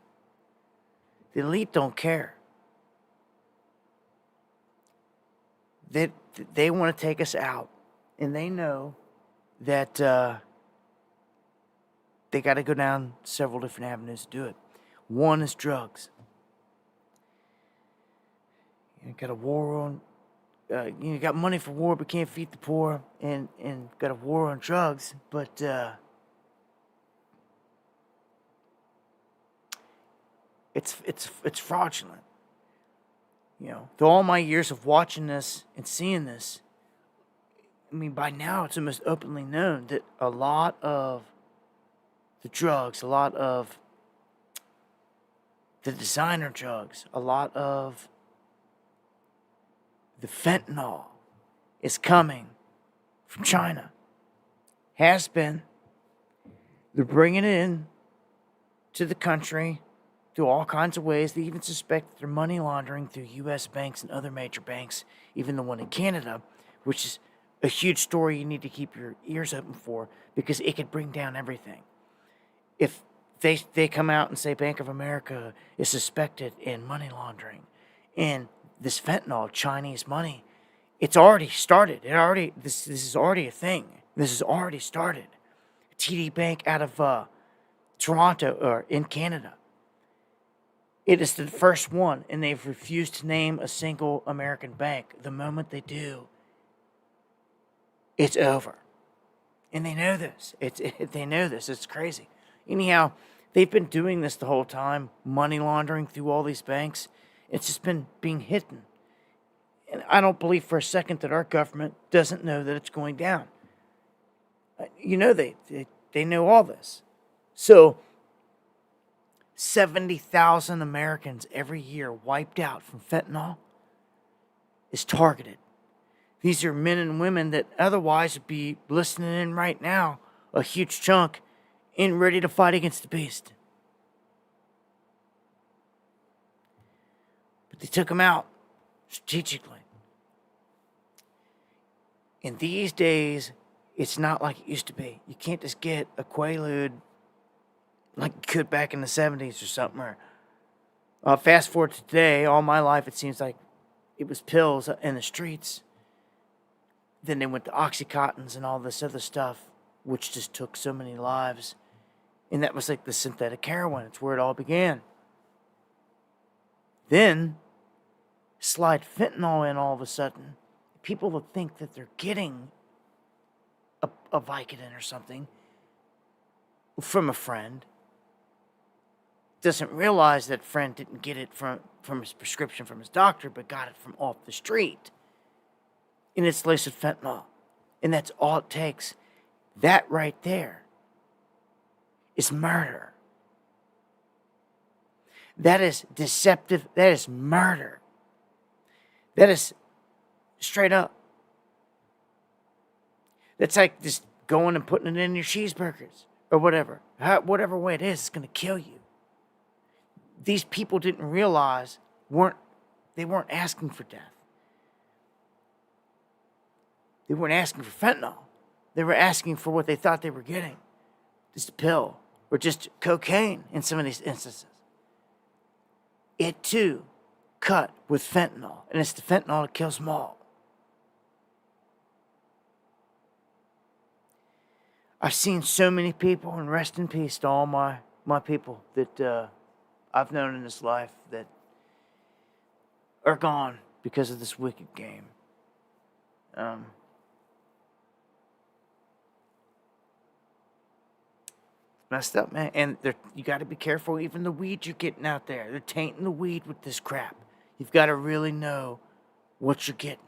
S1: The elite don't care. They want to take us out, and they know that they got to go down several different avenues to do it. One is drugs. You got a war on. You got money for war, but can't feed the poor, and got a war on drugs, but it's fraudulent. You know, through all my years of watching this and seeing this, I mean, by now it's almost openly known that a lot of the drugs, a lot of the designer drugs, a lot of the fentanyl is coming from China. Has been. They're bringing it in to the country through all kinds of ways. They even suspect that they're money laundering through U.S. banks and other major banks, even the one in Canada, which is a huge story you need to keep your ears open for, because it could bring down everything. If they come out and say Bank of America is suspected in money laundering, and this fentanyl, Chinese money, it's already started. This is already a thing. This has already started. TD Bank out of Toronto, or in Canada. It is the first one, and they've refused to name a single American bank. The moment they do, it's over. And they know this. They know this. It's crazy. Anyhow, they've been doing this the whole time, money laundering through all these banks. It's just been being hidden. And I don't believe for a second that our government doesn't know that it's going down. You know, they know all this. So 70,000 Americans every year wiped out from fentanyl is targeted. These are men and women that otherwise would be listening in right now, a huge chunk, and ready to fight against the beast. But they took them out strategically. And these days, it's not like it used to be. You can't just get a Quaalude like you could back in the 70s or something. Or fast forward to today, all my life it seems like it was pills in the streets. Then they went to Oxycontins and all this other stuff, which just took so many lives. And that was like the synthetic heroin. It's where it all began. Then, slide fentanyl in all of a sudden. People will think that they're getting a Vicodin or something from a friend. Doesn't realize that friend didn't get it from his prescription from his doctor, but got it from off the street. And it's laced with fentanyl. And that's all it takes. That right there is murder. That is deceptive. That is murder. That is straight up. That's like just going and putting it in your cheeseburgers or whatever. Whatever way it is, it's going to kill you. These people didn't realize they weren't asking for death. They weren't asking for fentanyl. They were asking for what they thought they were getting. Just a pill or just cocaine in some of these instances. It too cut with fentanyl, and it's the fentanyl that kills them all. I've seen so many people, and rest in peace to all my people that I've known in this life that are gone because of this wicked game. Messed up, man. And you got to be careful. Even the weed you're getting out there, they're tainting the weed with this crap. You've got to really know what you're getting.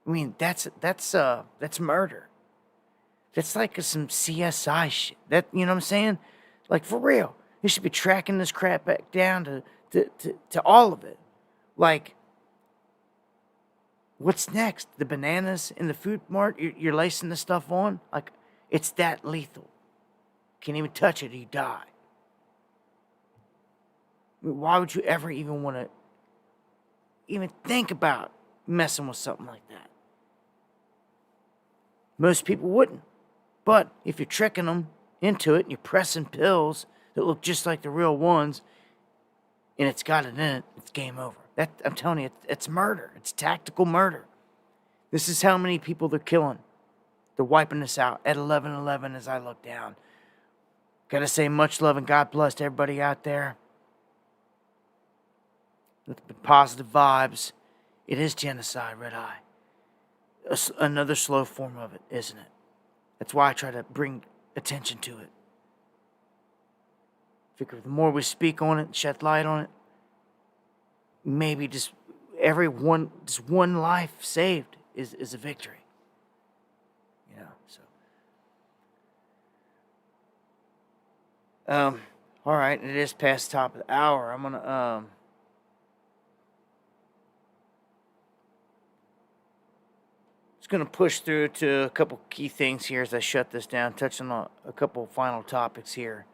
S1: I mean, that's murder. That's like some CSI shit. That, you know what I'm saying? Like, for real. You should be tracking this crap back down to all of it. Like, what's next? The bananas in the food mart? You're lacing the stuff on? Like, it's that lethal. Can't even touch it, you die. I mean, why would you ever even want to even think about messing with something like that? Most people wouldn't. But if you're tricking them into it and you're pressing pills that look just like the real ones and it's got it in it, it's game over. That, I'm telling you, it's murder. It's tactical murder. This is how many people they're killing. They're wiping us out at 11:11 as I look down. Gotta say much love and God bless to everybody out there. With positive vibes. It is genocide, Red Eye. Another slow form of it, isn't it? That's why I try to bring attention to it. Figure the more we speak on it, shed light on it, maybe just one life saved is a victory. You know, so. All right, it is past the top of the hour. I'm gonna just gonna push through to a couple key things here as I shut this down, touching on a couple final topics here.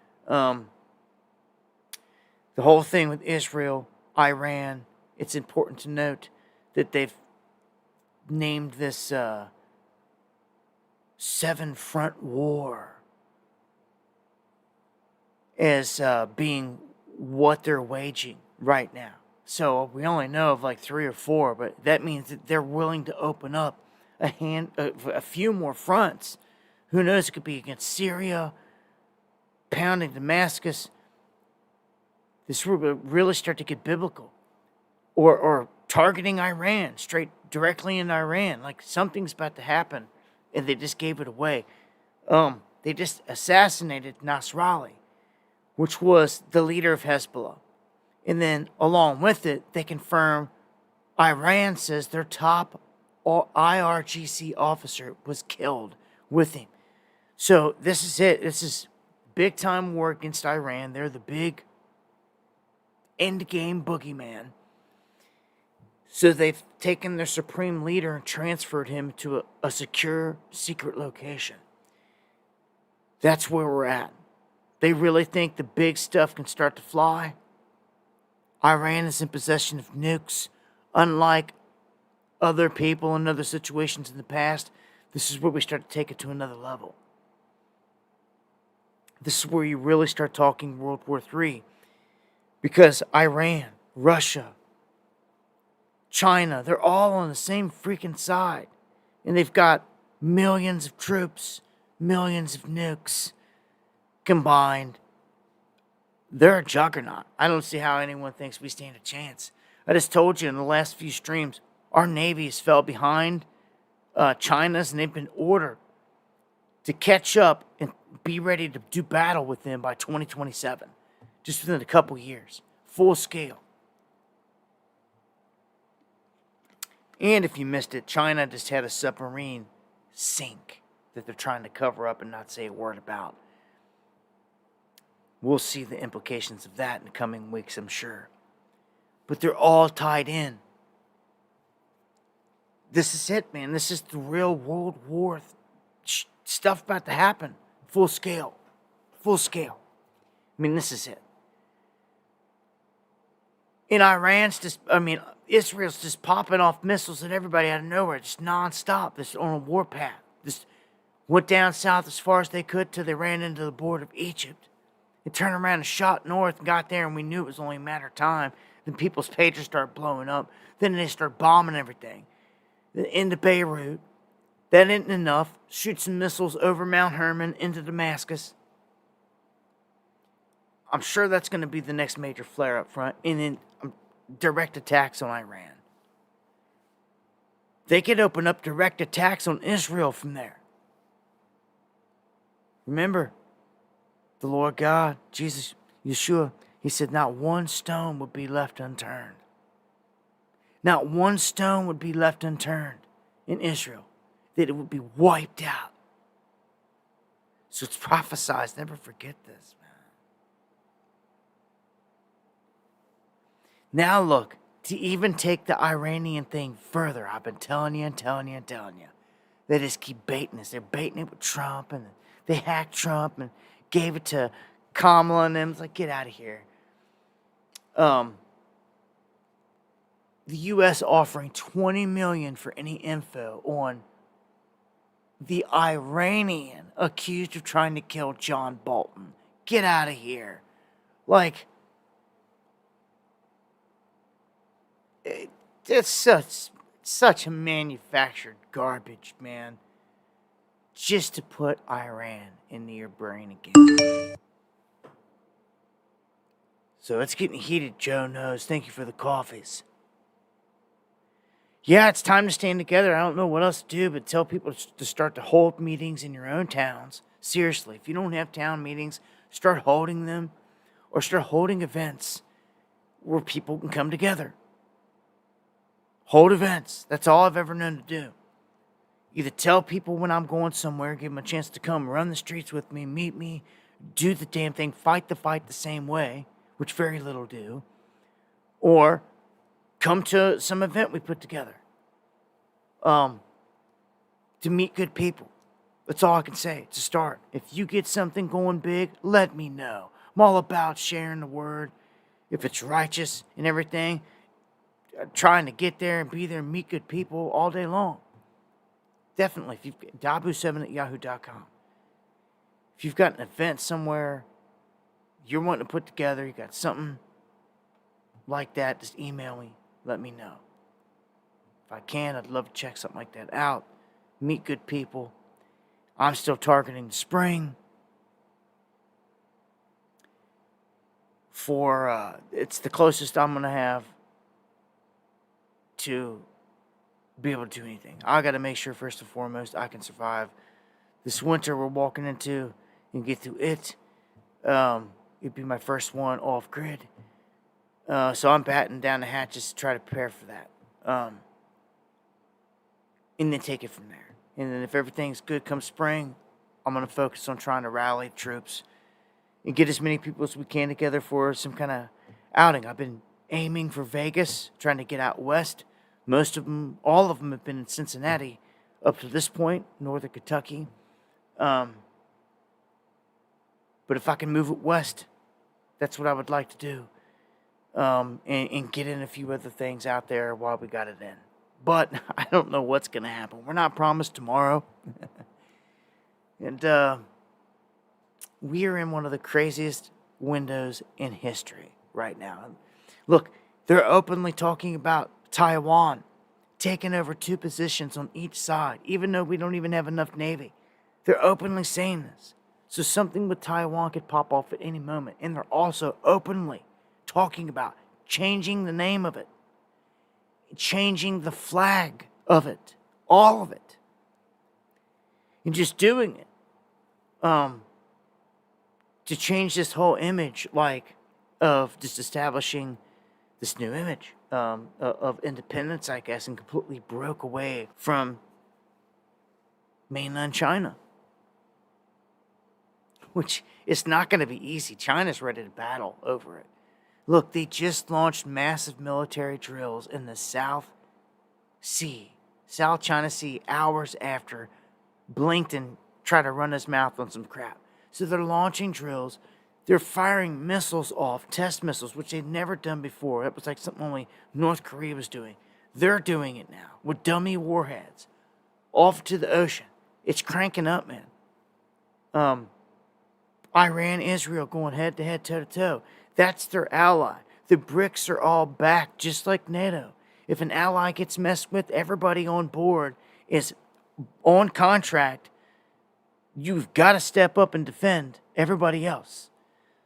S1: The whole thing with Israel, Iran, it's important to note that they've named this 7-front war as being what they're waging right now. So we only know of like 3 or 4, but that means that they're willing to open up a few more fronts. Who knows? It could be against Syria, pounding Damascus. This will really start to get biblical, or targeting Iran directly in Iran. Like something's about to happen, and they just gave it away. They just assassinated Nasrallah, which was the leader of Hezbollah. And then along with it, they confirm Iran says their top IRGC officer was killed with him. So this is it. This is big time war against Iran. They're the big end game boogeyman. So they've taken their supreme leader and transferred him to a secure, secret location. That's where we're at. They really think the big stuff can start to fly. Iran is in possession of nukes. Unlike other people in other situations in the past, this is where we start to take it to another level. This is where you really start talking World War III. Because Iran, Russia, China, they're all on the same freaking side. And they've got millions of troops, millions of nukes combined. They're a juggernaut. I don't see how anyone thinks we stand a chance. I just told you in the last few streams, our navies fell behind China's, and they've been ordered to catch up and be ready to do battle with them by 2027. Just within a couple years. Full scale. And if you missed it, China just had a submarine sink that they're trying to cover up and not say a word about. We'll see the implications of that in the coming weeks, I'm sure. But they're all tied in. This is it, man. This is the real World War stuff about to happen. Full scale. Full scale. I mean, this is it. In Israel's just popping off missiles at everybody out of nowhere, just nonstop. This on a warpath. Just went down south as far as they could till they ran into the border of Egypt. They turned around and shot north and got there, and we knew it was only a matter of time. Then people's pages started blowing up. Then they started bombing everything. Then into Beirut. That isn't enough. Shoot some missiles over Mount Hermon into Damascus. I'm sure that's going to be the next major flare up front. And then direct attacks on Iran. They could open up direct attacks on Israel from there. Remember, the Lord God, Jesus, Yeshua, he said not one stone would be left unturned. Not one stone would be left unturned in Israel. That it would be wiped out. So it's prophesied. Never forget this, man. Now look, to even take the Iranian thing further. I've been telling you and telling you and telling you. They just keep baiting us. They're baiting it with Trump, and they hacked Trump and gave it to Kamala and them. It's like, get out of here. The U.S. offering $20 million for any info on the Iranian accused of trying to kill John Bolton. Get out of here. Like, it's such a manufactured garbage, man. Just to put Iran into your brain again. So it's getting heated, Joe knows. Thank you for the coffees. Yeah, it's time to stand together. I don't know what else to do but tell people to start to hold meetings in your own towns. Seriously, if you don't have town meetings, start holding them or start holding events where people can come together. Hold events. That's all I've ever known to do. Either tell people when I'm going somewhere, give them a chance to come run the streets with me, meet me, do the damn thing, fight the fight the same way, which very little do, or come to some event we put together to meet good people. That's all I can say. It's a start. If you get something going big, let me know. I'm all about sharing the word. If it's righteous and everything, trying to get there and be there and meet good people all day long. Definitely. If you've dabu7@yahoo.com. If you've got an event somewhere you're wanting to put together, you got something like that, just email me. Let me know. If I can, I'd love to check something like that out. Meet good people. I'm still targeting the spring for, it's the closest I'm going to have to be able to do anything. I got to make sure, first and foremost, I can survive this winter we're walking into and get through it. It'd be my first one off grid. So I'm batting down the hatches to try to prepare for that. And then take it from there. And then if everything's good come spring, I'm going to focus on trying to rally troops and get as many people as we can together for some kind of outing. I've been aiming for Vegas, trying to get out west. Most of them, all of them have been in Cincinnati up to this point, northern Kentucky. But if I can move it west, that's what I would like to do. And get in a few other things out there while we got it in. But I don't know what's going to happen. We're not promised tomorrow. And we are in one of the craziest windows in history right now. Look, they're openly talking about Taiwan taking over 2 positions on each side, even though we don't even have enough Navy. They're openly saying this. So something with Taiwan could pop off at any moment. And they're also openly talking about changing the name of it, changing the flag of it, all of it, and just doing it to change this whole image, like, of just establishing this new image of independence, I guess, and completely broke away from mainland China, which is not going to be easy. China's ready to battle over it. Look, they just launched massive military drills in the South China Sea, hours after Blinken tried to run his mouth on some crap. So they're launching drills. They're firing missiles off, test missiles, which they'd never done before. That was like something only North Korea was doing. They're doing it now with dummy warheads off to the ocean. It's cranking up, man. Iran, Israel going head-to-head, toe-to-toe. That's their ally. The BRICS are all back, just like NATO. If an ally gets messed with, everybody on board is on contract. You've got to step up and defend everybody else.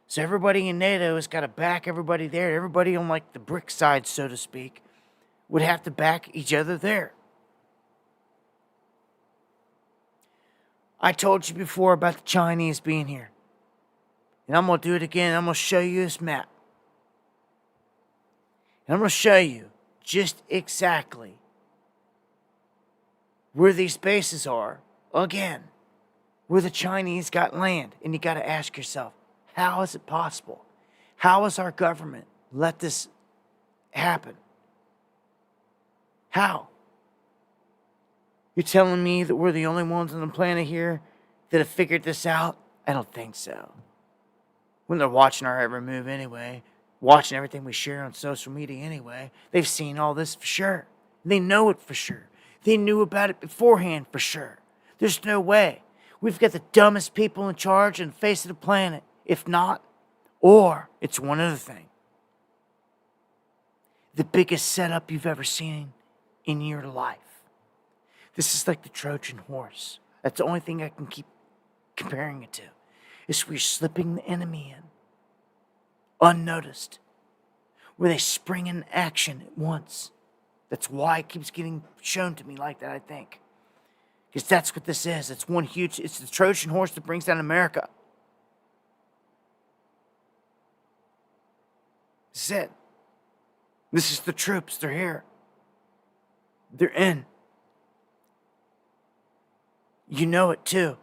S1: So everybody in NATO has got to back everybody there. Everybody on, like, the BRICS side, so to speak, would have to back each other there. I told you before about the Chinese being here. And I'm going to do it again. I'm going to show you this map. And I'm going to show you just exactly where these bases are, again, where the Chinese got land. And you got to ask yourself, how is it possible? How has our government let this happen? How? You're telling me that we're the only ones on the planet here that have figured this out? I don't think so. When they're watching our every move anyway, watching everything we share on social media anyway, they've seen all this for sure. They know it for sure. They knew about it beforehand for sure. There's no way. We've got the dumbest people in charge on the face of the planet. If not, or it's one other thing. The biggest setup you've ever seen in your life. This is like the Trojan horse. That's the only thing I can keep comparing it to. Is we're slipping the enemy in. Unnoticed. Where they spring in action at once. That's why it keeps getting shown to me like that, I think. Because that's what this is. It's the Trojan horse that brings down America. This is it. This is the troops. They're here. They're in. You know it too.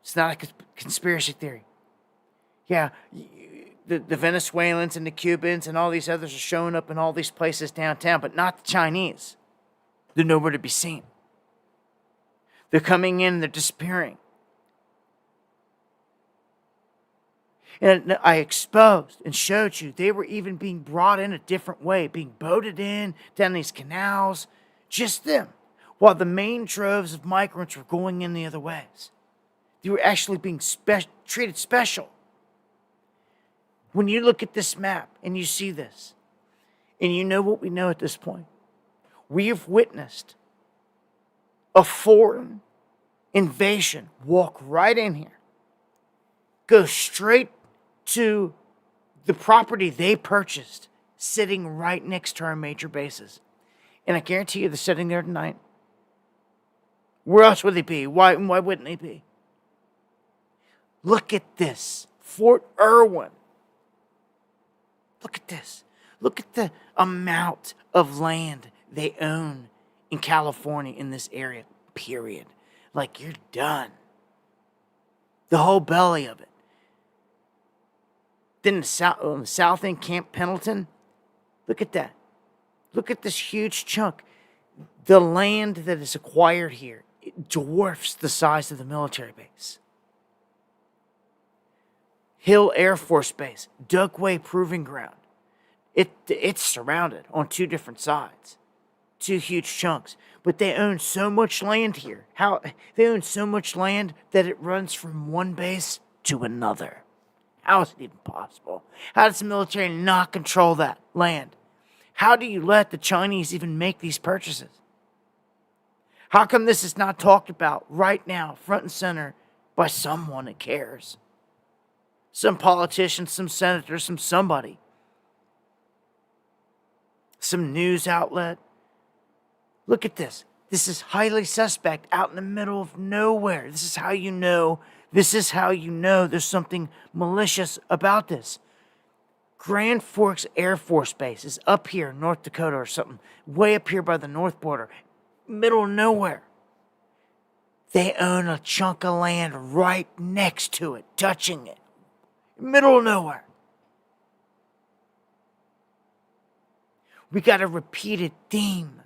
S1: It's not a conspiracy theory. Yeah, the Venezuelans and the Cubans and all these others are showing up in all these places downtown, but not the Chinese. They're nowhere to be seen. They're coming in, they're disappearing. And I exposed and showed you they were even being brought in a different way, being boated in down these canals, just them, while the main droves of migrants were going in the other ways. They were actually being treated special. When you look at this map and you see this, and you know what we know at this point, we have witnessed a foreign invasion walk right in here, go straight to the property they purchased, sitting right next to our major bases. And I guarantee you they're sitting there tonight. Where else would they be? Why wouldn't they be? Look at this. Fort Irwin. Look at this. Look at the amount of land they own in California in this area, period. Like, you're done. The whole belly of it. Then on the south end, Camp Pendleton. Look at that. Look at this huge chunk. The land that is acquired here, it dwarfs the size of the military base. Hill Air Force Base, Dugway Proving Ground. It's surrounded on two different sides. Two huge chunks. But they own so much land here. They own so much land that it runs from one base to another. How is it even possible? How does the military not control that land? How do you let the Chinese even make these purchases? How come this is not talked about right now, front and center, by someone that cares? Some politician, some senator, somebody. Some news outlet. Look at this. This is highly suspect out in the middle of nowhere. This is how you know. This is how you know there's something malicious about this. Grand Forks Air Force Base is up here in North Dakota or something. Way up here by the north border. Middle of nowhere. They own a chunk of land right next to it, touching it. Middle of nowhere. We got a repeated theme,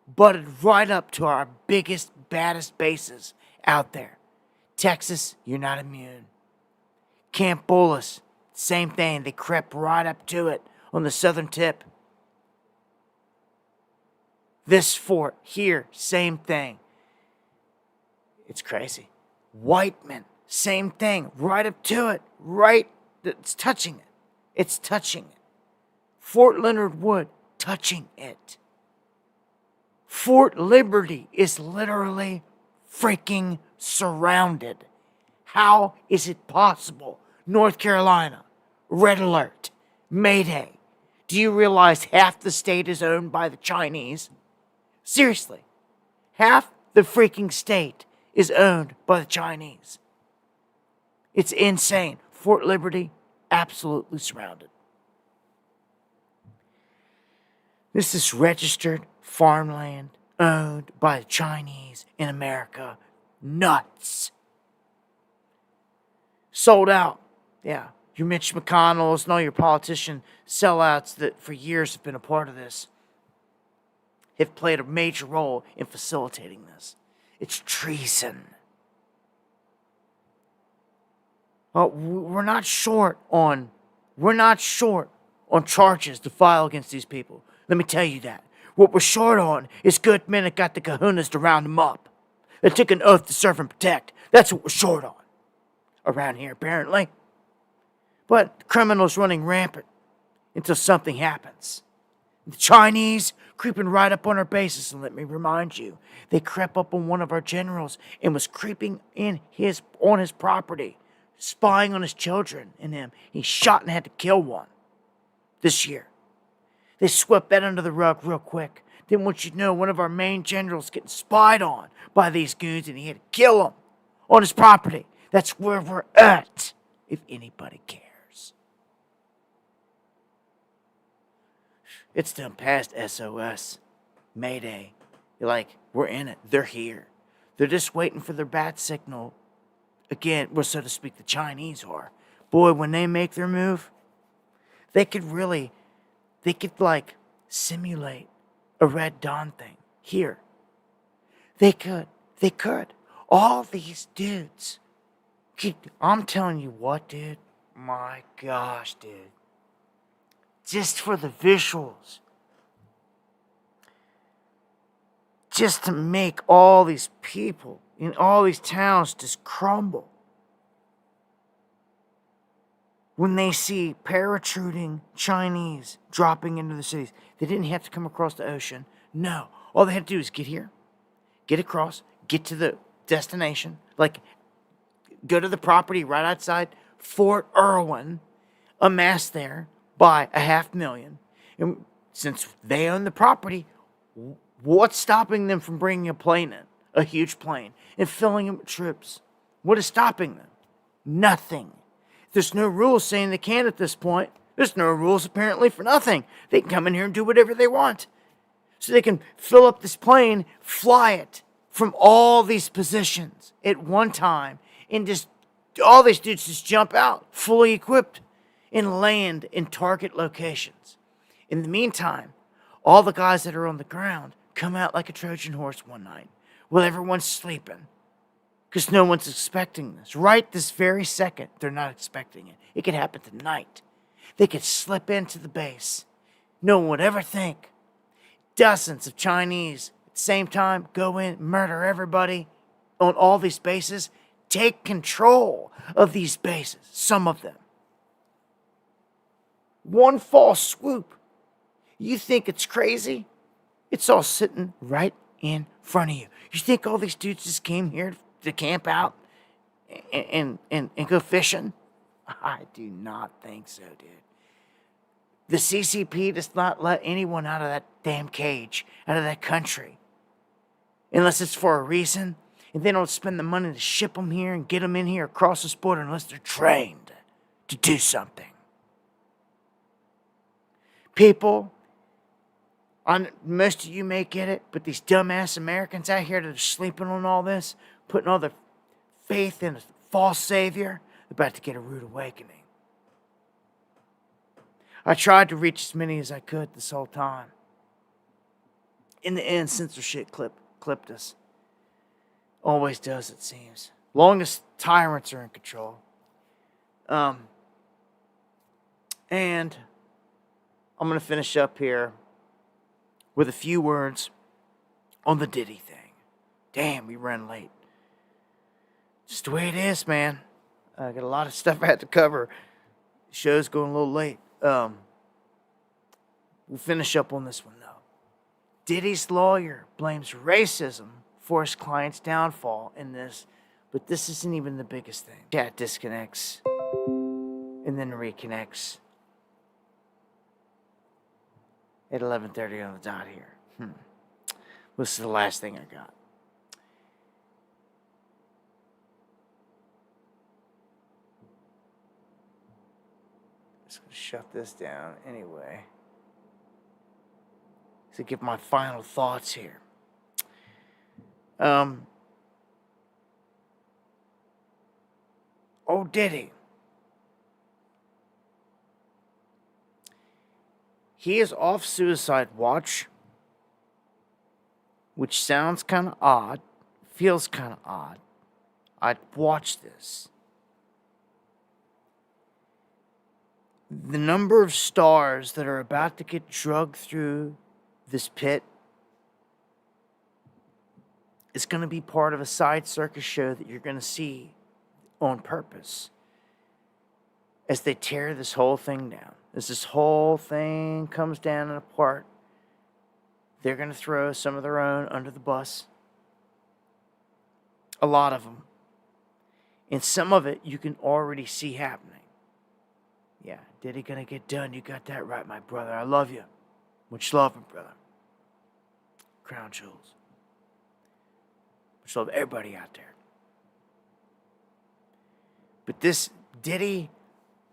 S1: butted right up to our biggest, baddest bases out there. Texas, you're not immune. Camp Bullis, same thing. They crept right up to it on the southern tip. This fort here, same thing. It's crazy. Whiteman, same thing. Right up to it. Right, it's touching it. It's touching it. Fort Leonard Wood, touching it. Fort Liberty is literally freaking surrounded. How is it possible? North Carolina, red alert, Mayday. Do you realize half the state is owned by the Chinese? Seriously, half the freaking state is owned by the Chinese. It's insane. Fort Liberty, absolutely surrounded. This is registered farmland owned by the Chinese in America. Nuts. Sold out. Yeah, your Mitch McConnells and all your politician sellouts that for years have been a part of this. have played a major role in facilitating this. It's treason. We're not short on charges to file against these people. Let me tell you that. What we're short on is good men that got the kahunas to round them up. That took an oath to serve and protect. That's what we're short on. Around here, apparently. But criminals running rampant until something happens. The Chinese creeping right up on our bases, and let me remind you, they crept up on one of our generals and was creeping on his property, spying on his children and him. He shot and had to kill one this year. They swept that under the rug real quick. Didn't want you to know one of our main generals getting spied on by these goons, and he had to kill him on his property. That's where we're at, if anybody cares. It's done past SOS. Mayday. You're like, we're in it. They're here. They're just waiting for their bat signal. Again, well, so to speak, the Chinese are. Boy, when they make their move, they could like simulate a Red Dawn thing here. They could. All these dudes. I'm telling you what, dude. My gosh, dude. Just for the visuals. Just to make all these people in all these towns just crumble. When they see parachuting Chinese dropping into the cities, they didn't have to come across the ocean. No. All they had to do is get here, get across, get to the destination, like go to the property right outside Fort Irwin, amass there, buy 500,000. And since they own the property, what's stopping them from bringing a plane in, a huge plane, and filling it with troops? What is stopping them? Nothing. There's no rules saying they can at this point. There's no rules apparently for nothing. They can come in here and do whatever they want. So they can fill up this plane, fly it from all these positions at one time, and just all these dudes just jump out, fully equipped, and land in target locations. In the meantime, all the guys that are on the ground come out like a Trojan horse one night while everyone's sleeping. Because no one's expecting this. Right this very second, they're not expecting it. It could happen tonight. They could slip into the base. No one would ever think. Dozens of Chinese at the same time go in, murder everybody on all these bases, take control of these bases, some of them. One false swoop. You think it's crazy? It's all sitting right in front of you. You think all these dudes just came here to camp out and go fishing? I do not think so, dude. The CCP does not let anyone out of that damn cage, out of that country, unless it's for a reason, and they don't spend the money to ship them here and get them in here across this border unless they're trained to do something. People, most of you may get it, but these dumbass Americans out here that are sleeping on all this, putting all their faith in a false savior, they're about to get a rude awakening. I tried to reach as many as I could this whole time. In the end, censorship clipped us. Always does, it seems. Longest tyrants are in control. And I'm going to finish up here with a few words on the Diddy thing. Damn, we ran late. Just the way it is, man. I got a lot of stuff I had to cover. The show's going a little late. We'll finish up on this one, though. Diddy's lawyer blames racism for his client's downfall in this, but this isn't even the biggest thing. Chat disconnects and then reconnects at 11:30 on the dot here. This is the last thing I got. Just gonna shut this down anyway. To give my final thoughts here. Diddy. He is off suicide watch. which sounds kind of odd, feels kind of odd. I'd watch this. The number of stars that are about to get drugged through this pit is going to be part of a side circus show that you're going to see on purpose as they tear this whole thing down. As this whole thing comes down and apart, they're going to throw some of their own under the bus. A lot of them. And some of it you can already see happening. Yeah, Diddy gonna get done. You got that right, my brother. I love you. Much love, my brother. Crown jewels. Much love everybody out there. But this Diddy,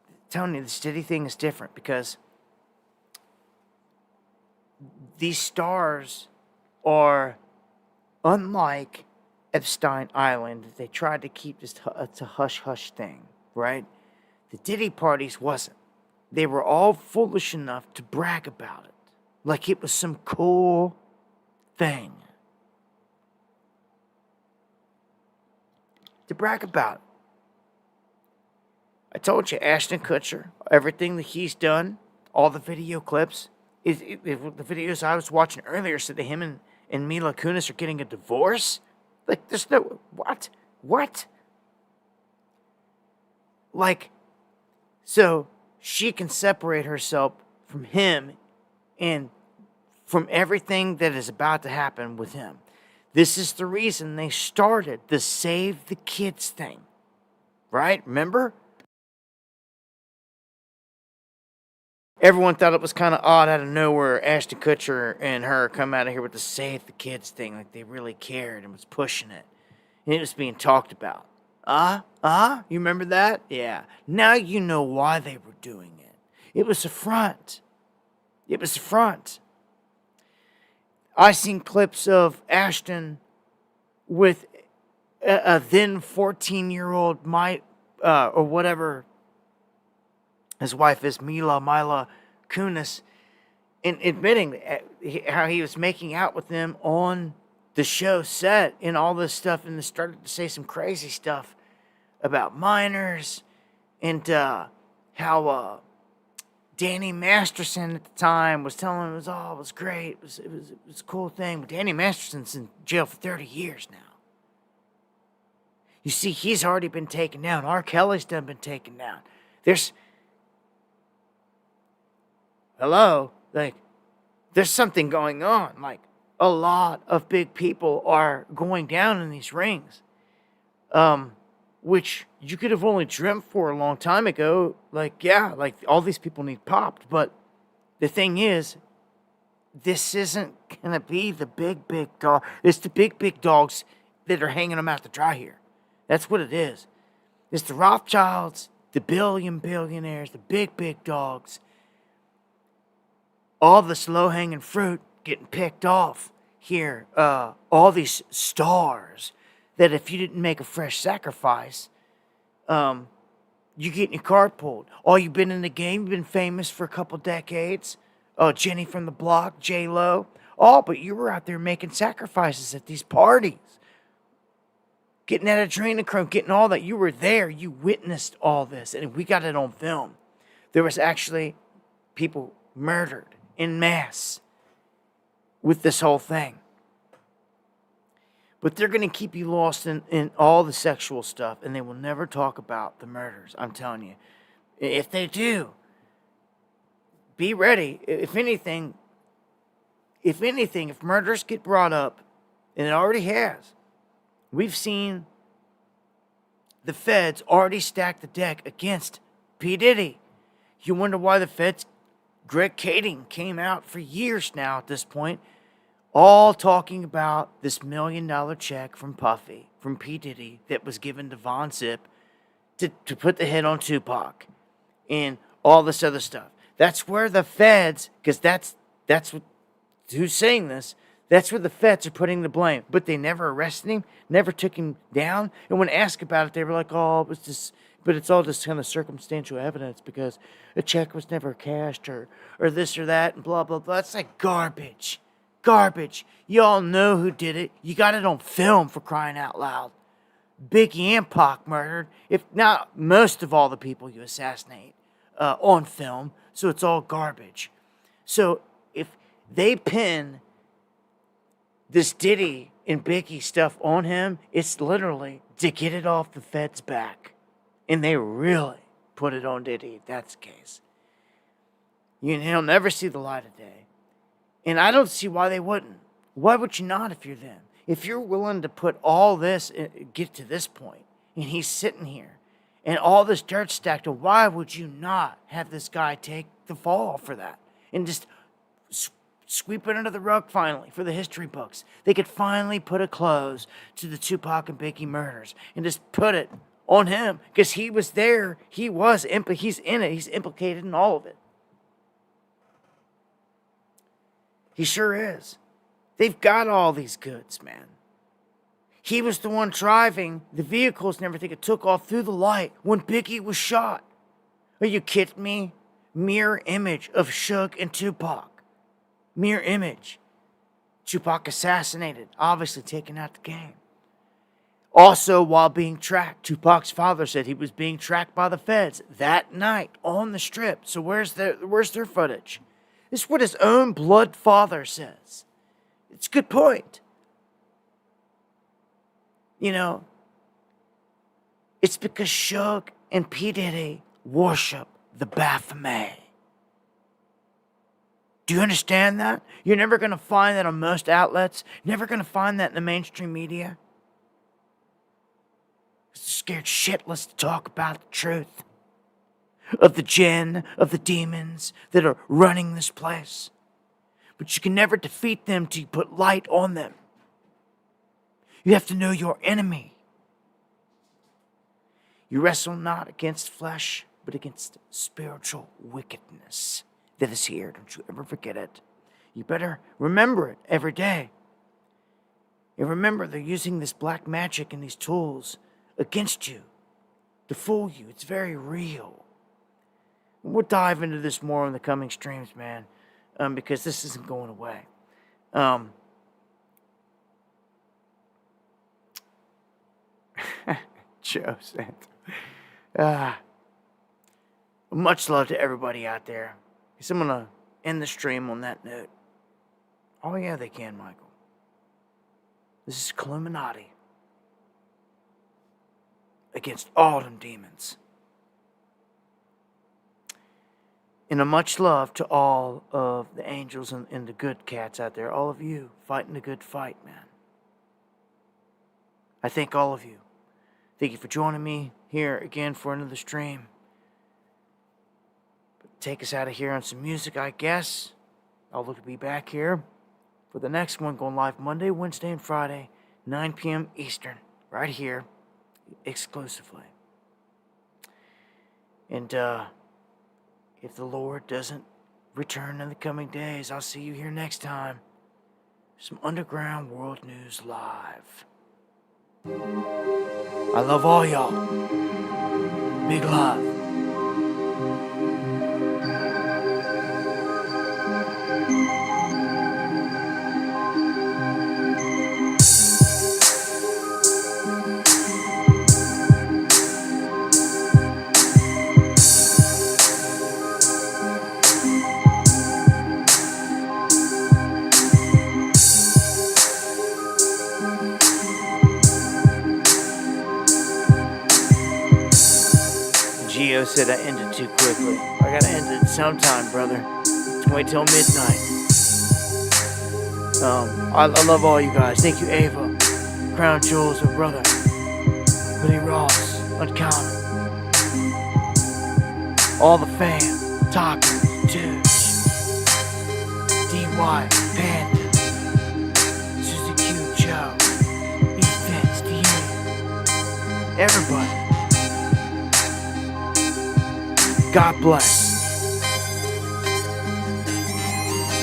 S1: I'm telling you, this Diddy thing is different because these stars are unlike Epstein Island. They tried to keep this it's a hush-hush thing, right? The Diddy parties wasn't. They were all foolish enough to brag about it. Like it was some cool thing. To brag about it. I told you, Ashton Kutcher, everything that he's done, all the video clips, the videos I was watching earlier said that him and Mila Kunis are getting a divorce. Like, there's no... What? What? Like... So she can separate herself from him and from everything that is about to happen with him. This is the reason they started the Save the Kids thing. Right? Remember? Everyone thought it was kind of odd out of nowhere. Ashton Kutcher and her come out of here with the Save the Kids thing. Like they really cared and was pushing it. And it was being talked about. You remember that? Yeah. Now you know why they were doing it. It was a front. It was a front. I seen clips of Ashton with a then 14-year-old or whatever his wife is, Mila Kunis, and admitting how he was making out with them on the show set and all this stuff, and they started to say some crazy stuff about minors and how Danny Masterson at the time was telling him it was great, it was a cool thing. But Danny Masterson's in jail for 30 years now. You see, he's already been taken down. R. Kelly's done been taken down. There's something going on. Like, a lot of big people are going down in these rings. Which you could have only dreamt for a long time ago. Like, yeah, like all these people need popped. But the thing is, this isn't going to be the big dog. It's the big dogs that are hanging them out to dry here. That's what it is. It's the Rothschilds, the billionaires, the big dogs. All this low-hanging fruit getting picked off here. All these stars that if you didn't make a fresh sacrifice, you get your card pulled. Oh, you've been in the game, you've been famous for a couple decades. Oh, Jenny from the Block, J-Lo. Oh, but you were out there making sacrifices at these parties. Getting that adrenochrome, getting all that. You were there, you witnessed all this, and we got it on film. There was actually people murdered en masse with this whole thing. But they're going to keep you lost in all the sexual stuff, and they will never talk about the murders. I'm telling you. If they do, be ready. If anything, if murders get brought up, and it already has, we've seen the feds already stack the deck against P. Diddy. You wonder why the feds, Greg Kading, came out for years now at this point, all talking about this $1 million check from Puffy, from P. Diddy, that was given to Von Zip to put the hit on Tupac and all this other stuff. That's where the feds, because that's what, who's saying this, that's where the feds are putting the blame. But they never arrested him, never took him down. And when asked about it, they were like, oh, it was just, but it's all just kind of circumstantial evidence because a check was never cashed or this or that and blah, blah, blah. It's like garbage. Garbage. Y'all know who did it. You got it on film, for crying out loud. Biggie and Pac murdered, if not most of all the people you assassinate, on film. So it's all garbage. So if they pin this Diddy and Biggie stuff on him, it's literally to get it off the Fed's back. And they really put it on Diddy if that's the case. He'll never see the light of day. And I don't see why they wouldn't. Why would you not if you're them? If you're willing to put all this, get to this point, and he's sitting here, and all this dirt stacked, why would you not have this guy take the fall for that? And just sweep it under the rug finally for the history books. They could finally put a close to the Tupac and Biggie murders and just put it on him because he was there. He's in it. He's implicated in all of it. He sure is. They've got all these goods, man. He was the one driving the vehicles and everything. It took off through the light when Biggie was shot. Are you kidding me? Mirror image of Suge and Tupac. Mirror image. Tupac assassinated, obviously taken out the game. Also, while being tracked, Tupac's father said he was being tracked by the feds that night on the strip. So where's their footage? This is what his own blood father says. It's a good point. It's because Suge and P. Diddy worship the Baphomet. Do you understand that? You're never going to find that on most outlets. Never going to find that in the mainstream media. Scared shitless to talk about the truth of the jinn, of the demons that are running this place. But you can never defeat them till you put light on them. You have to know your enemy. You wrestle not against flesh, but against spiritual wickedness that is here. Don't you ever forget it. You better remember it every day. And remember, they're using this black magic and these tools against you to fool you. It's very real. We'll dive into this more in the coming streams, man, because this isn't going away. Joe said, much love to everybody out there. So I'm going to end the stream on that note. Oh, yeah, they can, Michael. This is Illuminati against all them demons. And a much love to all of the angels and the good cats out there. All of you fighting the good fight, man. I thank all of you. Thank you for joining me here again for another stream. Take us out of here on some music, I guess. I'll look to be back here for the next one, going live Monday, Wednesday, and Friday, 9 p.m. Eastern, right here, exclusively. And if the Lord doesn't return in the coming days, I'll see you here next time. Some Underground World News Live. I love all y'all. Big love. Geo said I ended too quickly. I gotta end it sometime, brother. Let's wait till midnight. I love all you guys. Thank you, Ava. Crown Jewels, her brother. Billy Ross, Uncounted. All the fam, Tacos, Tush, DY, Panda, Suzy Q, Joe, E-Fence, DA. Everybody. God bless.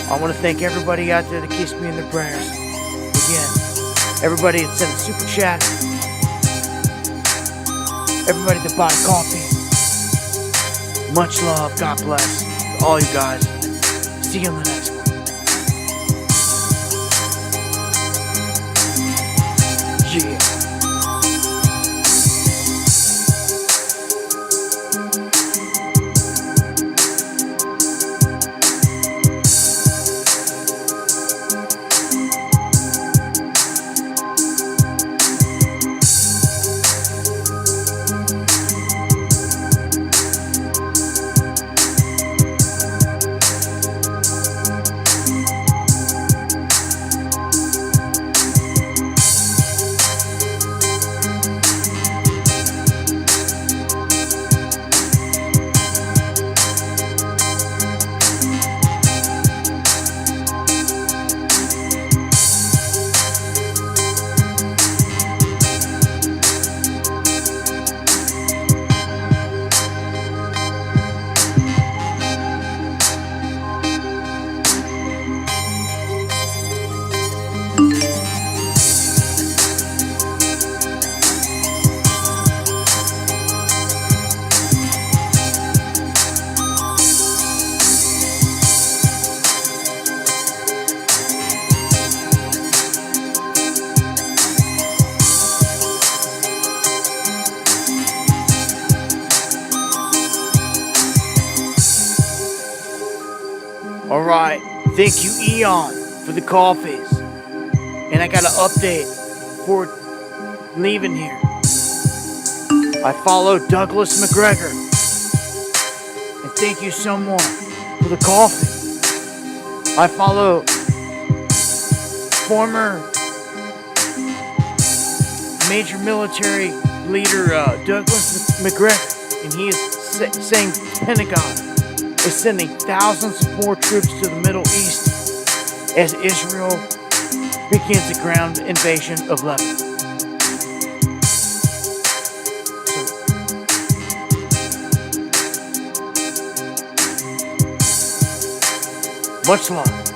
S1: I want to thank everybody out there that kissed me in their prayers. Again, everybody that sent a super chat. Everybody that bought a coffee. Much love. God bless. All you guys. See you in the next one. right. Thank you, Eon, for the coffees. And I got an update for leaving here. I follow Douglas McGregor. And thank you so much for the coffee. I follow former major military leader Douglas McGregor. And he is saying the Pentagon is sending thousands more troops to the Middle East as Israel begins a ground invasion of Lebanon. Much love.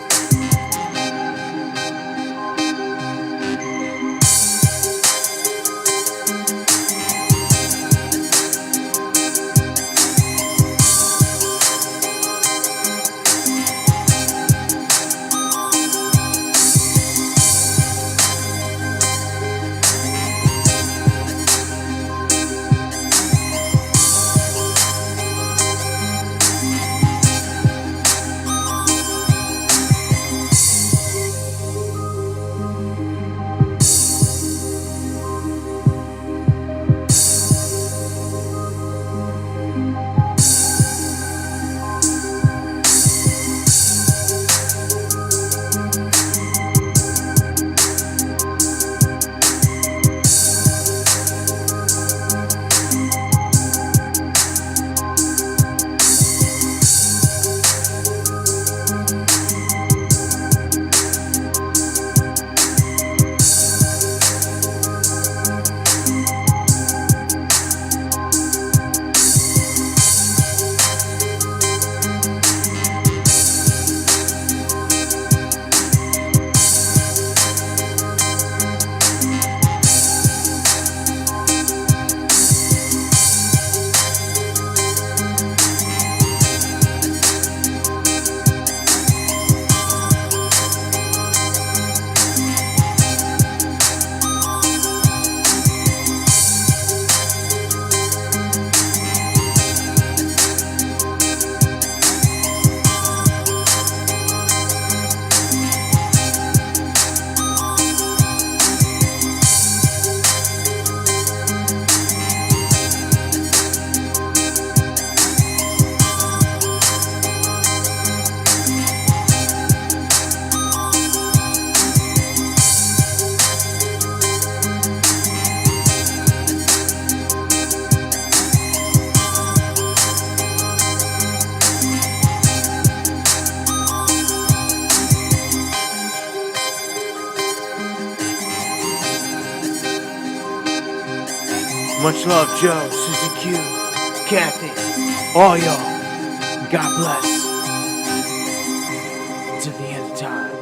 S1: Much love, Joe, Susan Q, Kathy, all y'all. God bless. To the end of time.